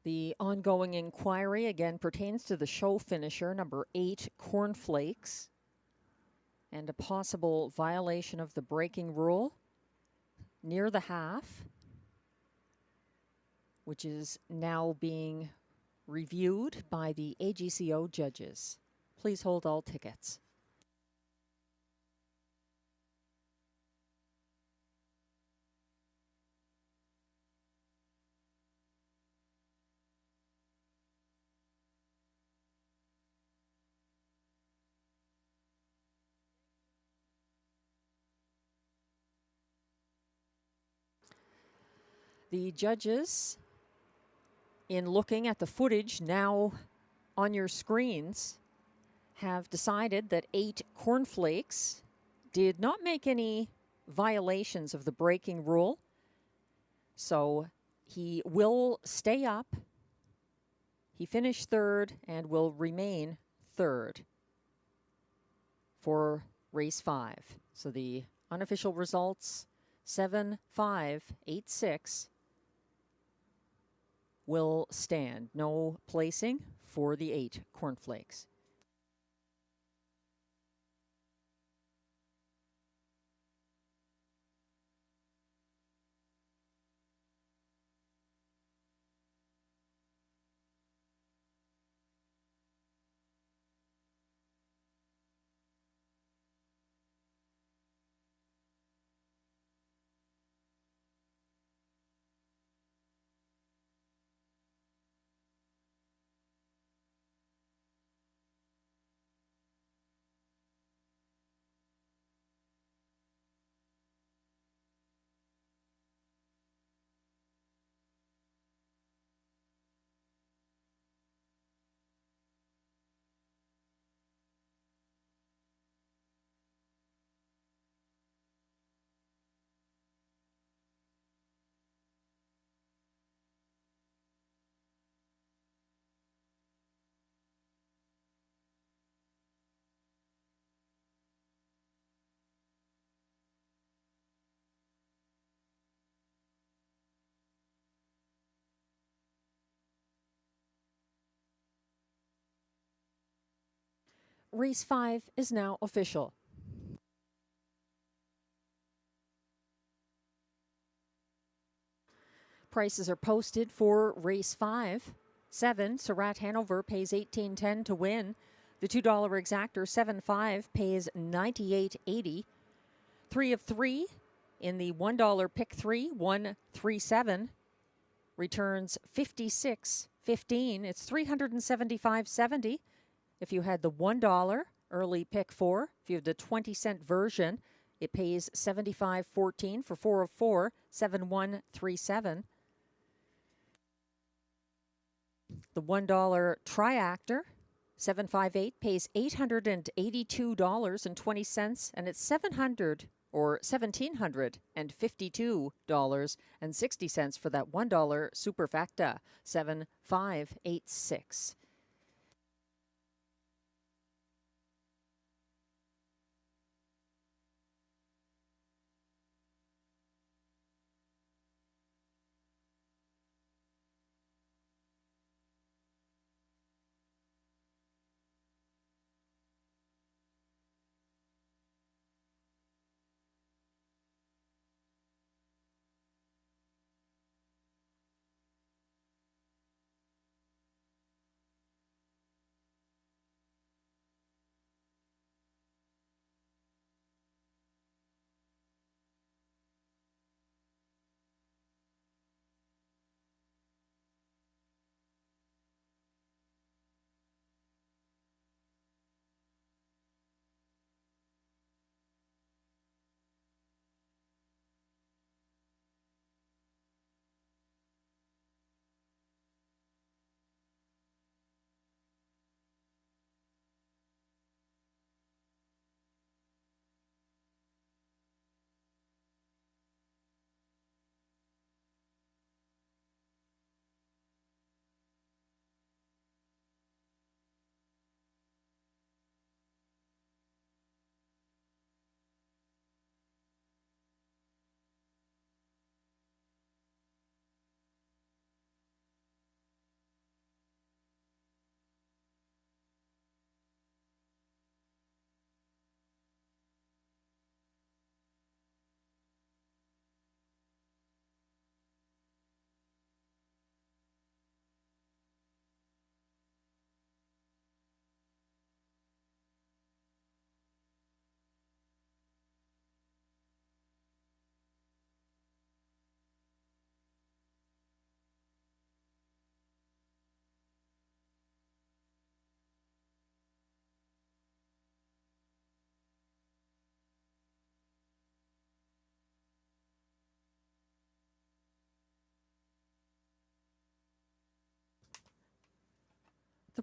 The ongoing inquiry again pertains to the show finisher, number 8, Cornflakes, and a possible violation of the braking rule near the half, which is now being reviewed by the AGCO judges. Please hold all tickets. The judges, in looking at the footage now on your screens, have decided that 8 Cornflakes did not make any violations of the braking rule. So he will stay up. He finished 3rd and will remain 3rd for race 5. So the unofficial results, 7586. Will stand. No placing for the 8 Cornflakes. Race 5 is now official. Prices are posted for race 5. 7, Surratt Hanover pays $18.10 to win. The $2 exactor, 7.5, pays $98.80. 3 of 3 in the $1 pick 3, 137, returns $56.15. It's $375.70. If you had the $1 early pick 4, if you have the 20-cent version, it pays $75.14 for 4 of 4, 7137. The $1 triactor, 758, pays $882.20, and it's $1,752.60 for that $1 superfecta, 7586.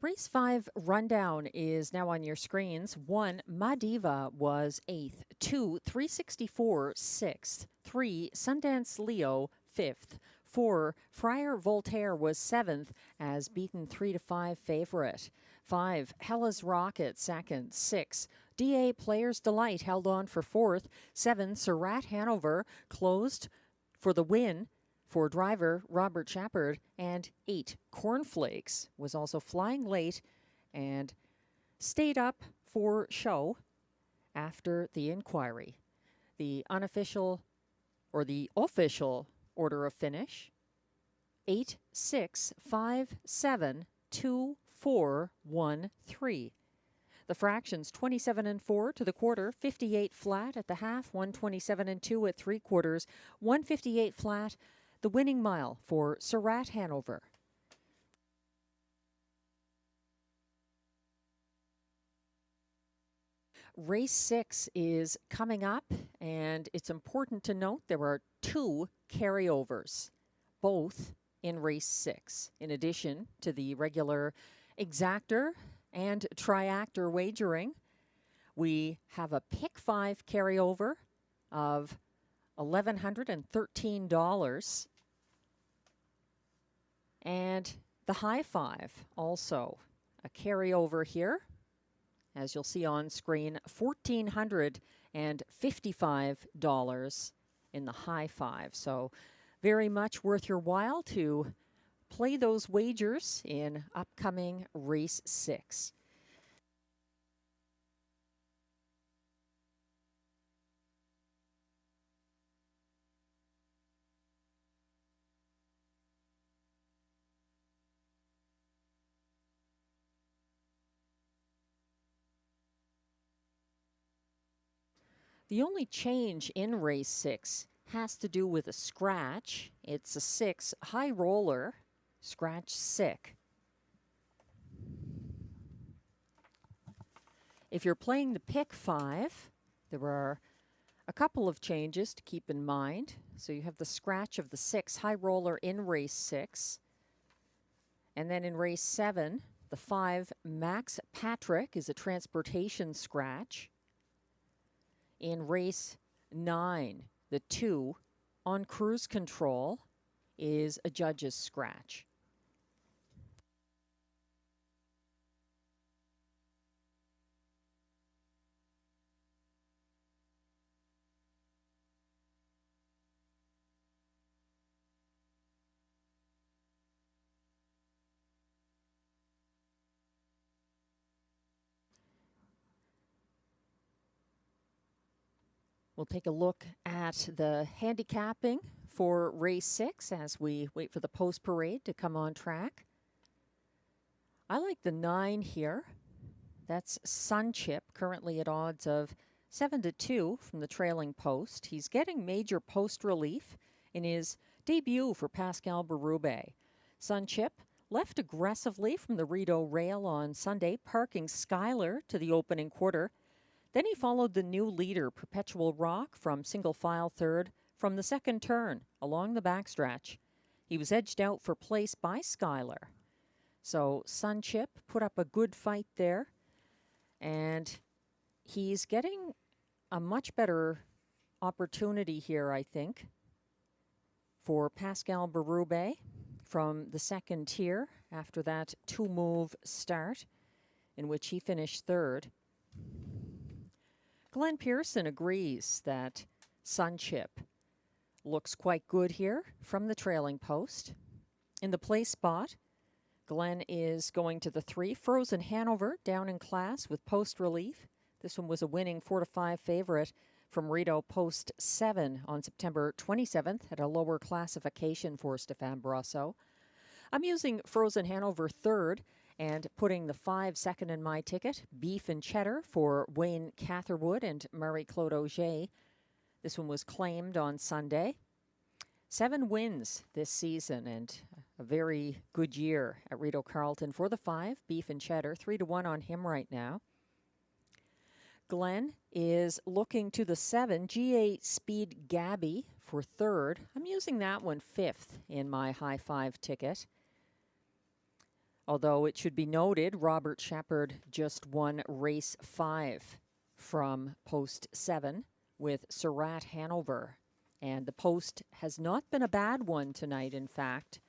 race 5 rundown is now on your screens. 1, Madiva was 8th. 2, 364 6th. 3, Sundance Leo 5th. 4, Friar Voltaire was 7th as beaten 3-5 favorite. 5, Hella's Rocket 2nd. 6, DA Players Delight held on for 4th. 7, Surratt Hanover closed for the win for driver Robert Shepard. And 8, Cornflakes was also flying late and stayed up for show after the inquiry. The unofficial or the official order of finish: 8, 6, 5, 7, 2, 4, 1, 3. The fractions 27 and 4 to the quarter, 58 flat at the half, 127 and 2 at 3/4, 158 flat. The winning mile for Surratt Hanover. Race 6 is coming up, and it's important to note there are 2 carryovers, both in race 6, in addition to the regular exactor and triactor wagering. We have a pick 5 carryover of $1,113, and the high 5 also a carryover here. As you'll see on screen, $1,455 in the high 5. So very much worth your while to play those wagers in upcoming race 6. The only change in race 6 has to do with a scratch. It's a 6 high roller, scratch sick. If you're playing the pick 5, there are a couple of changes to keep in mind. So you have the scratch of the 6 high roller in race 6. And then in race 7, the 5 Max Patrick is a transportation scratch. In race 9, the 2 on cruise control is a judge's scratch. We'll take a look at the handicapping for race 6 as we wait for the post parade to come on track. I like the 9 here. That's Sunchip, currently at odds of 7-2 from the trailing post. He's getting major post relief in his debut for Pascal Berube. Sunchip left aggressively from the Rideau rail on Sunday, parking Schuyler to the opening quarter. Then he followed the new leader, Perpetual Rock, from single file third from the second turn along the backstretch. He was edged out for place by Schuyler. So Sunchip put up a good fight there, and he's getting a much better opportunity here, I think, for Pascal Berube from the second tier after that 2-move start in which he finished third. Glenn Pearson agrees that Sunchip looks quite good here from the trailing post. In the place spot, Glenn is going to the 3, Frozen Hanover, down in class with post relief. This one was a winning 4-5 favorite from Rideau post 7 on September 27th at a lower classification for Stefan Brasso. I'm using Frozen Hanover third and putting the 5 second in my ticket, Beef and Cheddar for Wayne Catherwood and Marie-Claude Auger. This one was claimed on Sunday. 7 wins this season and a very good year at Rideau Carleton for the 5, Beef and Cheddar, 3-1 on him right now. Glenn is looking to the 7, GA Speed Gabby for third. I'm using that one 5th in my high 5 ticket. Although it should be noted, Robert Shepard just won race 5 from post 7 with Surratt Hanover. And the post has not been a bad one tonight, in fact.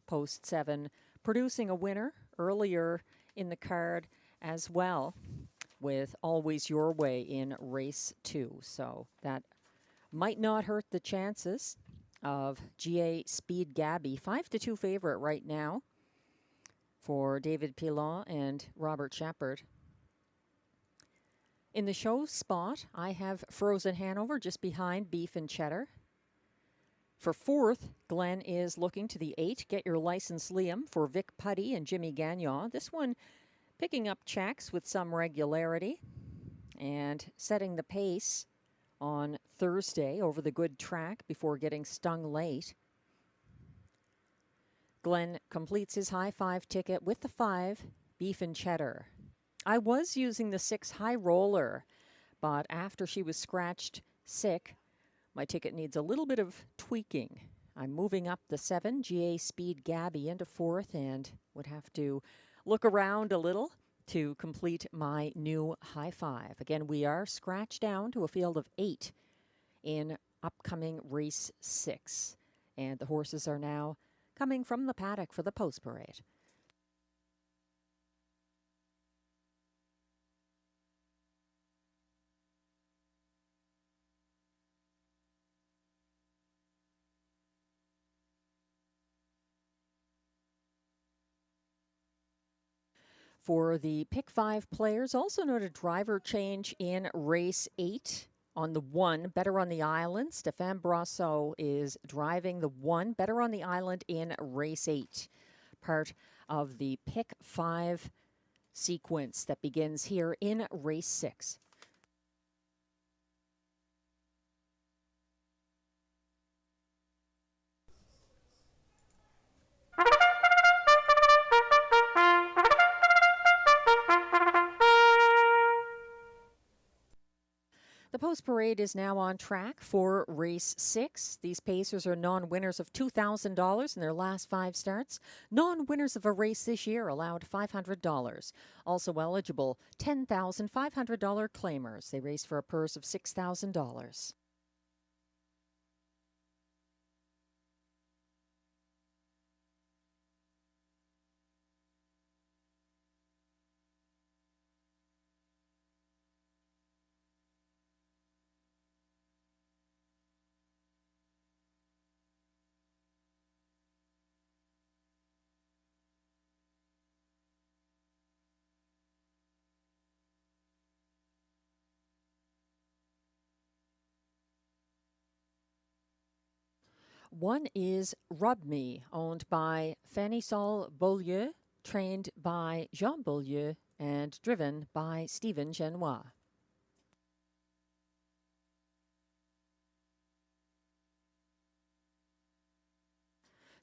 Post 7 producing a winner earlier in the card as well with Always Your Way in race 2. So that might not hurt the chances of GA Speed Gabby. 5-2 favorite right now for David Pilon and Robert Shepard. In the show spot, I have Frozen Hanover just behind Beef and Cheddar. For 4th, Glenn is looking to the 8, Get Your License Liam for Vic Putty and Jimmy Gagnon. This one picking up checks with some regularity and setting the pace on Thursday over the good track before getting stung late. Glenn completes his high 5 ticket with the 5, Beef and Cheddar. I was using the 6 High Roller, but after she was scratched sick, my ticket needs a little bit of tweaking. I'm moving up the 7, GA Speed Gabby, into 4th and would have to look around a little to complete my new high 5. Again, we are scratched down to a field of 8 in upcoming race 6. And the horses are now coming from the paddock for the post parade. For the pick 5 players, also noted driver change in race 8 on the 1, Better on the Island. Stéphane Brosseau is driving the 1, Better on the Island in race 8. Part of the pick 5 sequence that begins here in race 6. The post parade is now on track for race 6. These pacers are non-winners of $2,000 in their last 5 starts. Non-winners of a race this year allowed $500. Also eligible, $10,500 claimers. They race for a purse of $6,000. One is Rub Me, owned by Fanny Sol Beaulieu, trained by Jean Beaulieu, and driven by Stephen Genois.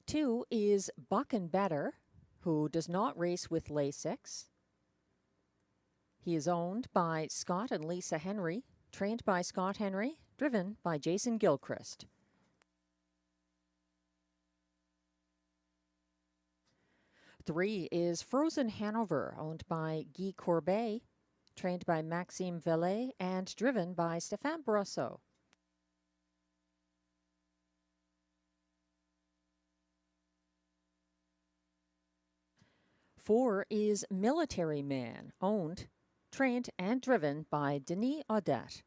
Two is Buck and Better, who does not race with Lasix. He is owned by Scott and Lisa Henry, trained by Scott Henry, driven by Jason Gilchrist. 3 is Frozen Hanover, owned by Guy Courbet, trained by Maxime Vellet, and driven by Stéphane Brosseau. 4 is Military Man, owned, trained, and driven by Denis Audette.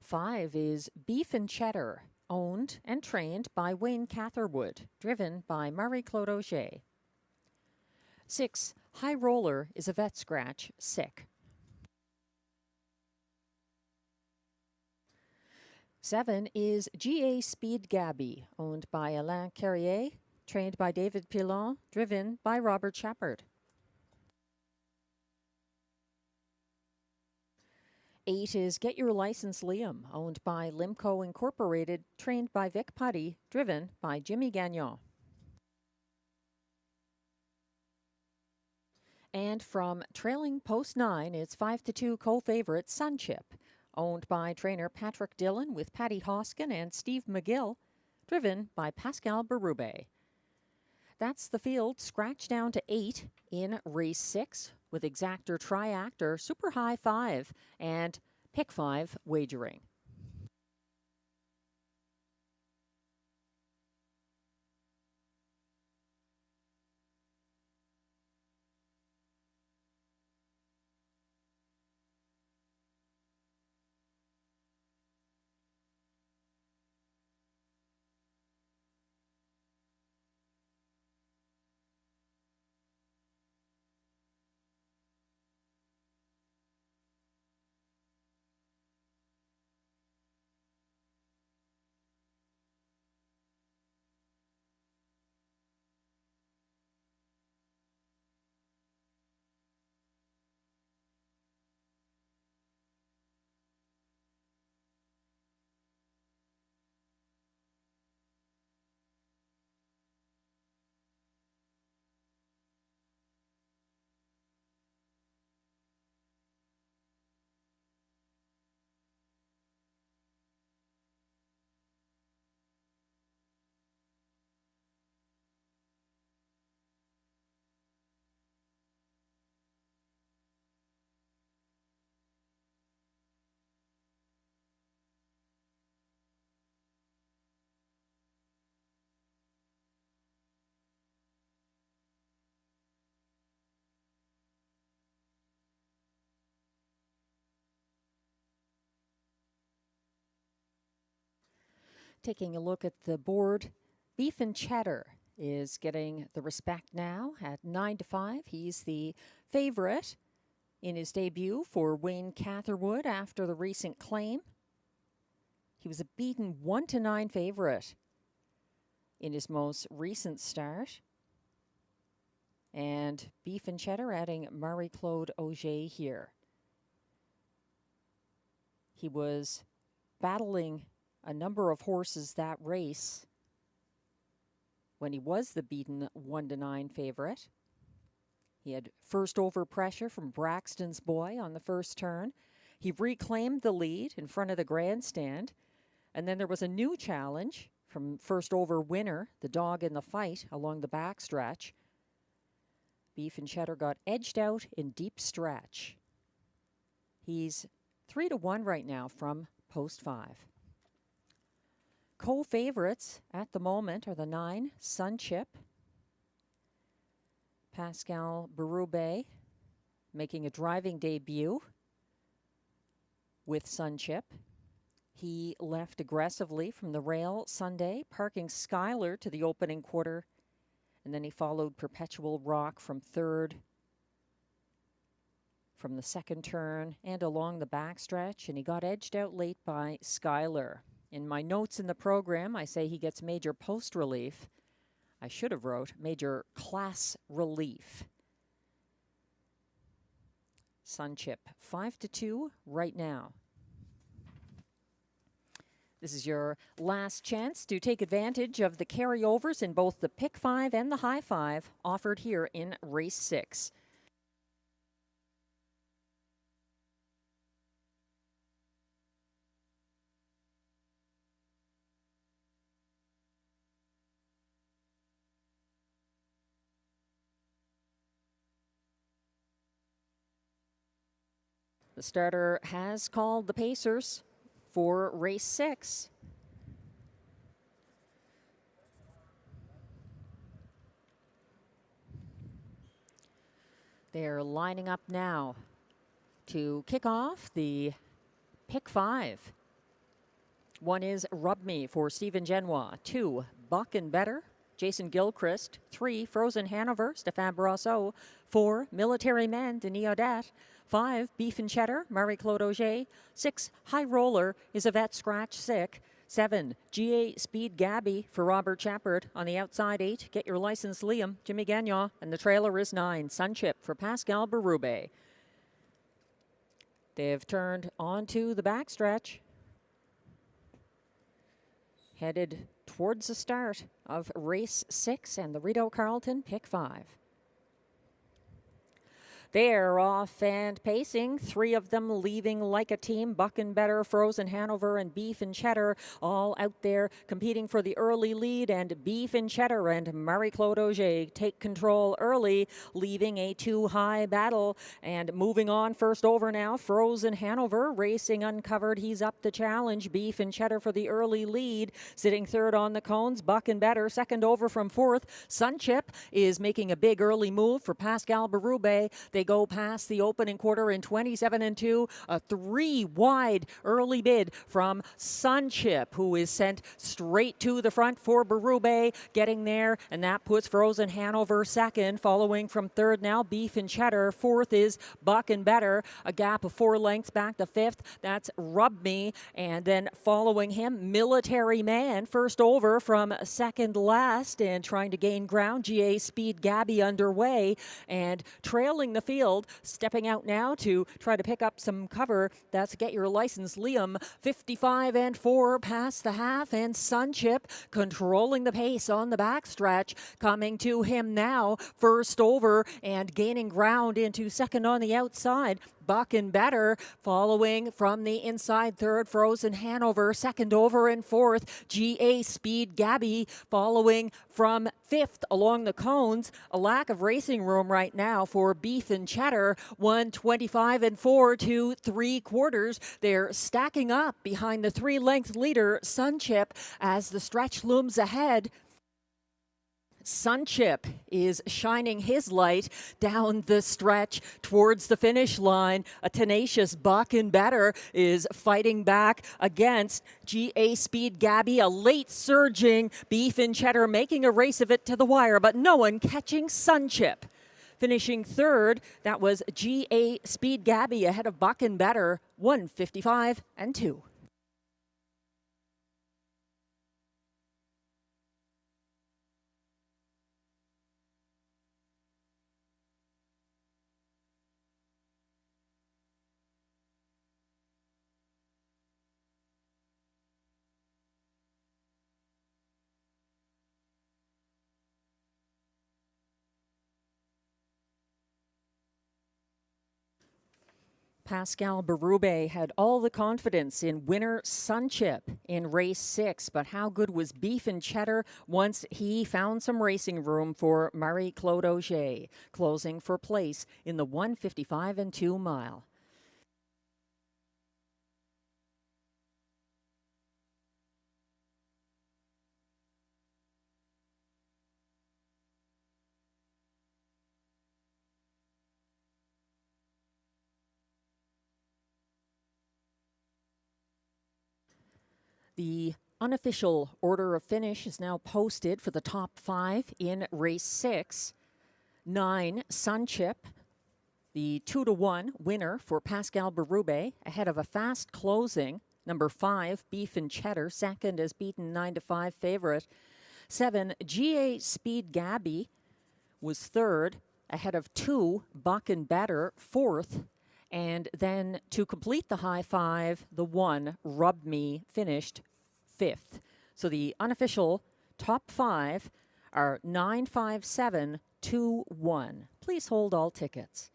5 is Beef and Cheddar, owned and trained by Wayne Catherwood, driven by Marie-Claude Auger. 6, High Roller is a vet scratch, sick. 7 is GA Speed Gabby, owned by Alain Carrier, trained by David Pilon, driven by Robert Shepard. 8 is Get Your License Liam, owned by Limco Incorporated, trained by Vic Putty, driven by Jimmy Gagnon. And from trailing post 9, it's 5-2 co-favorite Sunchip, owned by trainer Patrick Dillon with Patty Hoskin and Steve McGill, driven by Pascal Berube. That's the field scratched down to 8 in race 6 with exactor, triactor, super high 5 and pick 5 wagering. Taking a look at the board, Beef and Cheddar is getting the respect now at 9-5. He's the favorite in his debut for Wayne Catherwood after the recent claim. He was a beaten 1-9 favorite in his most recent start. And Beef and Cheddar adding Marie-Claude Auger here. He was battling a number of horses that race when he was the beaten 1-9 favorite. He had first over pressure from Braxton's Boy on the first turn. He reclaimed the lead in front of the grandstand. And then there was a new challenge from first over winner, the Dog in the Fight, along the backstretch. Beef and Cheddar got edged out in deep stretch. He's 3-1 right now from post 5. Co-favorites at the moment are the 9, Sunchip. Pascal Berube making a driving debut with Sunchip. He left aggressively from the rail Sunday, parking Schuyler to the opening quarter, and then he followed Perpetual Rock from third, from the second turn, and along the backstretch, and he got edged out late by Schuyler. In my notes in the program, I say he gets major post relief. I should have wrote major class relief. Sunchip, 5-2 right now. This is your last chance to take advantage of the carryovers in both the pick 5 and the high 5 offered here in race 6. The starter has called the Pacers for race 6. They're lining up now to kick off the pick 5. 1 is Rub Me for Stephen Genois. 2, Buck and Better, Jason Gilchrist. 3, Frozen Hanover, Stéphane Brosseau. 4, Military Men, Denis Odette. 5, Beef and Cheddar, Marie-Claude Auger. 6, High Roller is Yvette Scratch Sick. 7, GA Speed Gabby for Robert Chappard. On the outside, 8, Get Your License Liam, Jimmy Gagnon. And the trailer is 9, Sunchip for Pascal Berube. They've turned onto the backstretch, headed towards the start of race 6 and the Rideau Carleton pick 5. They're off and pacing, 3 of them leaving like a team. Buck and Better, Frozen Hanover, and Beef and Cheddar all out there competing for the early lead, and Beef and Cheddar and Marie-Claude Auger take control early, leaving a 2-high battle. And moving on, first over now, Frozen Hanover racing uncovered. He's up the challenge. Beef and Cheddar for the early lead, sitting third on the cones. Buck and Better second over from fourth. Sunchip is making a big early move for Pascal Berube. They go past the opening quarter in 27-2. A 3-wide early bid from Sunchip, who is sent straight to the front for Berube, getting there, and that puts Frozen Hanover second. Following from third now, Beef and Cheddar. Fourth is Buck and Better, a gap of 4 lengths back to fifth. That's Rub Me, and then following him, Military Man, first over from second last and trying to gain ground. GA Speed Gabby underway and trailing the field, stepping out now to try to pick up some cover. That's Get Your License, Liam, 55-4 past the half, and Sunchip controlling the pace on the backstretch, coming to him now, first over and gaining ground into second on the outside. Buck and Better following from the inside third. Frozen Hanover second over and fourth. GA Speed Gabby following from fifth along the cones. A lack of racing room right now for Beef and Cheddar. 125-4 to 3/4. They're stacking up behind the 3-length leader Sunchip as the stretch looms ahead. Sunchip is shining his light down the stretch towards the finish line. A tenacious Buck and Better is fighting back against GA Speed Gabby. A late surging Beef and Cheddar making a race of it to the wire, but no one catching Sunchip. Finishing third, that was GA Speed Gabby ahead of Buck and Better, 155-2. Pascal Berube had all the confidence in winner Sunchip in race 6, but how good was Beef and Cheddar once he found some racing room for Marie-Claude Auger, closing for place in the 155-2 mile. The unofficial order of finish is now posted for the top 5 in race 6. 9, Sunchip, the 2-1 winner for Pascal Berube, ahead of a fast closing. Number 5, Beef and Cheddar, second as beaten 9-5 favorite. 7, GA Speed Gabby was third, ahead of 2, Buck and Better, fourth. And then to complete the high 5, the 1, Rub Me, finished 5th. So the unofficial top 5 are 9, 5, 7, 2, 1. Please hold all tickets.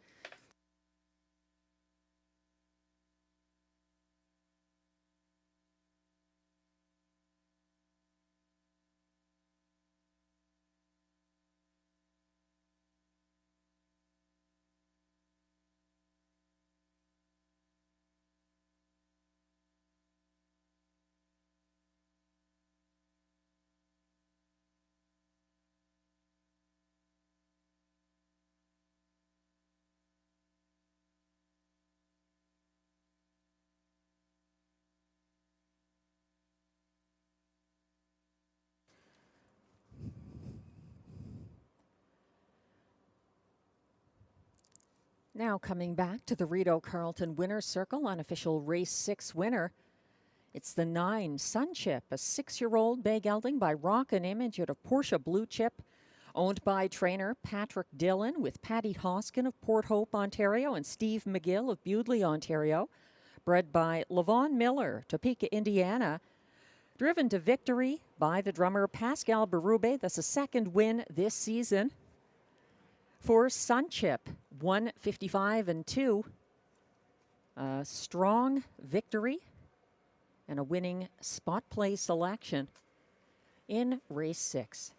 Now coming back to the Rideau Carleton Winner's Circle, unofficial race 6 winner. It's the 9, Sunchip, a 6-year-old bay gelding by Rock and Image out of Porsche Blue Chip, owned by trainer Patrick Dillon with Patty Hoskin of Port Hope, Ontario, and Steve McGill of Bewdley, Ontario. Bred by Levon Miller, Topeka, Indiana. Driven to victory by the drummer Pascal Berube. That's a second win this season. For Sunchip, 155 and 2. A strong victory and a winning spot play selection in race 6.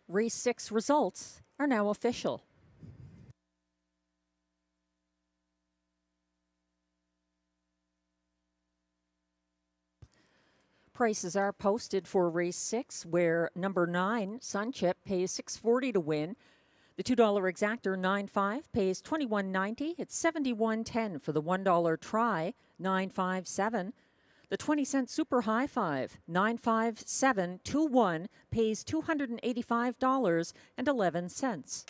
Race 6 results are now official. Prices are posted for race 6, where number 9, Sunchip, pays $6.40 to win. The $2 exactor 9.5 pays $21.90. It's $71.10 for the $1 try 9.57. The 20-cent super high 5 95721 pays $285.11.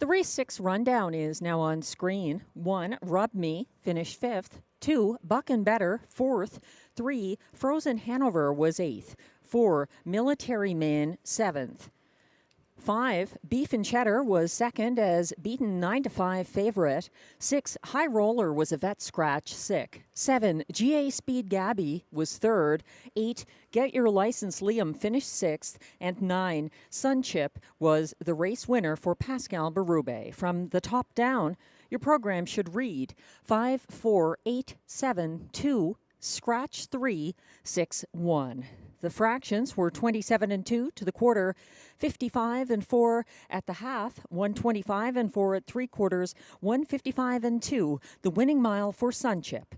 The race 6 rundown is now on screen. 1, Rub Me, finished 5th. 2, Buck and Better, 4th. 3, Frozen Hanover was 8th. 4, Military Man, 7th. 5, Beef and Cheddar was 2nd as beaten 9-5 favorite. 6, High Roller was a vet scratch, sick. 7, GA Speed Gabby was 3rd. 8, Get Your License Liam finished 6th. And 9, Sunchip was the race winner for Pascal Berube. From the top down, your program should read 5, 4, 8, 7, 2, scratch 3, 6, 1. The fractions were 27 and 2 to the quarter, 55 and 4 at the half, 125 and 4 at 3/4, 155 and 2. The winning mile for Sunchip.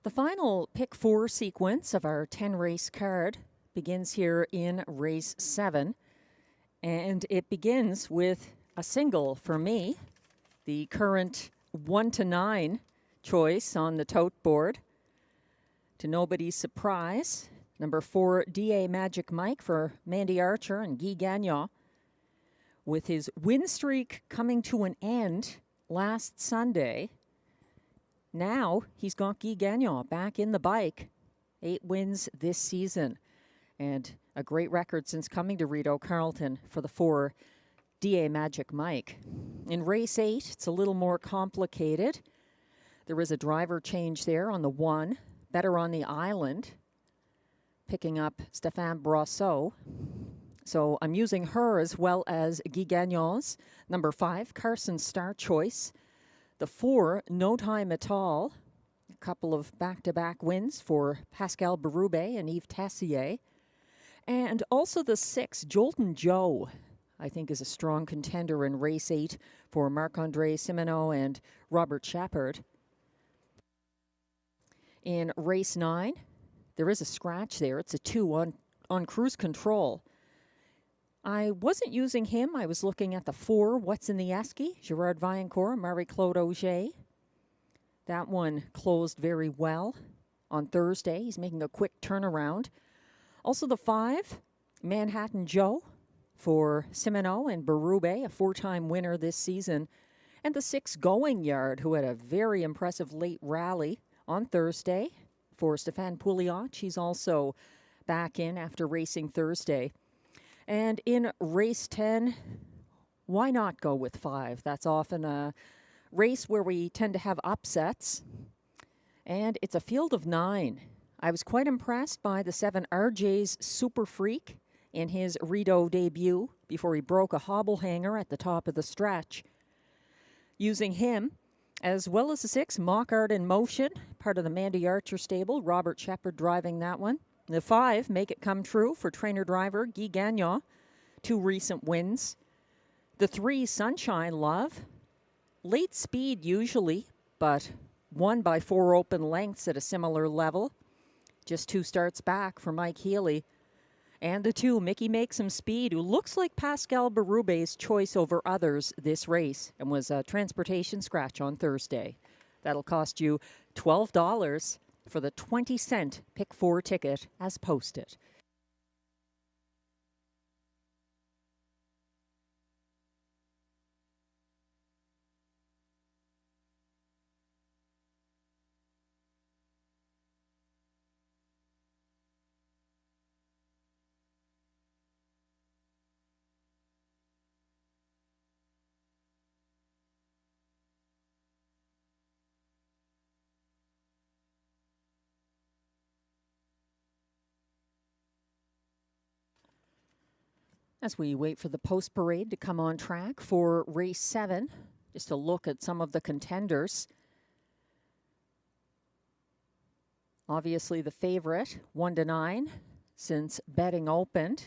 The final pick 4 sequence of our 10-race card begins here in race 7. And it begins with a single for me. The current 1-9 choice on the tote board. To nobody's surprise, number 4, DA Magic Mike for Mandy Archer and Guy Gagnon. With his win streak coming to an end last Sunday, now he's got Guy Gagnon back in the bike. 8 wins this season, and a great record since coming to Rideau Carleton for the 4 DA Magic Mike. In race 8, it's a little more complicated. There is a driver change there on the 1. Better on the island, picking up Stéphane Brosseau. So I'm using her as well as Guy Gagnon's. Number 5, Carson Star Choice. The 4, No Time at All. A couple of back-to-back wins for Pascal Berube and Yves Tessier. And also the 6, Jolton Joe, I think is a strong contender in race 8 for Marc-André Simoneau and Robert Shepard. In race 9, there is a scratch there. It's a 2 on cruise control. I wasn't using him. I was looking at the 4, What's in the Esky, Gerard Vaillancourt, Marie-Claude Auger. That one closed very well on Thursday. He's making a quick turnaround. Also the 5, Manhattan Joe for Simoneau and Berube, a 4-time winner this season. And the 6, Going Yard, who had a very impressive late rally on Thursday for Stéphane Pouliot. She's also back in after racing Thursday. And in race 10, why not go with 5? That's often a race where we tend to have upsets. And it's a field of 9. I was quite impressed by the 7, RJ's Super Freak in his Rideau debut before he broke a hobble hanger at the top of the stretch. Using him, as well as the 6, Mock Art in Motion, part of the Mandy Archer stable, Robert Shepard driving that one. The 5, Make It Come True for trainer-driver Guy Gagnon, 2 recent wins. The 3, Sunshine Love, late speed usually, but won by 4 open lengths at a similar level. Just 2 starts back for Mike Healy. And the 2, Mickey Makes Some Speed, who looks like Pascal Berube's choice over others this race and was a transportation scratch on Thursday. That'll cost you $12 for the 20-cent Pick 4 ticket as posted. As we wait for the post parade to come on track for race 7, just a look at some of the contenders. Obviously the favorite, 1-9, since betting opened,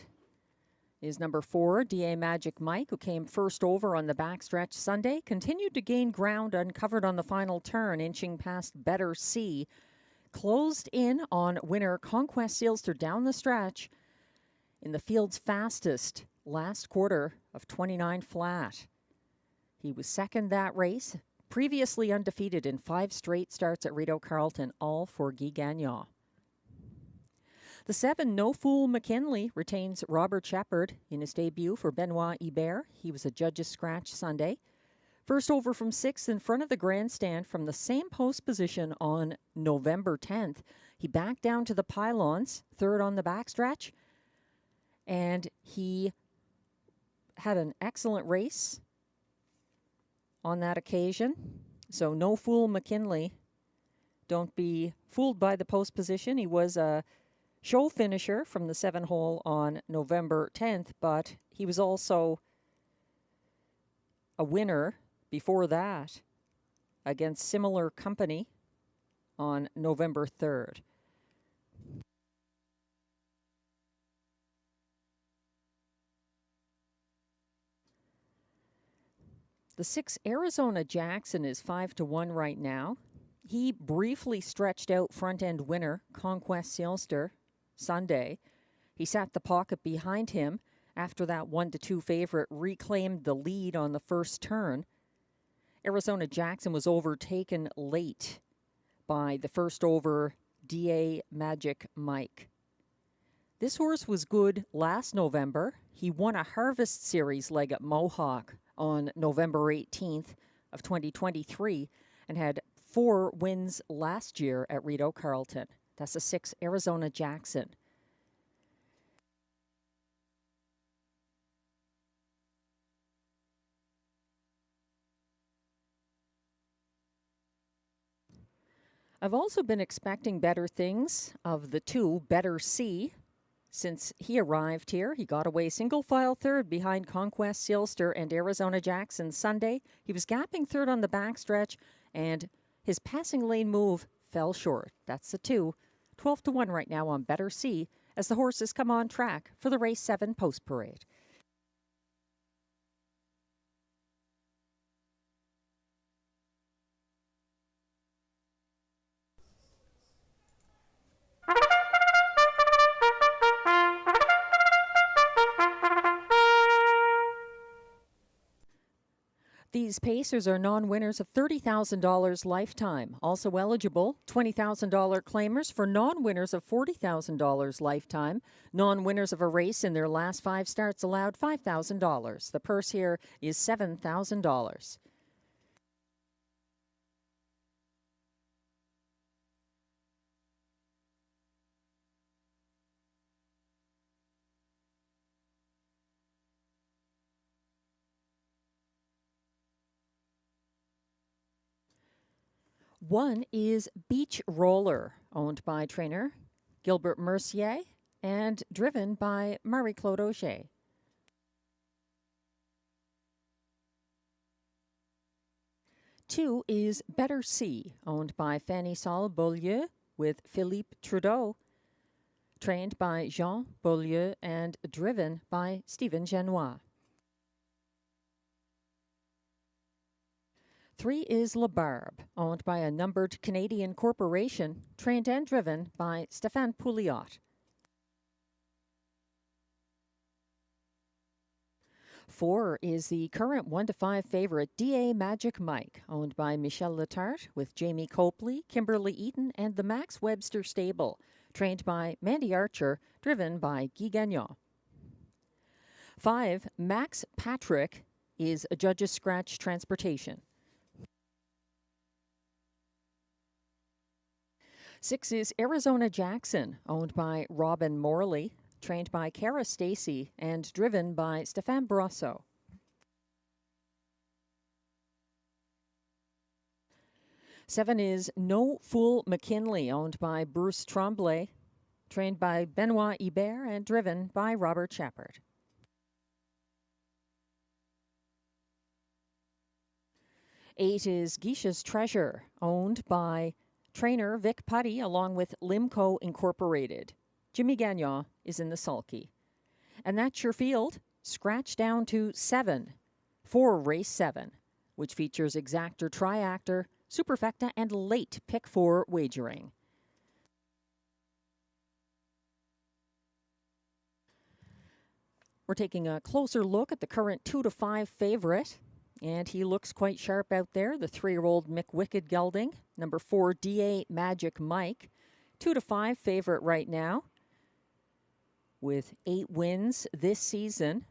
is number 4, DA Magic Mike, who came first over on the backstretch Sunday, continued to gain ground uncovered on the final turn, inching past Better C, closed in on winner Conquest Sealster down the stretch, in the field's fastest last quarter of 29 flat. He was second that race, previously undefeated in 5 straight starts at Rideau Carleton, all for Guy Gagnon. The 7, No Fool McKinley, retains Robert Shepard in his debut for Benoit Hebert. He was a judge's scratch Sunday. First over from 6th in front of the grandstand from the same post position on November 10th. He backed down to the pylons, 3rd on the backstretch, and he had an excellent race on that occasion. So No Fool McKinley, don't be fooled by the post position. He was a show finisher from the 7-hole on November 10th, but he was also a winner before that against similar company on November 3rd. The 6, Arizona Jackson, is 5-1 right now. He briefly stretched out front-end winner Conquest Sealster Sunday. He sat the pocket behind him after that 1-2 favorite reclaimed the lead on the first turn. Arizona Jackson was overtaken late by the first over DA Magic Mike. This horse was good last November. He won a Harvest Series leg at Mohawk on November 18th of 2023 and had 4 wins last year at Rideau Carleton. That's a 6 Arizona Jackson. I've also been expecting better things of the 2, Better C. Since he arrived here, he got away single file third behind Conquest Sealster and Arizona Jackson Sunday. He was gapping third on the backstretch, and his passing lane move fell short. That's the 2. 12-1 right now on Better C as the horses come on track for the race 7 post parade. These Pacers are non-winners of $30,000 lifetime. Also eligible, $20,000 claimers for non-winners of $40,000 lifetime. Non-winners of a race in their last 5 starts allowed $5,000. The purse here is $7,000. One is Beach Roller, owned by trainer Gilbert Mercier and driven by Marie-Claude Auger. Two is Better C, owned by Fanny Saul Beaulieu with Philippe Trudeau, trained by Jean Beaulieu and driven by Stephen Genois. 3 is La Barbe, owned by a numbered Canadian corporation, trained and driven by Stéphane Pouliot. 4 is the current 1-5 favorite DA Magic Mike, owned by Michel Letarte with Jamie Copley, Kimberly Eaton, and the Max Webster stable, trained by Mandy Archer, driven by Guy Gagnon. 5, Max Patrick is a Judge's Scratch Transportation. 6 is Arizona Jackson, owned by Robin Morley, trained by Cara Stacy, and driven by Stéphane Brosseau. 7 is No Fool McKinley, owned by Bruce Tremblay, trained by Benoit Hebert, and driven by Robert Shepard. 8 is Geisha's Treasure, owned by trainer Vic Putty along with Limco Incorporated. Jimmy Gagnon is in the sulky. And that's your field, scratched down to 7 for race 7, which features exactor, triactor, superfecta, and late pick 4 wagering. We're taking a closer look at the current 2-5 favorite. And he looks quite sharp out there, the 3-year-old McWicked Gelding. Number 4, DA Magic Mike. 2-5 favorite right now with 8 wins this season.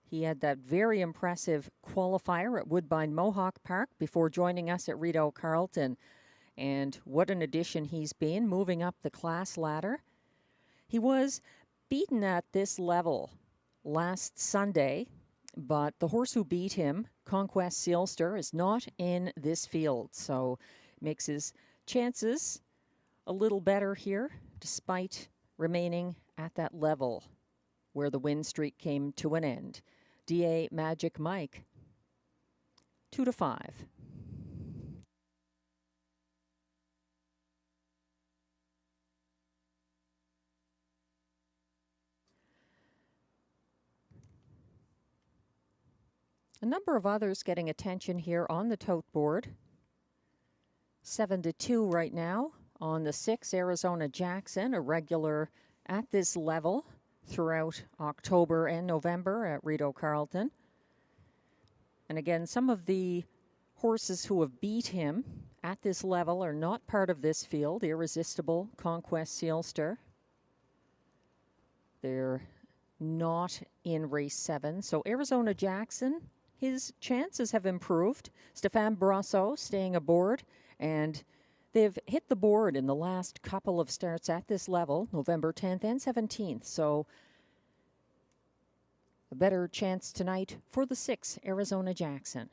He had that very impressive qualifier at Woodbine Mohawk Park before joining us at Rideau Carleton. And what an addition he's been, moving up the class ladder. He was beaten at this level last Sunday, but the horse who beat him, Conquest Sealster, is not in this field, so makes his chances a little better here, despite remaining at that level where the win streak came to an end. DA Magic Mike, 2-5. A number of others getting attention here on the tote board. 7-2 right now on the 6 Arizona Jackson, a regular at this level throughout October and November at Rideau Carleton. And again, some of the horses who have beat him at this level are not part of this field. Irresistible, Conquest, Sealster. They're not in race 7. So Arizona Jackson, his chances have improved. Stéphane Brosseau staying aboard, and they've hit the board in the last couple of starts at this level, November 10th and 17th. So a better chance tonight for the 6, Arizona Jackson.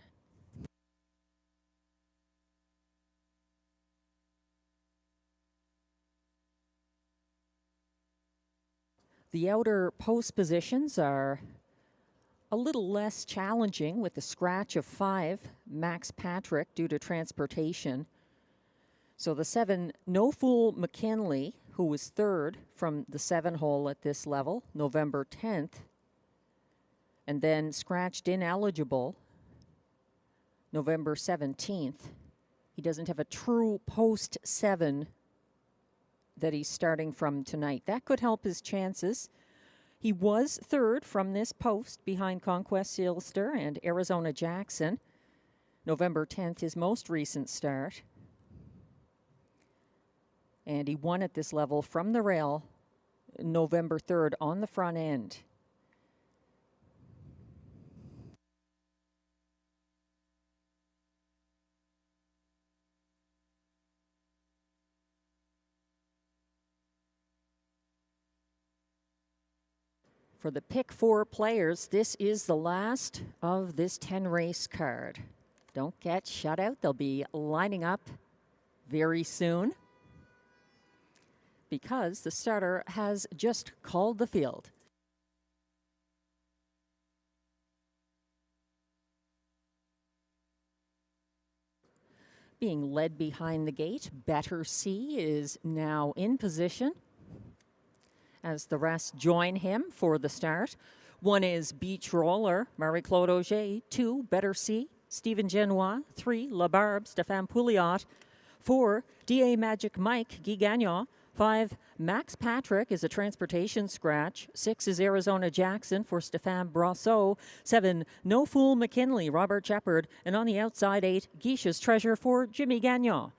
The outer post positions are a little less challenging with the scratch of 5, Max Patrick, due to transportation. So the 7, No Fool McKinley, who was 3rd from the 7 hole at this level, November 10th, and then scratched ineligible November 17th. He doesn't have a true post 7 that he's starting from tonight. That could help his chances. He was 3rd from this post behind Conquest, Sealster and Arizona Jackson. November 10th, his most recent start. And he won at this level from the rail November 3rd on the front end. For the pick 4 players, this is the last of this 10-race card. Don't get shut out. They'll be lining up very soon because the starter has just called the field. Being led behind the gate, Better C is now in position as the rest join him for the start. 1 is Beach Roller, Marie-Claude Auger. 2, Better C, Stephen Genois. 3, La Barbe, Stéphane Pouliot. 4, D.A. Magic Mike, Guy Gagnon. 5, Max Patrick is a transportation scratch. 6 is Arizona Jackson for Stéphane Brosseau. 7, No Fool McKinley, Robert Shepard. And on the outside, 8, Guiche's Treasure for Jimmy Gagnon.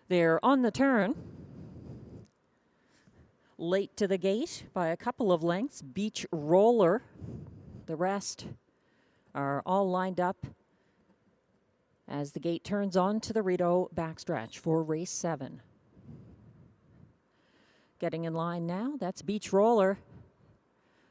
They're on the turn. Late to the gate by a couple of lengths, Beach Roller. The rest are all lined up as the gate turns on to the Rideau backstretch for race 7. Getting in line now, that's Beach Roller.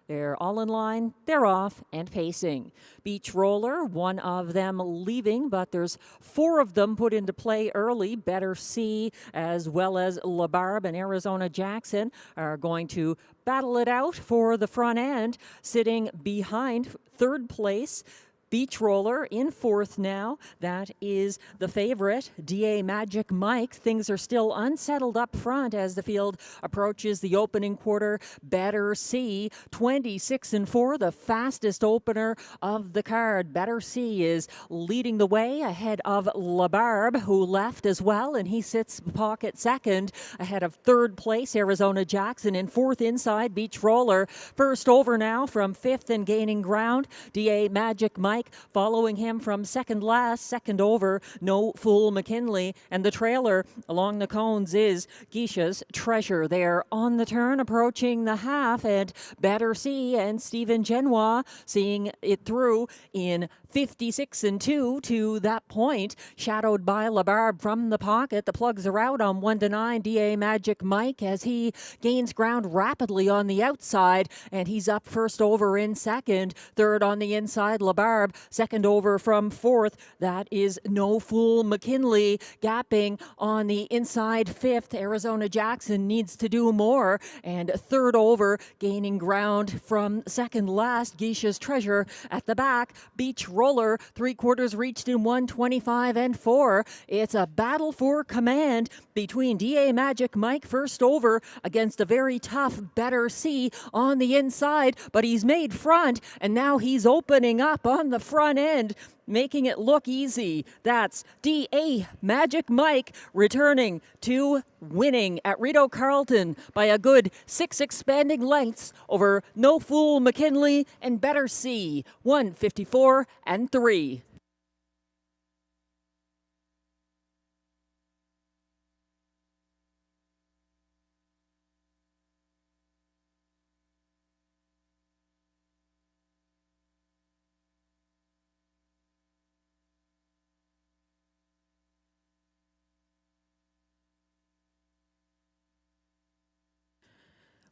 They're all in line, they're off and pacing. Beach Roller, 1 of them leaving, but there's 4 of them put into play early. Better C, as well as La Barbe and Arizona Jackson are going to battle it out for the front end. Sitting behind 3rd place, Beach Roller in 4th now. That is the favorite, D.A. Magic Mike. Things are still unsettled up front as the field approaches the opening quarter. Better C, 26-4, the fastest opener of the card. Better C is leading the way ahead of La Barbe, who left as well, and he sits pocket 2nd ahead of 3rd place, Arizona Jackson. In 4th inside, Beach Roller. First over now from 5th and gaining ground, D.A. Magic Mike. Following him from 2nd last, 2nd over, No Fool McKinley. And the trailer along the cones is Guiche's Treasure. They're on the turn, approaching the half, and Better C and Stephen Genois seeing it through in 56-2 to that point, shadowed by La Barbe from the pocket. The plugs are out on 1-9. D.A. Magic Mike as he gains ground rapidly on the outside, and he's up first over in 2nd. 3rd on the inside, La Barbe. 2nd over from 4th. That is No Fool McKinley gapping on the inside 5th. Arizona Jackson needs to do more. And 3rd over, gaining ground from 2nd last, Guiche's Treasure at the back. Beach Roller, 3/4 reached in 1:25-4. It's a battle for command between D.A. Magic Mike first over against a very tough Better C on the inside, but he's made front, and now he's opening up on the front end, making it look easy. That's D.A. Magic Mike returning to winning at Rideau Carleton by a good 6 expanding lengths over No Fool McKinley and Better C, 1:54-3. 3.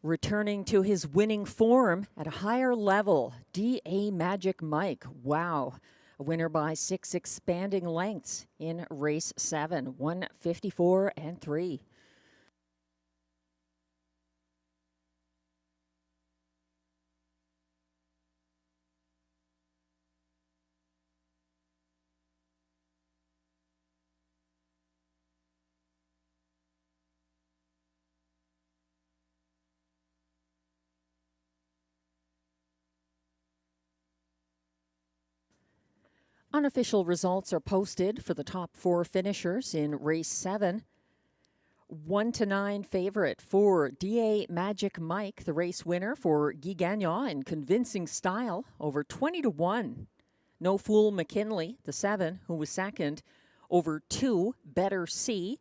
Returning to his winning form at a higher level, D.A. Magic Mike. Wow. A winner by 6 expanding lengths in race 7, 154 and 3. Unofficial results are posted for the top 4 finishers in race 7. 1-9 favorite for D.A. Magic Mike, the race winner for Guy Gagnon in convincing style, over 20-1. No Fool McKinley, the 7, who was second, over 2 Better C,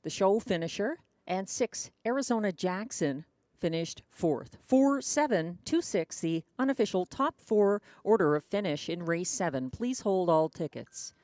the show finisher, and 6 Arizona Jackson finished 4th. 4-7-2-6, the unofficial top 4 order of finish in race 7. Please hold all tickets.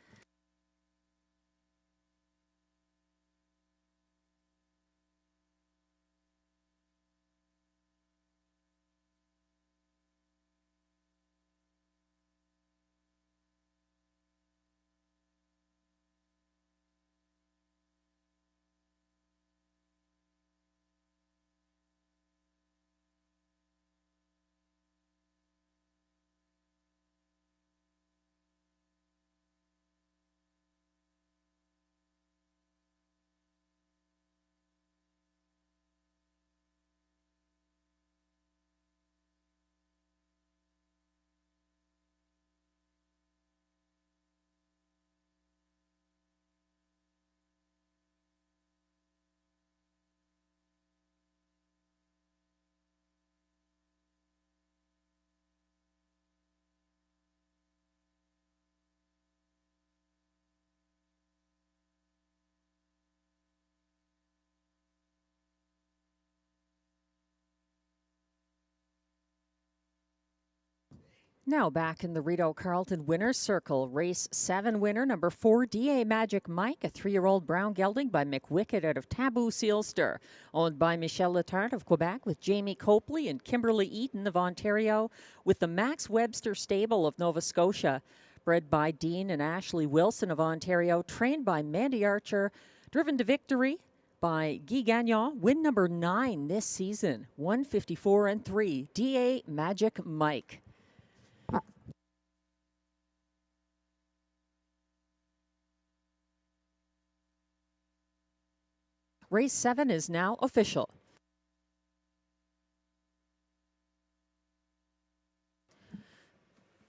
Now back in the Rideau Carleton winner's circle. Race 7 winner, number 4, D.A. Magic Mike, a 3-year-old brown gelding by McWicked out of Taboo Sealster. Owned by Michel Letarte of Quebec with Jamie Copley and Kimberly Eaton of Ontario with the Max Webster Stable of Nova Scotia. Bred by Dean and Ashley Wilson of Ontario. Trained by Mandy Archer. Driven to victory by Guy Gagnon. Win number 9 this season. 154 and 3. D.A. Magic Mike. Race 7 is now official.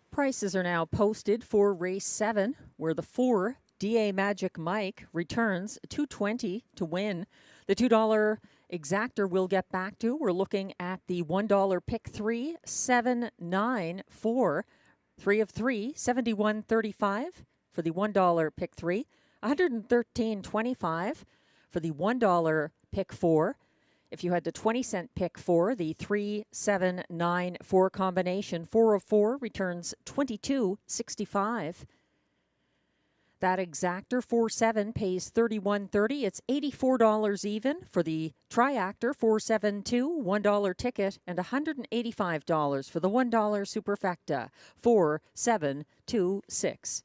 Prices are now posted for race 7, where the 4 D.A. Magic Mike returns $2.20 to win. The $2 exactor we'll get back to. We're looking at the $1 pick 3, 7, 9, 4. 3 of 3, 71.35 for the $1 pick 3, 113.25 for the $1 pick 4. If you had the 20-cent pick 4, the 3, 7, 9, 4 combination, 4 of 4 returns $22.65. That exactor 4-7 pays $31.30. It's $84 even for the triactor 472, $1 ticket, and $185 for the $1 superfecta 4726.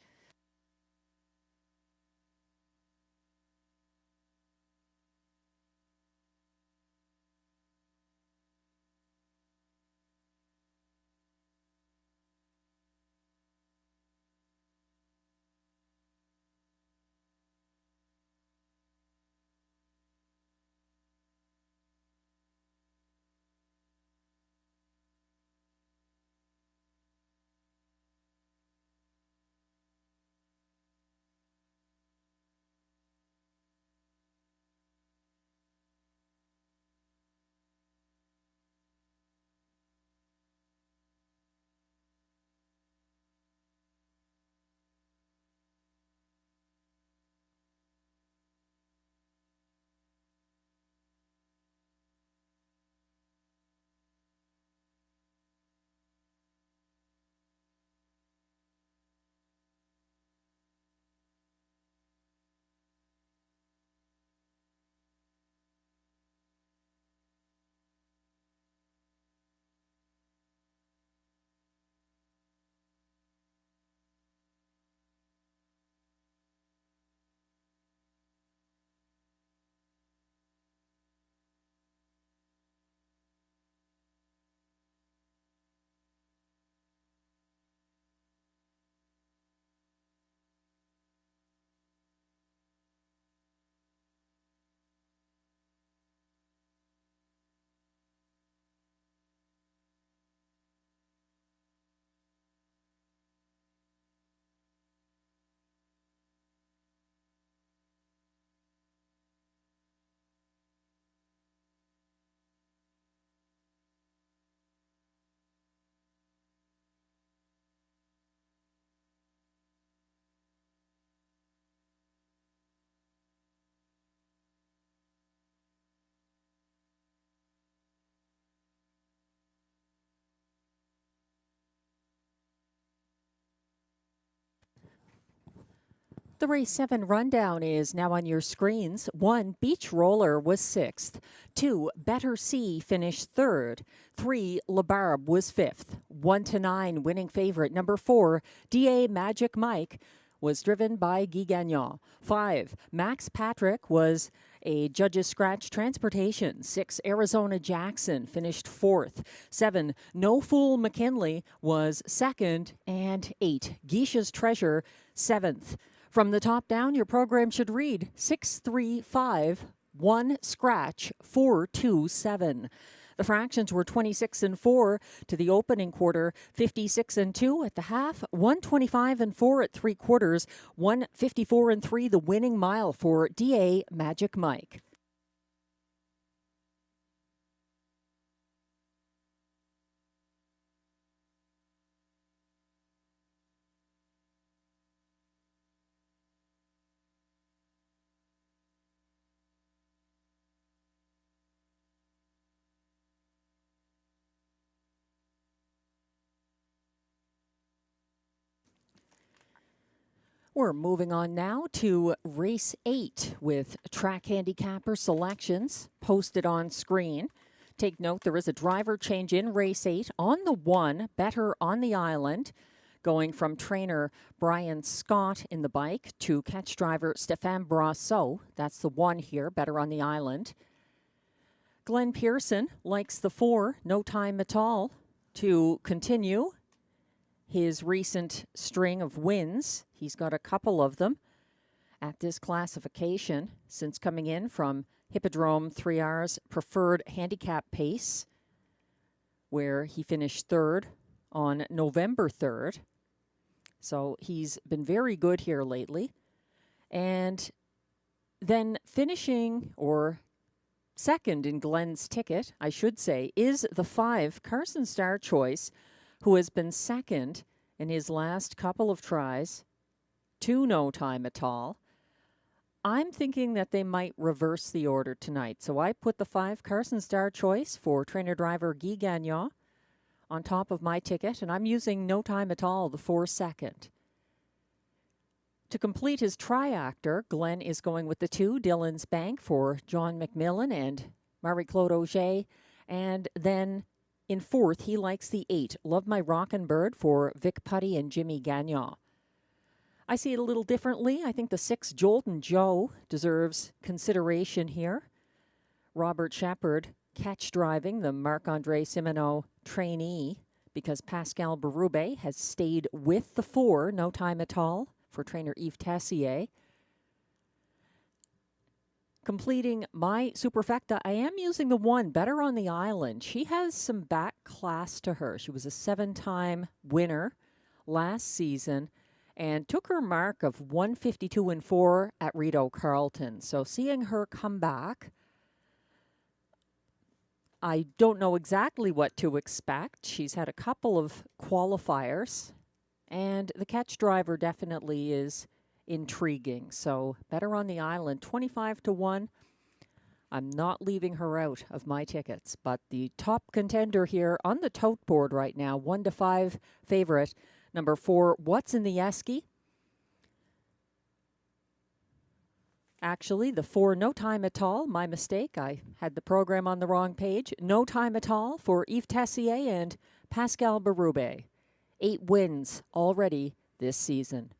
The race 7 rundown is now on your screens. 1, Beach Roller was 6th. 2, Better Sea finished 3rd. 3, La Barbe was 5th. 1 to 9, winning favorite number 4, DA Magic Mike, was driven by Guy Gagnon. 5, Max Patrick was a Judge's Scratch Transportation. 6, Arizona Jackson finished 4th. 7, No Fool McKinley was 2nd. And 8, Geisha's Treasure 7th. From the top down, your program should read 6, 3, 5, 1, scratch, 4, 2, 7. The fractions were 26 and 4 to the opening quarter, 56 and 2 at the half, 125 and 4 at 3/4, 154 and 3 the winning mile for DA Magic Mike. We're moving on now to race 8 with track handicapper selections posted on screen. Take note, there is a driver change in race 8 on the 1, Better on the Island, going from trainer Brian Scott in the bike to catch driver Stéphane Brasseau. That's the 1 here, Better on the Island. Glenn Pearson likes the 4, No Time at All, to continue his recent string of wins. He's got a couple of them at this classification since coming in from Hippodrome 3R's preferred handicap pace, where he finished 3rd on November 3rd. So he's been very good here lately. And then finishing, or second in Glenn's ticket, I should say, is the 5, Carson Star Choice, who has been second in his last couple of tries to No Time at All. I'm thinking that they might reverse the order tonight. So I put the 5, Carson Star Choice for trainer-driver Guy Gagnon on top of my ticket, and I'm using No Time at All, the 4 second. To complete his triactor, Glenn is going with the 2, Dylan's Bank, for John McMillan and Marie-Claude Auger, and then in 4th, he likes the 8, Love My Rockin' Bird, for Vic Putty and Jimmy Gagnon. I see it a little differently. I think the 6, Jolton Joe, deserves consideration here. Robert Shepard catch driving the Marc-Andre Simoneau trainee, because Pascal Berube has stayed with the 4, No Time at All, for trainer Yves Tessier. Completing my superfecta, I am using the 1, Better on the Island. She has some back class to her. She was a 7-time winner last season and took her mark of 152 and 4 at Rideau Carleton. So seeing her come back, I don't know exactly what to expect. She's had a couple of qualifiers, and the catch driver definitely is intriguing. So Better on the Island, 25 to 1. I'm not leaving her out of my tickets, but the top contender here on the tote board right now, 1 to 5 favorite, number 4, What's in the Esky. Actually, the 4, No Time at All, my mistake. I had the program on the wrong page. No Time at All for Yves Tessier and Pascal Berube. 8 wins already this season.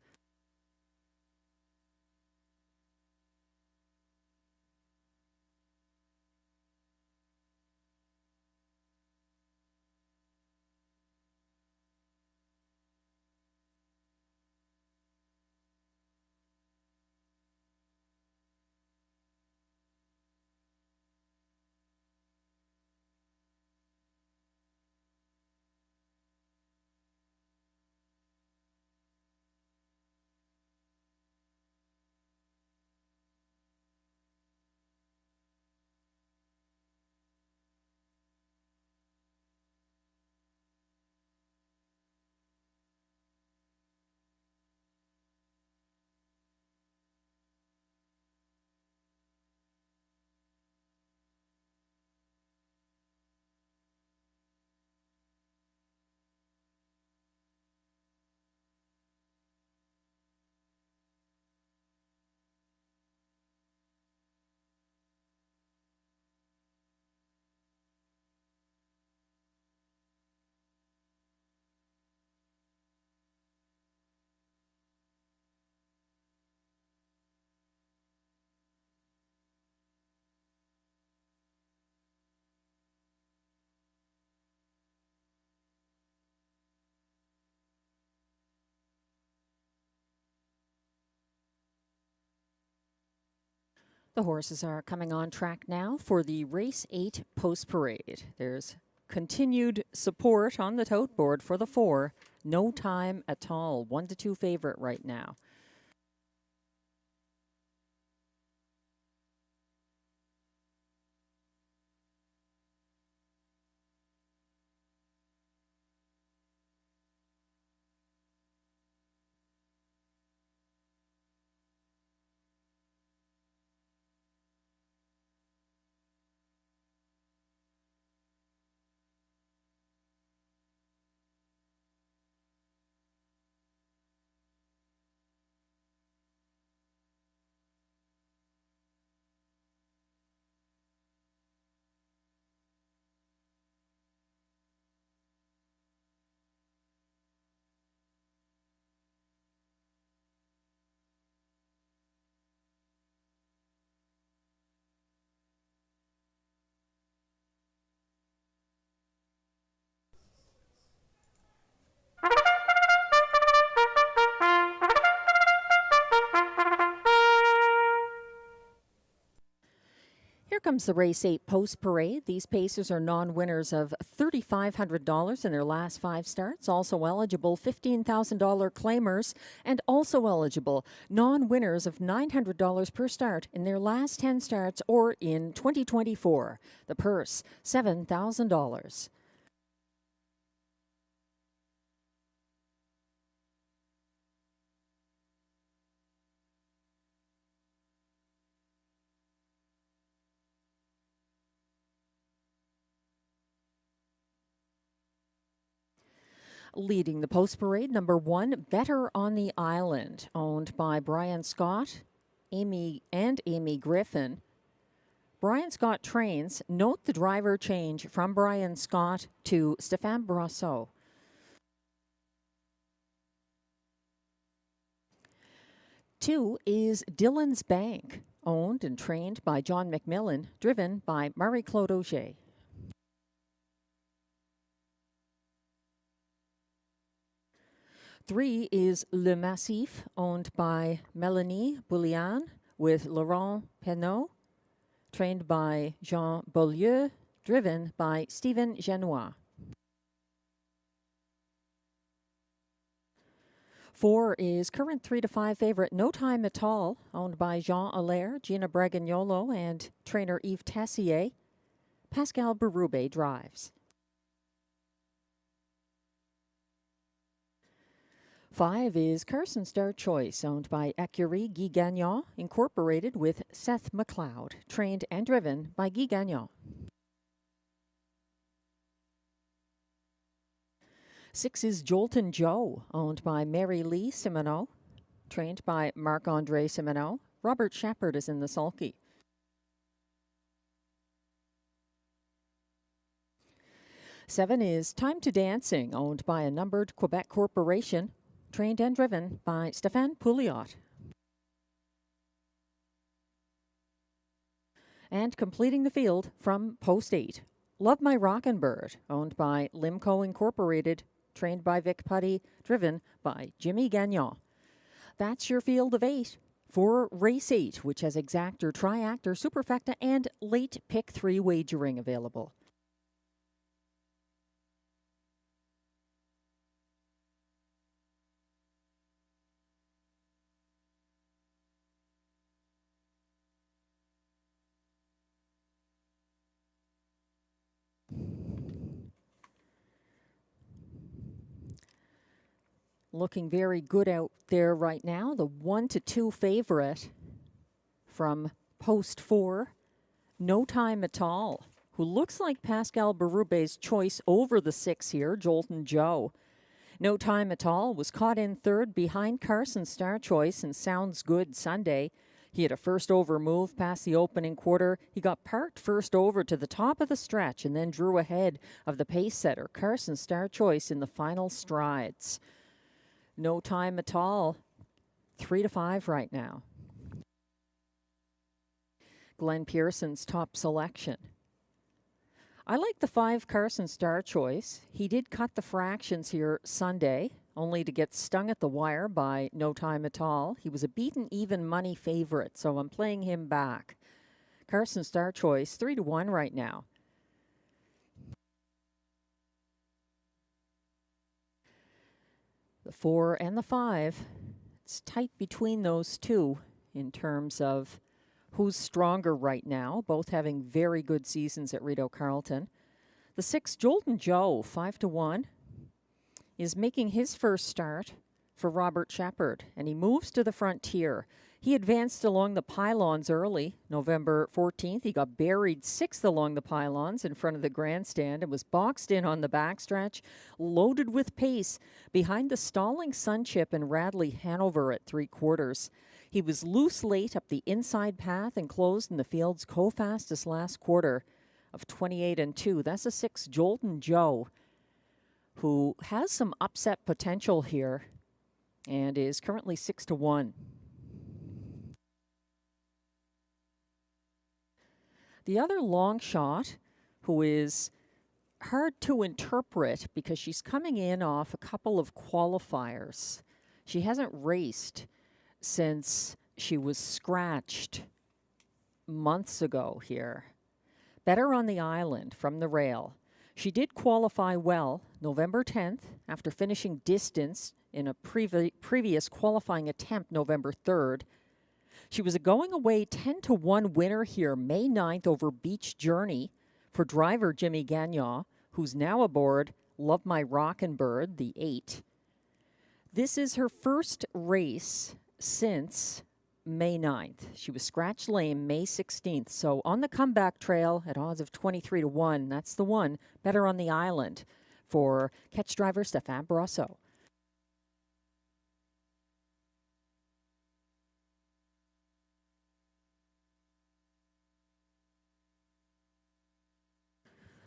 The horses are coming on track now for the Race 8 Post Parade. There's continued support on the tote board for the 4. No Time at All, 1-2 favorite right now. Here comes the Race 8 Post Parade. These pacers are non-winners of $3,500 in their last 5 starts. Also eligible $15,000 claimers, and also eligible non-winners of $900 per start in their last 10 starts or in 2024. The purse, $7,000. Leading the Post Parade, number 1, Better on the Island, owned by Brian Scott, Amy Griffin. Brian Scott trains. Note the driver change from Brian Scott to Stéphane Brosseau. Two is Dylan's Bank, owned and trained by John McMillan, driven by Marie-Claude Auger. 3 is Le Massif, owned by Mélanie Boulian with Laurent Penot, trained by Jean Beaulieu, driven by Stephen Genois. 4 is current 3-5 favorite No Time at All, owned by Jean Allaire, Gina Bragagnolo, and trainer Yves Tessier. Pascal Berube drives. 5 is Carson Star Choice, owned by Écurie Guy Gagnon, incorporated with Seth McLeod, trained and driven by Guy Gagnon. 6 is Jolton Joe, owned by Mary Lee Simoneau, trained by Marc-André Simoneau. Robert Shepard is in the sulky. 7 is Time to Dancing, owned by a numbered Quebec corporation, trained and driven by Stéphane Pouliot. And completing the field from Post 8, Love My Rockin' Bird, owned by Limco Incorporated, trained by Vic Putty, driven by Jimmy Gagnon. That's your field of 8 for Race 8, which has exact or triact or superfecta and late pick 3 wagering available. Looking very good out there right now. The 1-2 favorite from Post 4, No Time at All, who looks like Pascal Berube's choice over the 6 here, Jolton Joe. No Time at All was caught in 3rd behind Carson Star Choice and Sounds Good Sunday. He had a first over move past the opening quarter. He got parked first over to the top of the stretch and then drew ahead of the pace setter, Carson Star Choice, in the final strides. No Time at All, 3-5 right now. Glenn Pearson's top selection. I like the 5 Carson Star Choice. He did cut the fractions here Sunday, only to get stung at the wire by No Time at All. He was a beaten even money favorite, so I'm playing him back. Carson Star Choice 3-1 right now. The 4 and the 5, it's tight between those two in terms of who's stronger right now, both having very good seasons at Rideau Carleton. The 6, Jolton Joe, 5-1, is making his first start for Robert Shepard, and he moves to the frontier. He advanced along the pylons early, November 14th. He got buried 6th along the pylons in front of the grandstand and was boxed in on the backstretch, loaded with pace behind the stalling Sunchip and Radley Hanover at 3/4. He was loose late up the inside path and closed in the field's co-fastest last quarter of 28-2. That's a 6, Jolton Joe, who has some upset potential here and is currently 6-1. The other long shot, who is hard to interpret because she's coming in off a couple of qualifiers. She hasn't raced since she was scratched months ago here. Better on the Island from the rail. She did qualify well November 10th after finishing distance in a previous qualifying attempt November 3rd. She was a going-away 10-1 winner here May 9th over Beach Journey for driver Jimmy Gagnon, who's now aboard Love My Rockin' Bird, the 8. This is her first race since May 9th. She was scratch lame May 16th. So on the comeback trail at odds of 23-1, that's the one. Better on the Island for catch driver Stéphane Brosseau.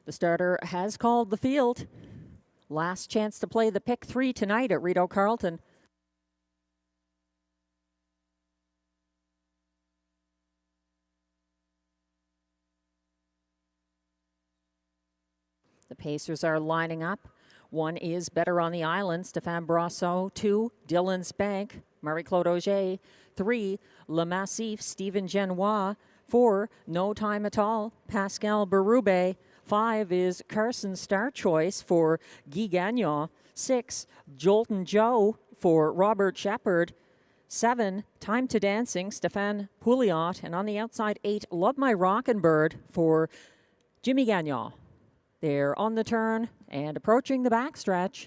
The starter has called the field. Last chance to play the pick 3 tonight at Rideau Carleton. The Pacers are lining up. 1 is Better on the Island, Stéphane Brosseau. 2, Dylan's Bank, Marie-Claude Auger. 3, Le Massif, Stephen Genois. 4, No Time at All, Pascal Berube. 5 is Carson Star Choice for Guy Gagnon. 6, Jolton Joe for Robert Shepard. 7, Time to Dancing, Stéphane Pouliot. And on the outside, 8, Love My Rockin' Bird for Jimmy Gagnon. They're on the turn and approaching the backstretch.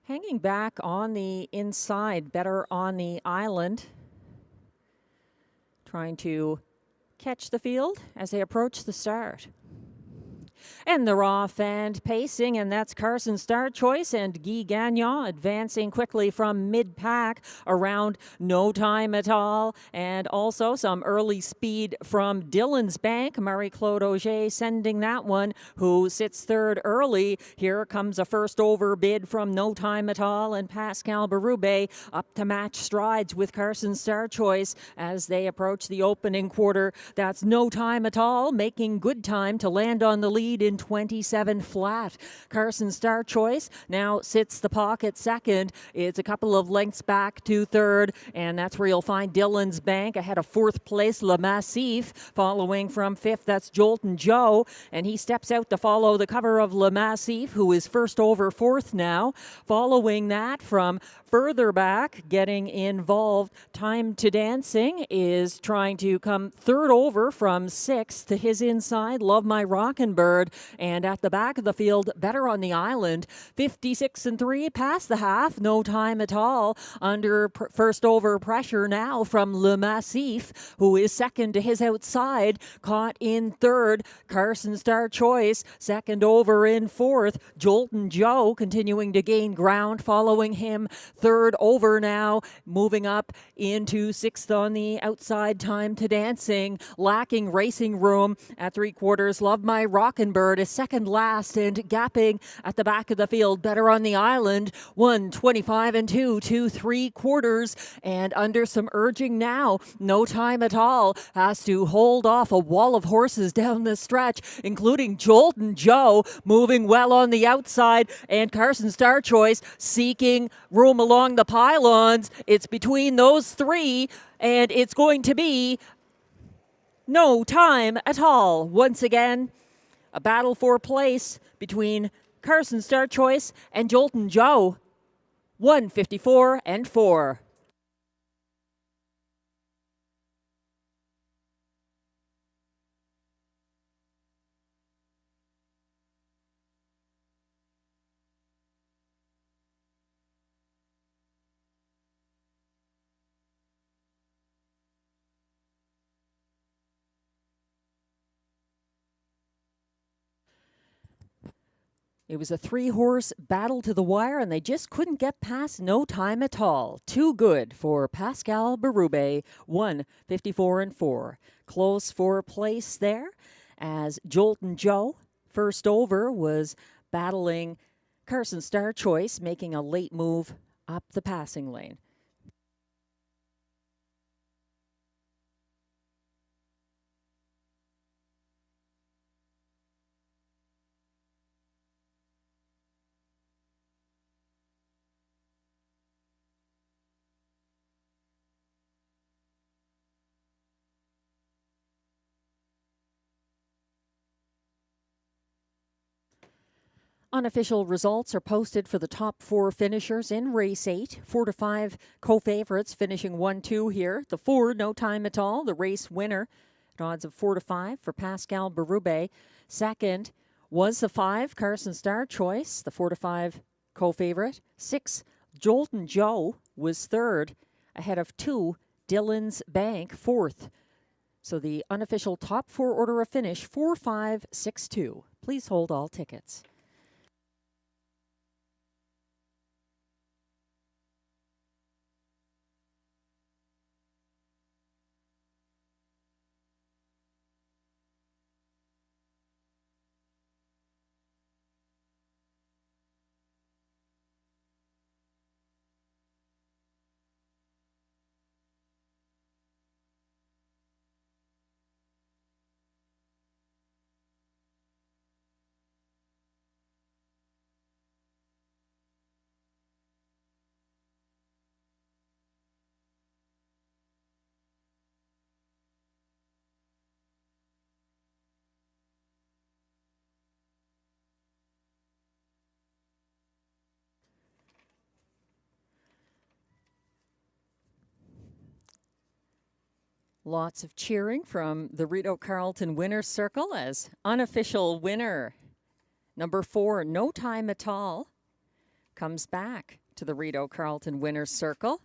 Hanging back on the inside, Better on the Island. Trying to catch the field as they approach the start. And they're off and pacing, and that's Carson Star Choice and Guy Gagnon advancing quickly from mid-pack around No Time at All, and also some early speed from Dylan's Bank. Marie-Claude Auger sending that one, who sits third early. Here comes a first over bid from No Time at All, and Pascal Berube up to match strides with Carson Star Choice as they approach the opening quarter. That's No Time at All making good time to land on the lead in 27 flat. Carson Star Choice now sits the pocket second. It's a couple of lengths back to third, and that's where you'll find Dylan's Bank ahead of fourth place Le Massif. Following from fifth, that's Jolton Joe, and he steps out to follow the cover of Le Massif, who is first over fourth now. Following that from further back, getting involved, Time to Dancing is trying to come third over from sixth to his inside, Love My Rockin' Bird. And at the back of the field, Better on the Island, 56-3 past the half, No Time at All. Under first over pressure now from Le Massif, who is second to his outside, caught in third. Carson Star Choice, second over in fourth. Jolton Joe continuing to gain ground, following him third over now, moving up into sixth on the outside. Time to Dancing, lacking racing room at 3/4. Love My Rockin' Bird is second last and gapping at the back of the field. Better on the Island, 1:25-2 to 3/4, and under some urging now. No Time at All has to hold off a wall of horses down the stretch, including Jolton Joe moving well on the outside, and Carson Star Choice seeking room along the pylons. It's between those three, and it's going to be No time at all. Once again, a battle for place between Carson Star Choice and Jolton Joe. 154 and 4. It was a 3-horse battle to the wire, and they just couldn't get past No Time at All. Too good for Pascal Berube, 154 and 4. Close for place there, as Jolton Joe, first over, was battling Carson Star Choice, making a late move up the passing lane. Unofficial results are posted for the top 4 finishers in race 8. 4 to 5 co-favorites finishing 1-2 here. The 4, No Time at All, the race winner at odds of 4 to 5 for Pascal Berube. Second was the 5, Carson Star Choice, the 4 to 5 co-favorite. 6, Jolton Joe was third, ahead of 2, Dillon's Bank, fourth. So the unofficial top 4 order of finish, 4, 5, 6, 2. Please hold all tickets. Lots of cheering from the Rideau Carleton winner's circle as unofficial winner. Number 4, No Time at All, comes back to the Rideau Carleton winner's circle.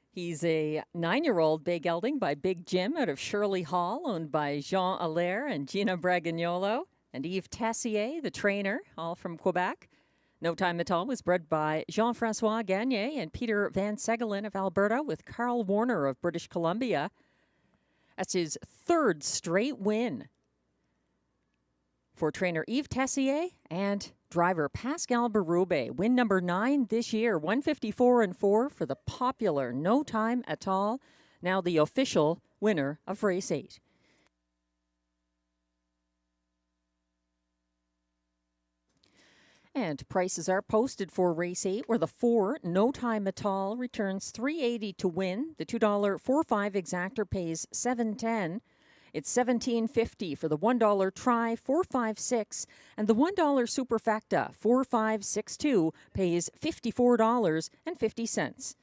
He's a 9-year-old bay gelding by Big Jim out of Shirley Hall, owned by Jean Allaire and Gina Bragagnolo, and Yves Tessier, the trainer, all from Quebec. No Time at All was bred by Jean-Francois Gagné and Peter Van Segelen of Alberta, with Carl Warner of British Columbia. That's his 3rd straight win for trainer Yves Tessier and driver Pascal Berube. Win number 9 this year, 154 and 4 for the popular No Time at All, now the official winner of race 8. And prices are posted for race 8, where the 4, No Time at All, returns $3.80 to win. The $2 4-5 exactor pays $7.10. It's $17.50 for the $1 try, $4.56, and the $1 superfecta, $4.562, pays $54.50.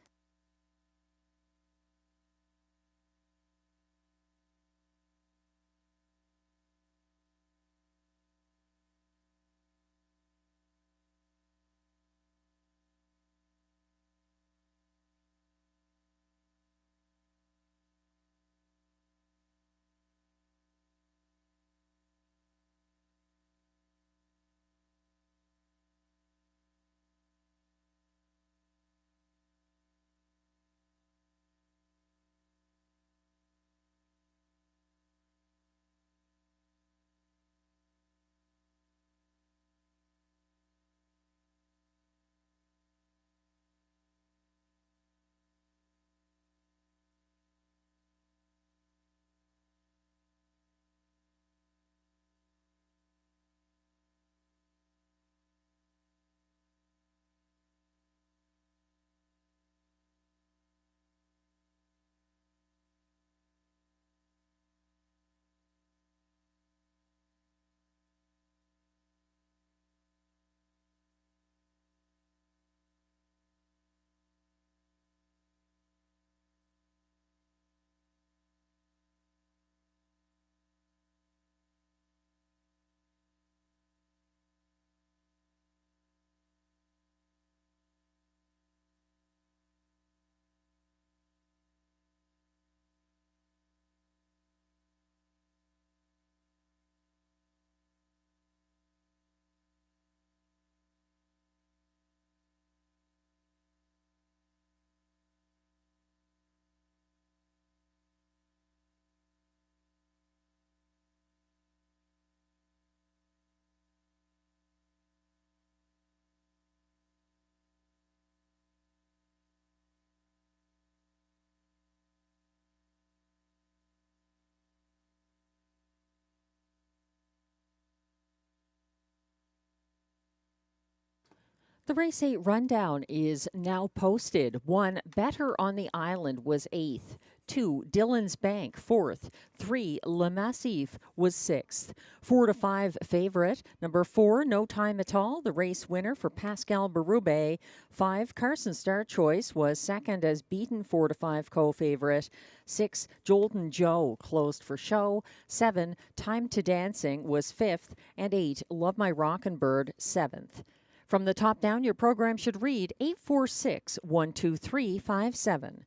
The race 8 rundown is now posted. 1, Better on the Island was 8th. 2, Dillon's Bank, 4th. 3, Le Massif was 6th. 4 to 5 favorite. Number 4, No Time at All, the race winner for Pascal Berube. 5, Carson Star Choice was second as beaten 4 to 5 co-favorite. 6, Jolton Joe closed for show. 7, Time to Dancing was 5th. And 8, Love My Rockin' Bird, 7th. From the top down, your program should read 846-12357.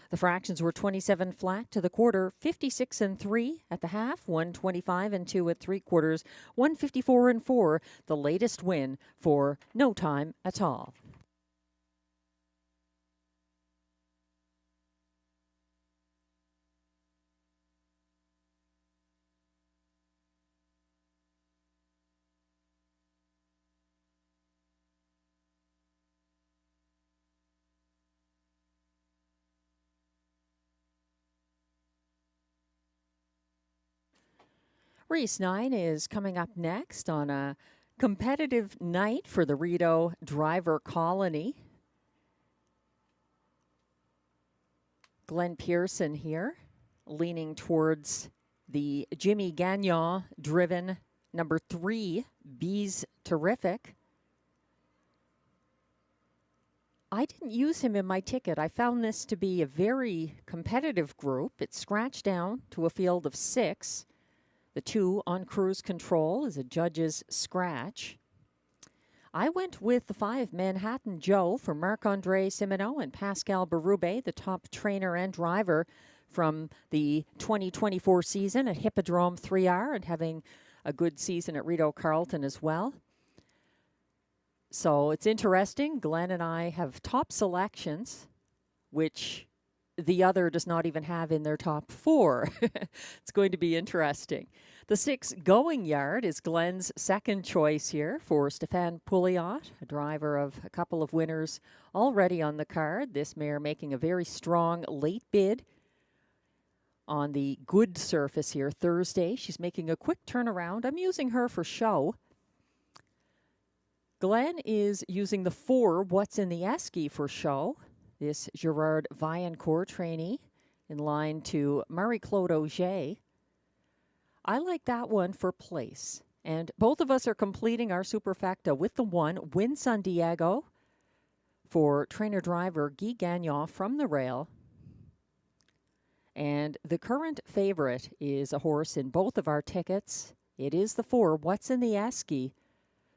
The fractions were 27 flat to the quarter, 56 and 3 at the half, 125 and 2 at 3/4, 154 and 4, the latest win for No Time at All. Race 9 is coming up next on a competitive night for the Rideau driver colony. Glenn Pearson here, leaning towards the Jimmy Gagnon driven number 3, Bees Terrific. I didn't use him in my ticket. I found this to be a very competitive group. It's scratched down to a field of 6. The 2 on cruise control is a judge's scratch. I went with the 5, Manhattan Joe, for Marc-Andre Simoneau and Pascal Berube, the top trainer and driver from the 2024 season at Hippodrome 3R and having a good season at Rideau Carleton as well. So it's interesting. Glenn and I have top selections, which the other does not even have in their top 4. It's going to be interesting. The 6, Going Yard, is Glenn's second choice here for Stéphane Pouliot, a driver of a couple of winners already on the card. This mare making a very strong late bid on the good surface here Thursday. She's making a quick turnaround. I'm using her for show. Glenn is using the 4, What's in the Esky, for show. This Gerard Vaillancourt trainee in line to Marie-Claude Auger. I like that one for place. And both of us are completing our superfecta with the 1, Win San Diego, for trainer-driver Guy Gagnon from the rail. And the current favorite is a horse in both of our tickets. It is the 4, What's in the Esky,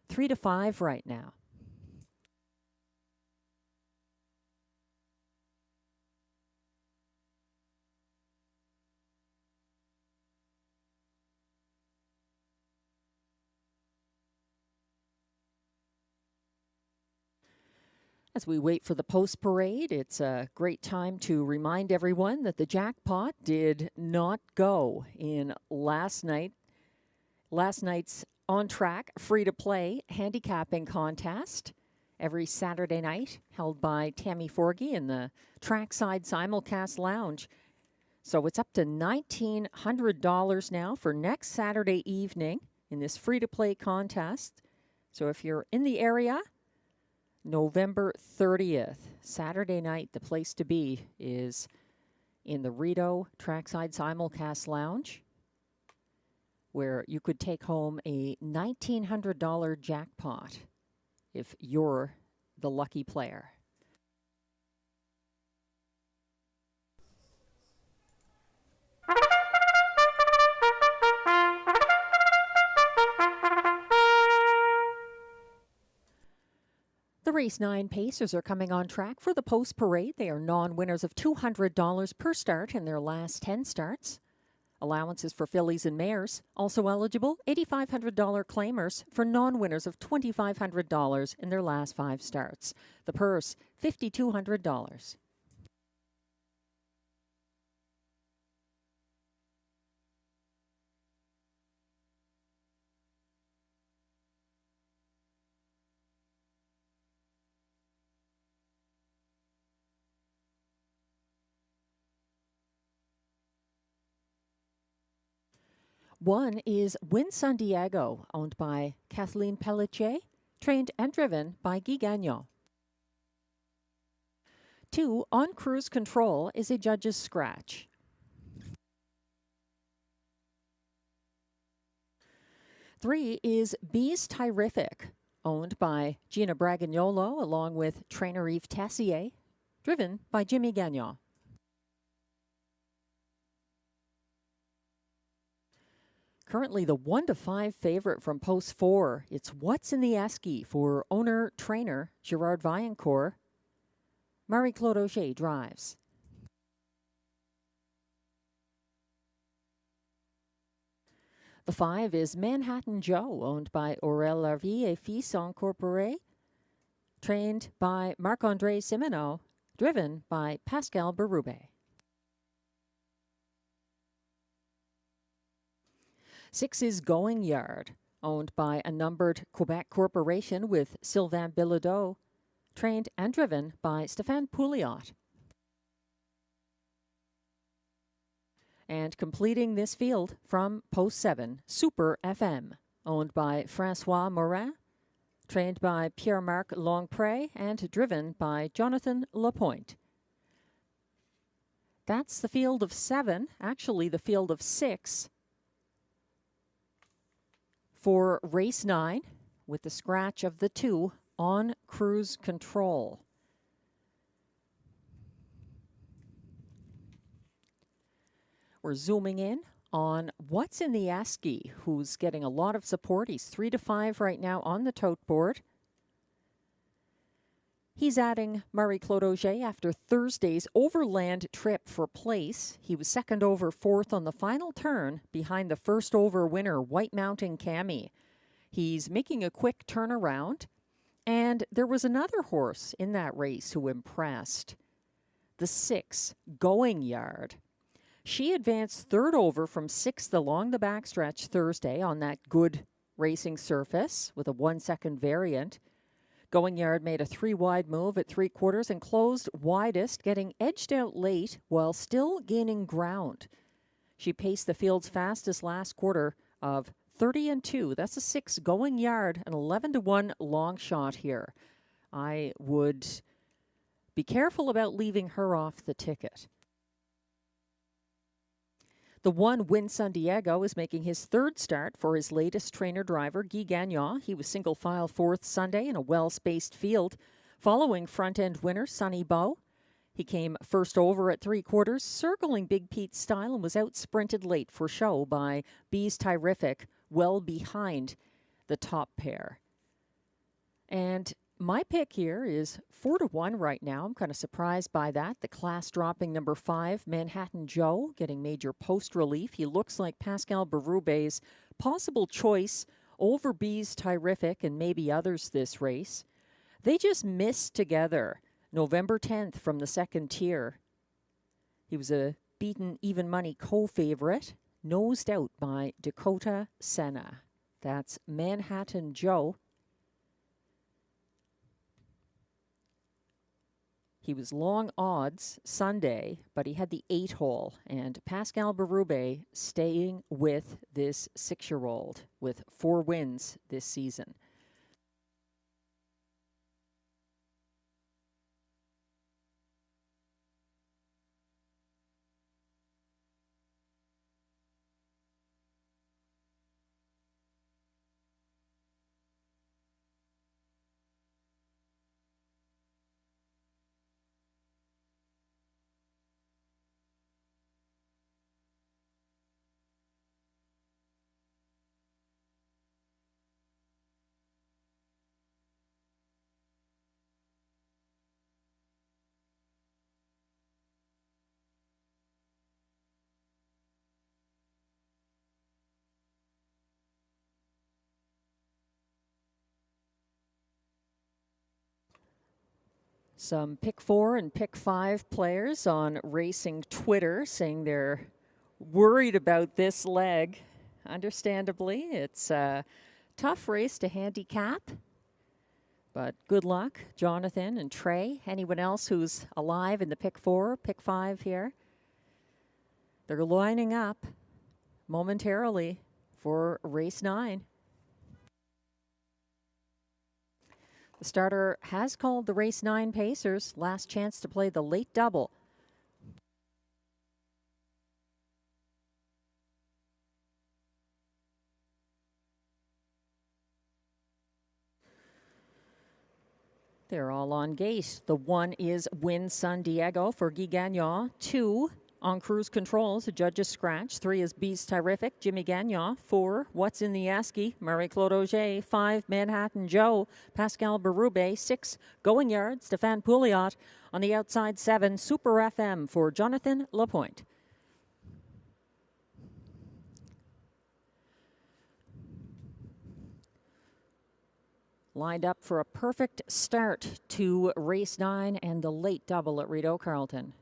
3 to 5 right now. As we wait for the post parade, it's a great time to remind everyone that the jackpot did not go in last night's on-track, free-to-play handicapping contest every Saturday night, held by Tammy Forgy in the Trackside Simulcast Lounge. So it's up to $1,900 now for next Saturday evening in this free-to-play contest. So if you're in the area, November 30th, Saturday night, the place to be is in the Rideau Trackside Simulcast Lounge, where you could take home a $1,900 jackpot if you're the lucky player. The race 9 pacers are coming on track for the post parade. They are non-winners of $200 per start in their last 10 starts. Allowances for fillies and mares. Also eligible, $8,500 claimers for non-winners of $2,500 in their last 5 starts. The purse, $5,200. One is Win San Diego, owned by Kathleen Pelletier, trained and driven by Guy Gagnon. 2, On Cruise Control, is a judge's scratch. 3 is Bees Terrific, owned by Gina Bragagnolo along with trainer Yves Tessier, driven by Jimmy Gagnon. Currently the 1-5 favorite from post 4. It's What's in the Esky for owner-trainer Gerard Vaillancourt. Marie-Claude Auger drives. The 5 is Manhattan Joe, owned by Aurel Larvie et Fils Incorporé, trained by Marc-André Simoneau, driven by Pascal Berube. 6 is Going Yard, owned by a numbered Quebec corporation with Sylvain Bilodeau, trained and driven by Stéphane Pouliot. And completing this field from post 7, Super FM, owned by Francois Morin, trained by Pierre-Marc Longpré, and driven by Jonathan Lapointe. That's the field of 7, actually the field of 6 for race 9, with the scratch of the 2 On Cruise Control. We're zooming in on What's in the Esky, who's getting a lot of support. He's 3-5 right now on the tote board. He's adding Marie-Claude Auger after Thursday's overland trip for place. He was second over 4th on the final turn behind the first over winner, White Mountain Cami. He's making a quick turnaround, and there was another horse in that race who impressed. The 6, Going Yard. She advanced 3rd over from 6th along the backstretch Thursday on that good racing surface with a 1-second variant. Going Yard made a 3-wide move at 3/4 and closed widest, getting edged out late while still gaining ground. She paced the field's fastest last quarter of 30-2. That's a 6, Going Yard, an 11-1 long shot here. I would be careful about leaving her off the ticket. The 1, Win San Diego, is making his 3rd start for his latest trainer-driver, Guy Gagnon. He was single-file 4th Sunday in a well-spaced field, following front-end winner Sonny Bow. He came first over at 3/4, circling Big Pete's style, and was out-sprinted late for show by Bees Terrific, well behind the top pair. And my pick here is 4-1 right now. I'm kind of surprised by that. The class dropping number 5, Manhattan Joe, getting major post relief. He looks like Pascal Berube's possible choice over Bees Terrific and maybe others this race. They just missed together November 10th from the 2nd tier. He was a beaten even money co-favorite, nosed out by Dakota Senna. That's Manhattan Joe. He was long odds Sunday, but he had the 8-hole, and Pascal Berube staying with this 6-year-old with 4 wins this season. Some pick 4 and pick 5 players on racing Twitter saying they're worried about this leg. Understandably, it's a tough race to handicap. But good luck, Jonathan and Trey. Anyone else who's alive in the pick 4, pick 5 here? They're lining up momentarily for race 9. The starter has called the race 9 pacers. Last chance to play the late double. They're all on gate. The 1 is Win San Diego for Guy Gagnon. 2 on cruise controls, the judge's scratch. 3 is Beast Terrific, Jimmy Gagnon. 4, What's in the Asky, Marie-Claude Auger. 5, Manhattan Joe, Pascal Berube. 6, Going Yard, Stéphane Pouliot. On the outside, 7, Super FM for Jonathan Lapointe. Lined up for a perfect start to race 9 and the late double at Rideau Carleton.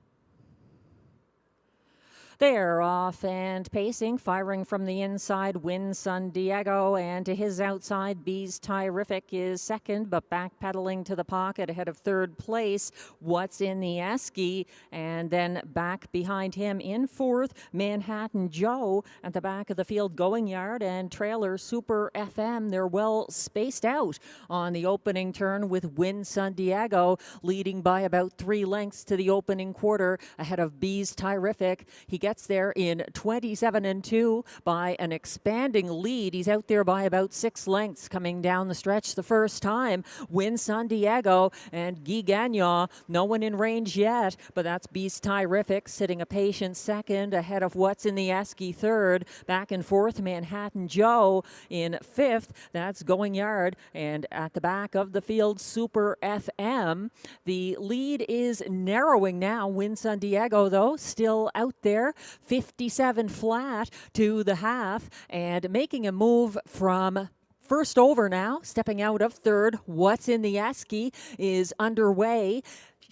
They're off and pacing, firing from the inside, Win San Diego, and to his outside, Bees Terrific is second, but backpedaling to the pocket ahead of third place, What's in the Esky, and then back behind him in fourth, Manhattan Joe at the back of the field, Going Yard and trailer Super FM. They're well spaced out on the opening turn with Win San Diego leading by about 3 lengths to the opening quarter ahead of Bees Terrific. He gets there in 27-2 by an expanding lead. He's out there by about 6 lengths coming down the stretch the first time. Win San Diego and Guy Gagnon, no one in range yet, but that's Beast Terrific sitting a patient second ahead of What's in the Esky third. Back and forth, Manhattan Joe in fifth. That's Going Yard, and at the back of the field, Super FM. The lead is narrowing now. Win San Diego, though, still out there. 57 flat to the half and making a move from first over now, stepping out of third. What's in the Esky is underway.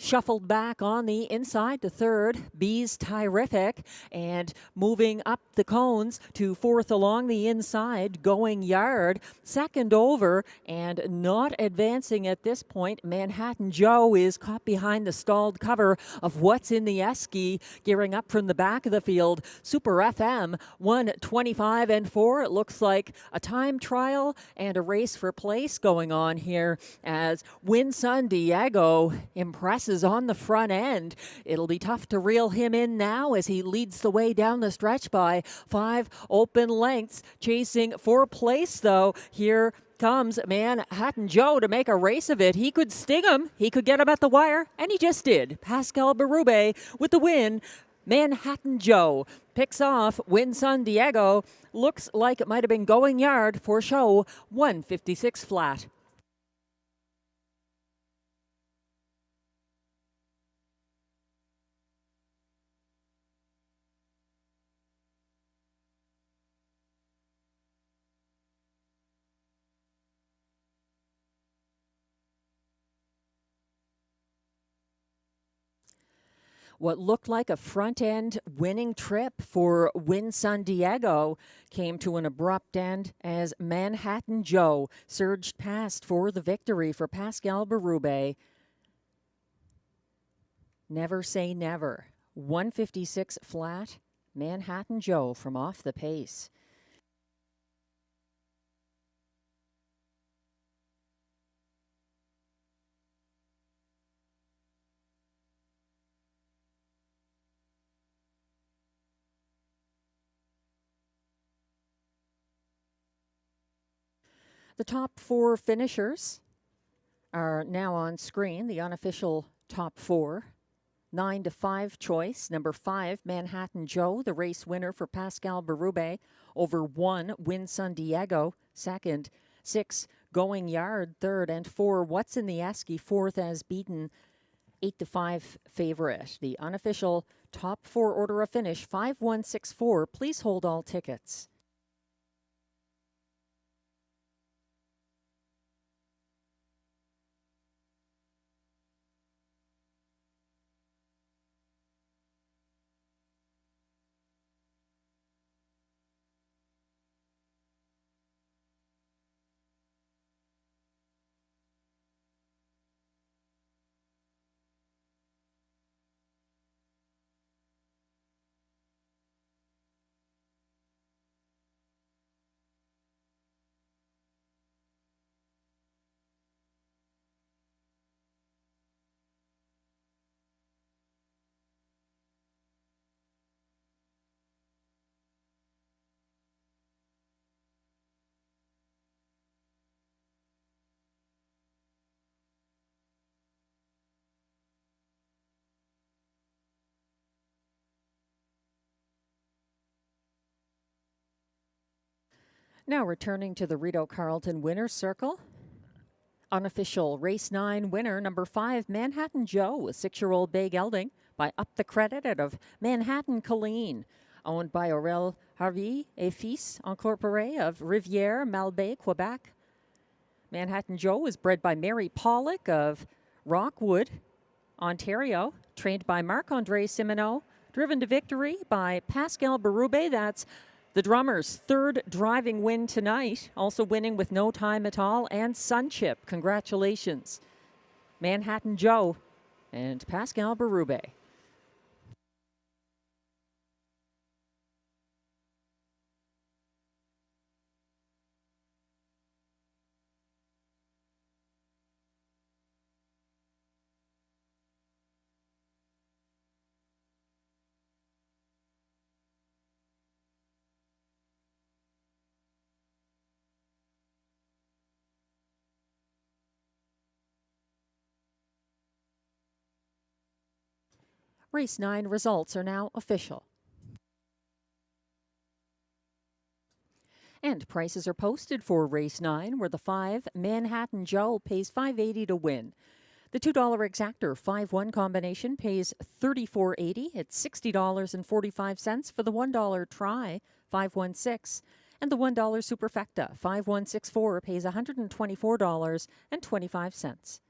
Shuffled back on the inside to third, Bees Terrific, and moving up the cones to fourth along the inside, Going Yard. Second over and not advancing at this point. Manhattan Joe is caught behind the stalled cover of What's in the Esky, gearing up from the back of the field. Super FM 1:25-4. It looks like a time trial and a race for place going on here as Win San Diego impresses on the front end. It'll be tough to reel him in now as he leads the way down the stretch by 5 open lengths. Chasing for place, though. Here comes Manhattan Joe to make a race of it. He could sting him. He could get him at the wire, and he just did. Pascal Berube with the win. Manhattan Joe picks off Win San Diego. Looks like it might have been Going Yard for show 156 flat. What looked like a front-end winning trip for Win San Diego came to an abrupt end as Manhattan Joe surged past for the victory for Pascal Berube. Never say never. 156 flat, Manhattan Joe from off the pace. The top 4 finishers are now on screen, the unofficial top 4. 9-5 choice. Number 5, Manhattan Joe, the race winner for Pascal Berube. Over 1, Win San Diego, second. 6, Going Yard, third. And 4, What's in the Esky, fourth as beaten. 8-5 favorite. The unofficial top 4 order of finish, 5164. Please hold all tickets. Now returning to the Rideau Carleton Winner's Circle. Unofficial Race 9 winner, number 5, Manhattan Joe, a 6-year-old bay gelding, by Up the Credit out of Manhattan Colleen, owned by Aurel Harvey et Fils Incorporé of Rivière, Malbaie, Quebec. Manhattan Joe is bred by Mary Pollock of Rockwood, Ontario, trained by Marc-André Simoneau, driven to victory by Pascal Berube. That's the drummer's 3rd driving win tonight, also winning with no time at all, and Sunchip. Congratulations, Manhattan Joe and Pascal Berube. Race 9 results are now official. And prices are posted for Race 9, where the 5, Manhattan Joe, pays $5.80 to win. The $2 exactor 5-1 combination pays $34.80 at $60.45 for the $1 try 516. And the $1 superfecta 5164 pays $124.25.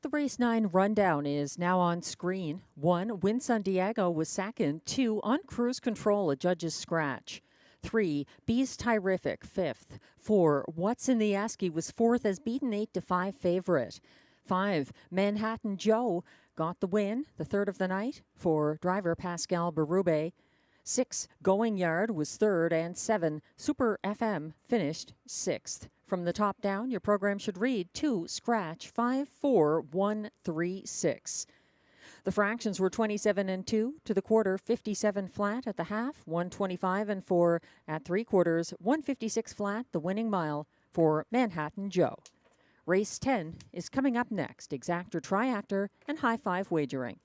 The Race 9 rundown is now on screen. 1, Win San Diego was second. 2, On Cruise Control, a judge's scratch. 3, Bees Terrific, 5th. 4, What's in the Esky was 4th as beaten 8-5 favorite. 5, Manhattan Joe got the win, the 3rd of the night, for driver Pascal Berube. 6, Going Yard was 3rd, and 7, Super FM finished 6th. From the top down, your program should read 2, Scratch, 5, 4, 1, 3, 6. The fractions were 27 and 2 to the quarter, 57 flat at the half, 125 and 4 at 3/4, 156 flat, the winning mile for Manhattan Joe. Race 10 is coming up next, exactor, triactor, and high five wagering.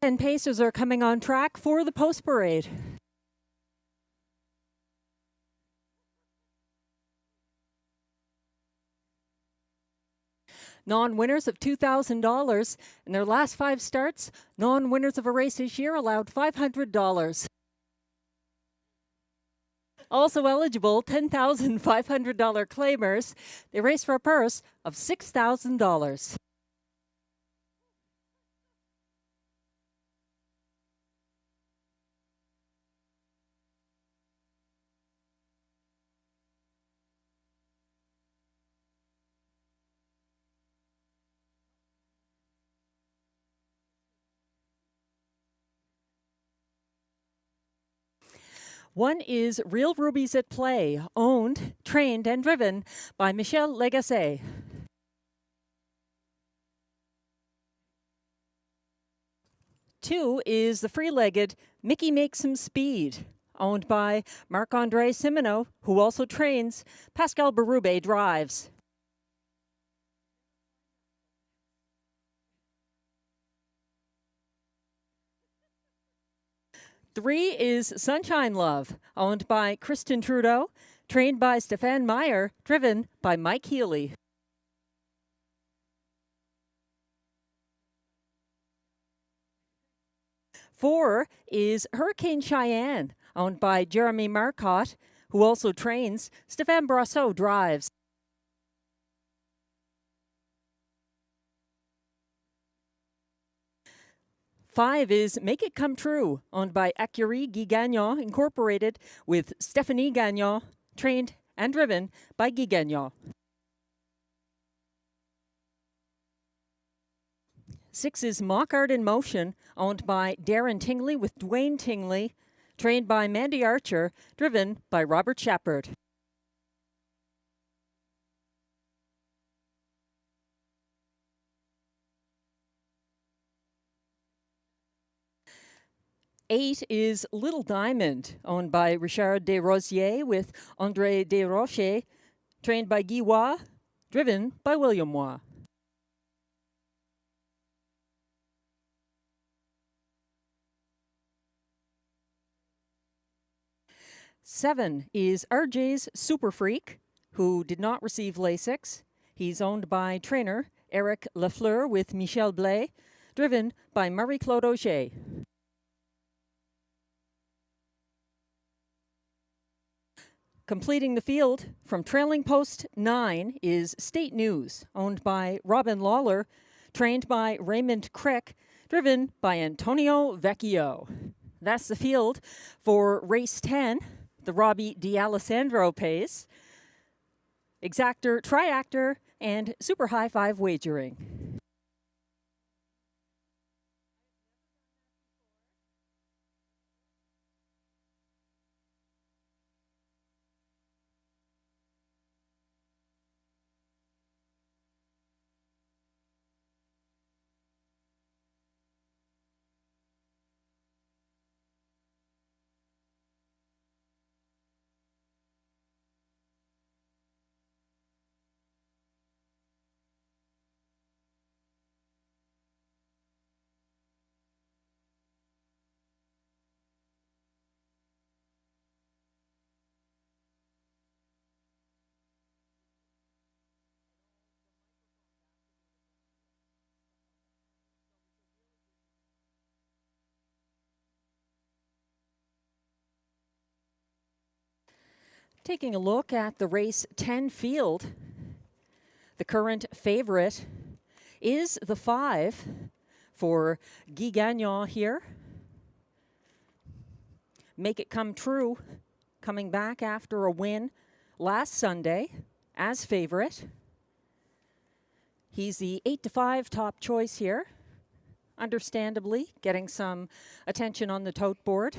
10 pacers are coming on track for the post parade. Non-winners of $2,000. In their last 5 starts, non-winners of a race this year allowed $500. Also eligible, $10,500 claimers. They race for a purse of $6,000. One is Real Rubies at Play, owned, trained, and driven by Michel Legasse. Two is the free-legged Mickey Makes Some Speed, owned by Marc-Andre Simoneau, who also trains. Pascal Berube drives. Three is Sunshine Love, owned by Kristen Trudeau, trained by Stéphane Meyer, driven by Mike Healy. Four is Hurricane Cheyenne, owned by Jeremy Marcotte, who also trains. Stéphane Brasseau drives. Five is Make It Come True, owned by Écurie Guy Gagnon Incorporated, with Stephanie Gagnon, trained and driven by Guy Gagnon. 6 is Mock Art in Motion, owned by Darren Tingley with Dwayne Tingley, trained by Mandy Archer, driven by Robert Shepard. Eight is Little Diamond, owned by Richard Desrosiers with André Desrochers, trained by Guy Waugh, driven by William Waugh. Seven is RJ's Super Freak, who did not receive Lasix. He's owned by trainer Eric Lafleur with Michel Blais, driven by Marie-Claude Auger. Completing the field from trailing post 9 is State News, owned by Robin Lawler, trained by Raymond Crick, driven by Antonio Vecchio. That's the field for race 10, the Robbie D'Alessandro pace, Exactor, Triactor, and Super High Five wagering. Taking a look at the race 10 field, the current favorite is the 5 for Guy Gagnon here. Make It Come True, coming back after a win last Sunday as favorite. He's the 8-5 top choice here, understandably getting some attention on the tote board.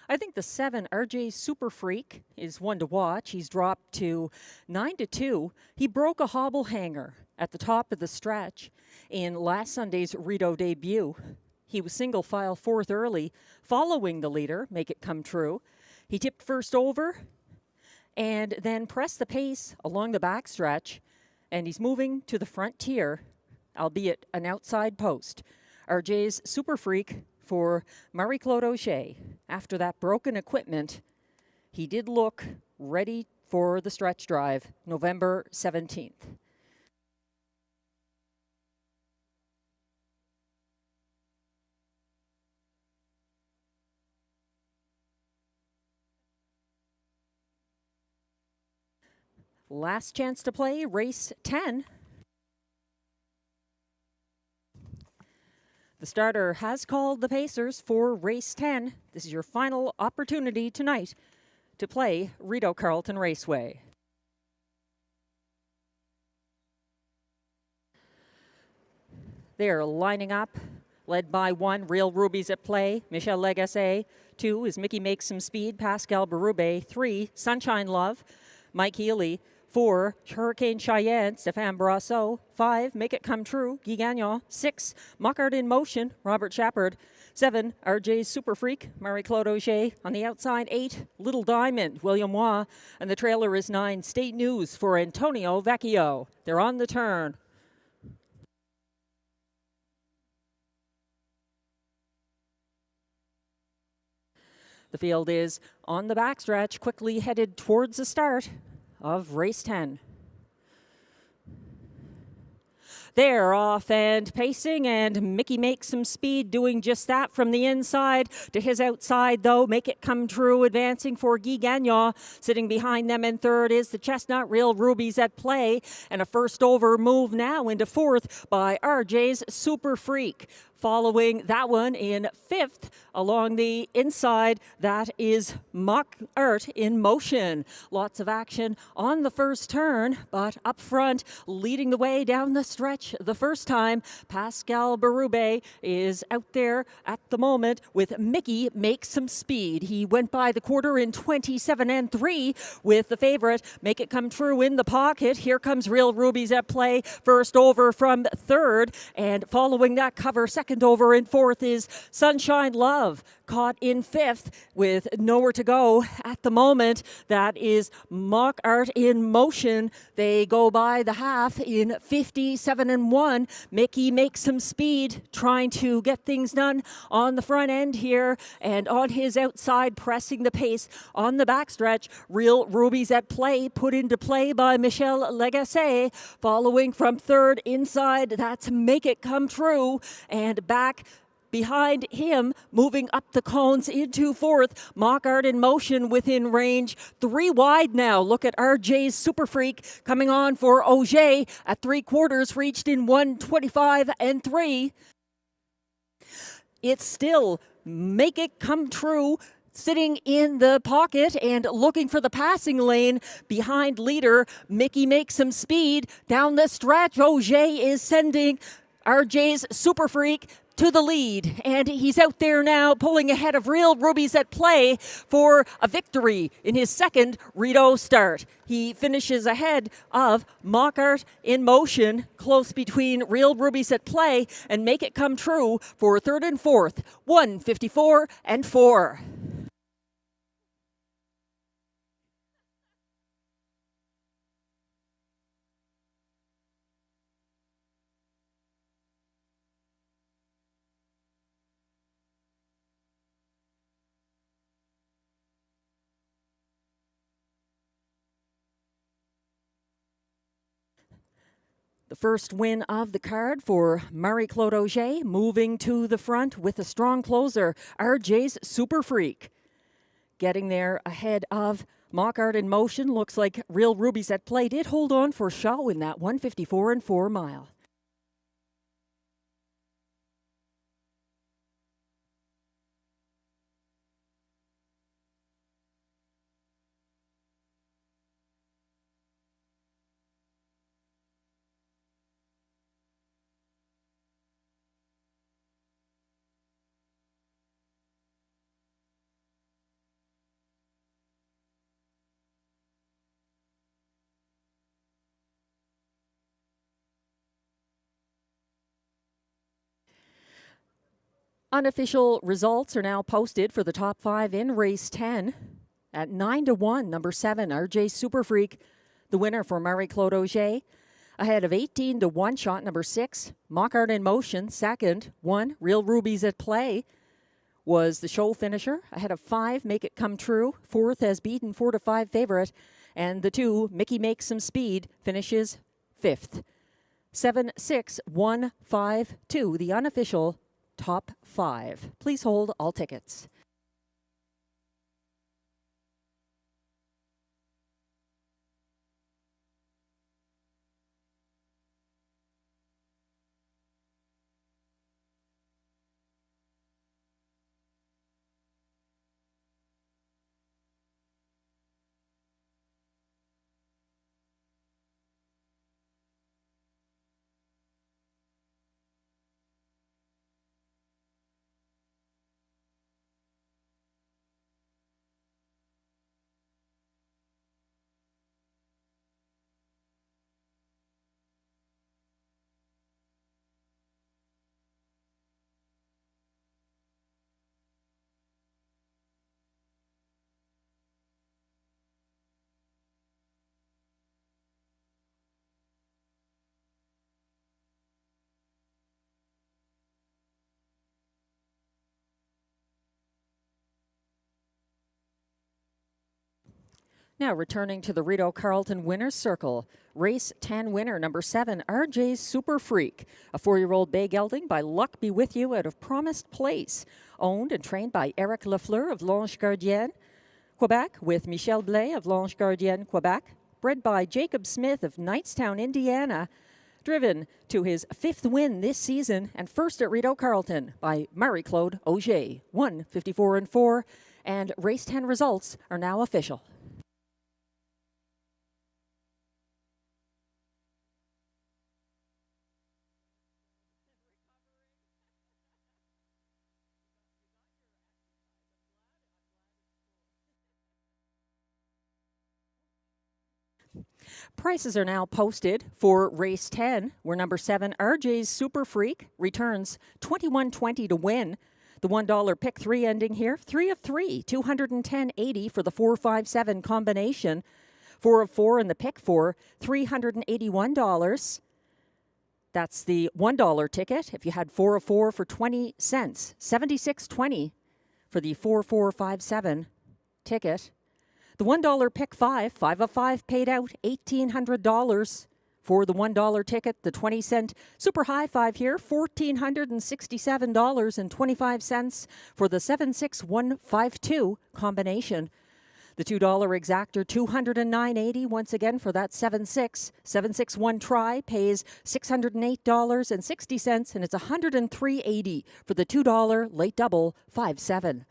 I think the 7, RJ Super Freak, is one to watch. He's dropped to 9-2. He broke a hobble hanger at the top of the stretch in last Sunday's Rideau debut. He was single file 4th early, following the leader, Make It Come True. He tipped first over and then pressed the pace along the backstretch, and he's moving to the front tier, albeit an outside post. RJ's Super Freak for Marie-Claude Auger. After that broken equipment, he did look ready for the stretch drive, November 17th. Last chance to play, race 10. The starter has called the pacers for race 10. This is your final opportunity tonight to play Rideau Carleton Raceway. They're lining up, led by 1, Real Ruby's at play, Michel Legasse. 2 is Mickey Makes Some Speed, Pascal Berube. 3, Sunshine Love, Mike Healy. 4, Hurricane Cheyenne, Stéphane Brasseau. 5, Make It Come True, Guy Gagnon. 6, Mockart in Motion, Robert Shepard. 7, RJ's Super Freak, Marie-Claude Auger. On the outside, 8, Little Diamond, William Waugh. And the trailer is 9, State News for Antonio Vecchio. They're on the turn. The field is on the backstretch, quickly headed towards the start of race 10. They're off and pacing, and Mickey Makes Some Speed doing just that from the inside to his outside, though. Make It Come True advancing for Guy Gagnon. Sitting behind them in third is the Chestnut Real Rubies at play, and a first over move now into fourth by RJ's Super Freak. Following that one in fifth along the inside, that is Mock Art in Motion. Lots of action on the first turn, but up front, leading the way down the stretch the first time, Pascal Berube is out there at the moment with Mickey Makes Some Speed. He went by the quarter in 27-3 with the favorite Make It Come True in the pocket. Here comes Real Rubies at play, first over from third, and following that cover, second over in fourth is Sunshine Love, caught in fifth with nowhere to go at the moment. That is Mock Art in Motion. They go by the half in 57-1. Mickey Makes Some Speed, trying to get things done on the front end here, and on his outside, pressing the pace on the backstretch. Real Rubies at play, put into play by Michel Legasse. Following from third inside, that's Make It Come True, and back behind him, moving up the cones into fourth, Mock Art in Motion within range. 3 wide now. Look at RJ's Super Freak coming on for Auger at 3/4, reached in 1:25-3. It's still Make It Come True, sitting in the pocket and looking for the passing lane behind leader. Mickey Makes Some Speed down the stretch. Auger is sending RJ's Super Freak to the lead, and he's out there now pulling ahead of Real Rubies at play for a victory in his second Rideau start. He finishes ahead of Mock Art in Motion, close between Real Rubies at play and Make It Come True for third and fourth, 1:54-4. The first win of the card for Marie-Claude Auger, moving to the front with a strong closer, RJ's Super Freak. Getting there ahead of Mock Art in Motion. Looks like Real Rubies at play did hold on for show in that 1:54-4 mile. Unofficial results are now posted for the top 5 in race 10. At 9-1, number 7, RJ Super Freak, the winner for Marie-Claude Auger. Ahead of 18 to 1, shot number 6, Mockart in Motion. Second, 1, Real Rubies at Play was the show finisher. Ahead of 5, Make It Come True. Fourth, as beaten 4 to 5 favorite. And the 2, Mickey Makes Some Speed, finishes 5th. 7, 6, 1, 5, 2, the unofficial top 5. Please hold all tickets. Now returning to the Rideau Carleton Winner's Circle. Race 10 winner, number 7, RJ's Super Freak. A 4-year-old bay gelding by Luck Be With You out of Promised Place. Owned and trained by Eric Lafleur of L'Ange Gardienne, Quebec, with Michel Blais of L'Ange Gardienne, Quebec. Bred by Jacob Smith of Knightstown, Indiana. Driven to his 5th win this season and first at Rideau Carleton by Marie-Claude Auger. 1:54-4, and race 10 results are now official. Prices are now posted for race 10, where number 7, RJ's Super Freak, returns $21.20 to win. The $1 pick 3 ending here, 3 of 3, $210.80 for the 4-5-7 combination. 4 of 4 in the pick 4, $381. That's the $1 ticket. If you had 4 of 4 for 20 cents, $76.20 for the 4-4-5-7 ticket. The $1 pick 5, 5 of 5 paid out $1,800 for the $1 ticket. The 20-cent super high 5 here, $1,467.25 for the 7-6-1-5-2 combination. The $2 exactor, $209.80 once again for that 7-6. 7-6-1 try pays $608.60, and it's $103.80 for the $2 late double 5-7.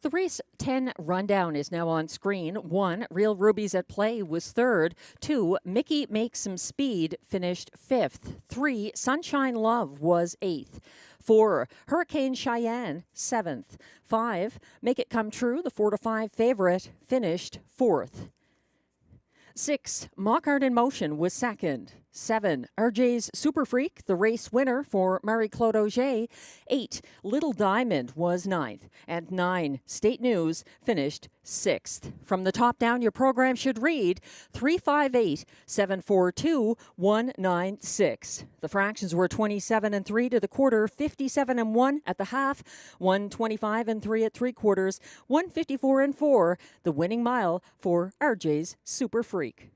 The race 10 rundown is now on screen. 1, Real Rubies at Play was third. 2, Mickey Makes Some Speed finished fifth. 3, Sunshine Love was eighth. 4, Hurricane Cheyenne, 7th. 5, Make It Come True, the 4-5 favorite, finished 4th. 6, Mock Art in Motion was second. 7, RJ's Super Freak, the race winner for Marie-Claude Auger. 8, Little Diamond was 9th. And 9, State News finished 6th. From the top down, your program should read 358-742-196. The fractions were 27-3 to the quarter, 57-1 at the half, 125-3 at 3/4, 154-4, the winning mile for RJ's Super Freak.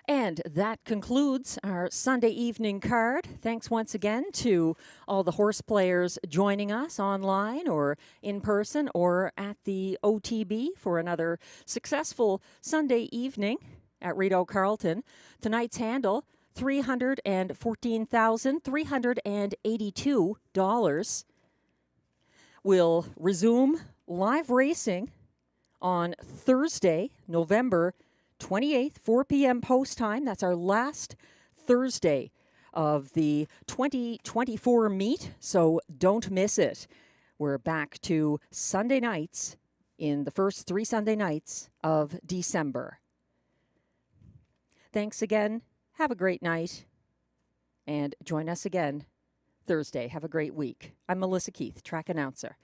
And that concludes our Sunday evening card. Thanks once again to all the horse players joining us online or in person or at the OTB for another successful Sunday evening at Rideau Carleton. Tonight's handle, $314,382. We'll resume live racing on Thursday, November 28th, 4 p.m. post time. That's our last Thursday of the 2024 meet, so don't miss it. We're back to Sunday nights in the first 3 Sunday nights of December. Thanks again. Have a great night, and join us again Thursday. Have a great week. I'm Melissa Keith, track announcer.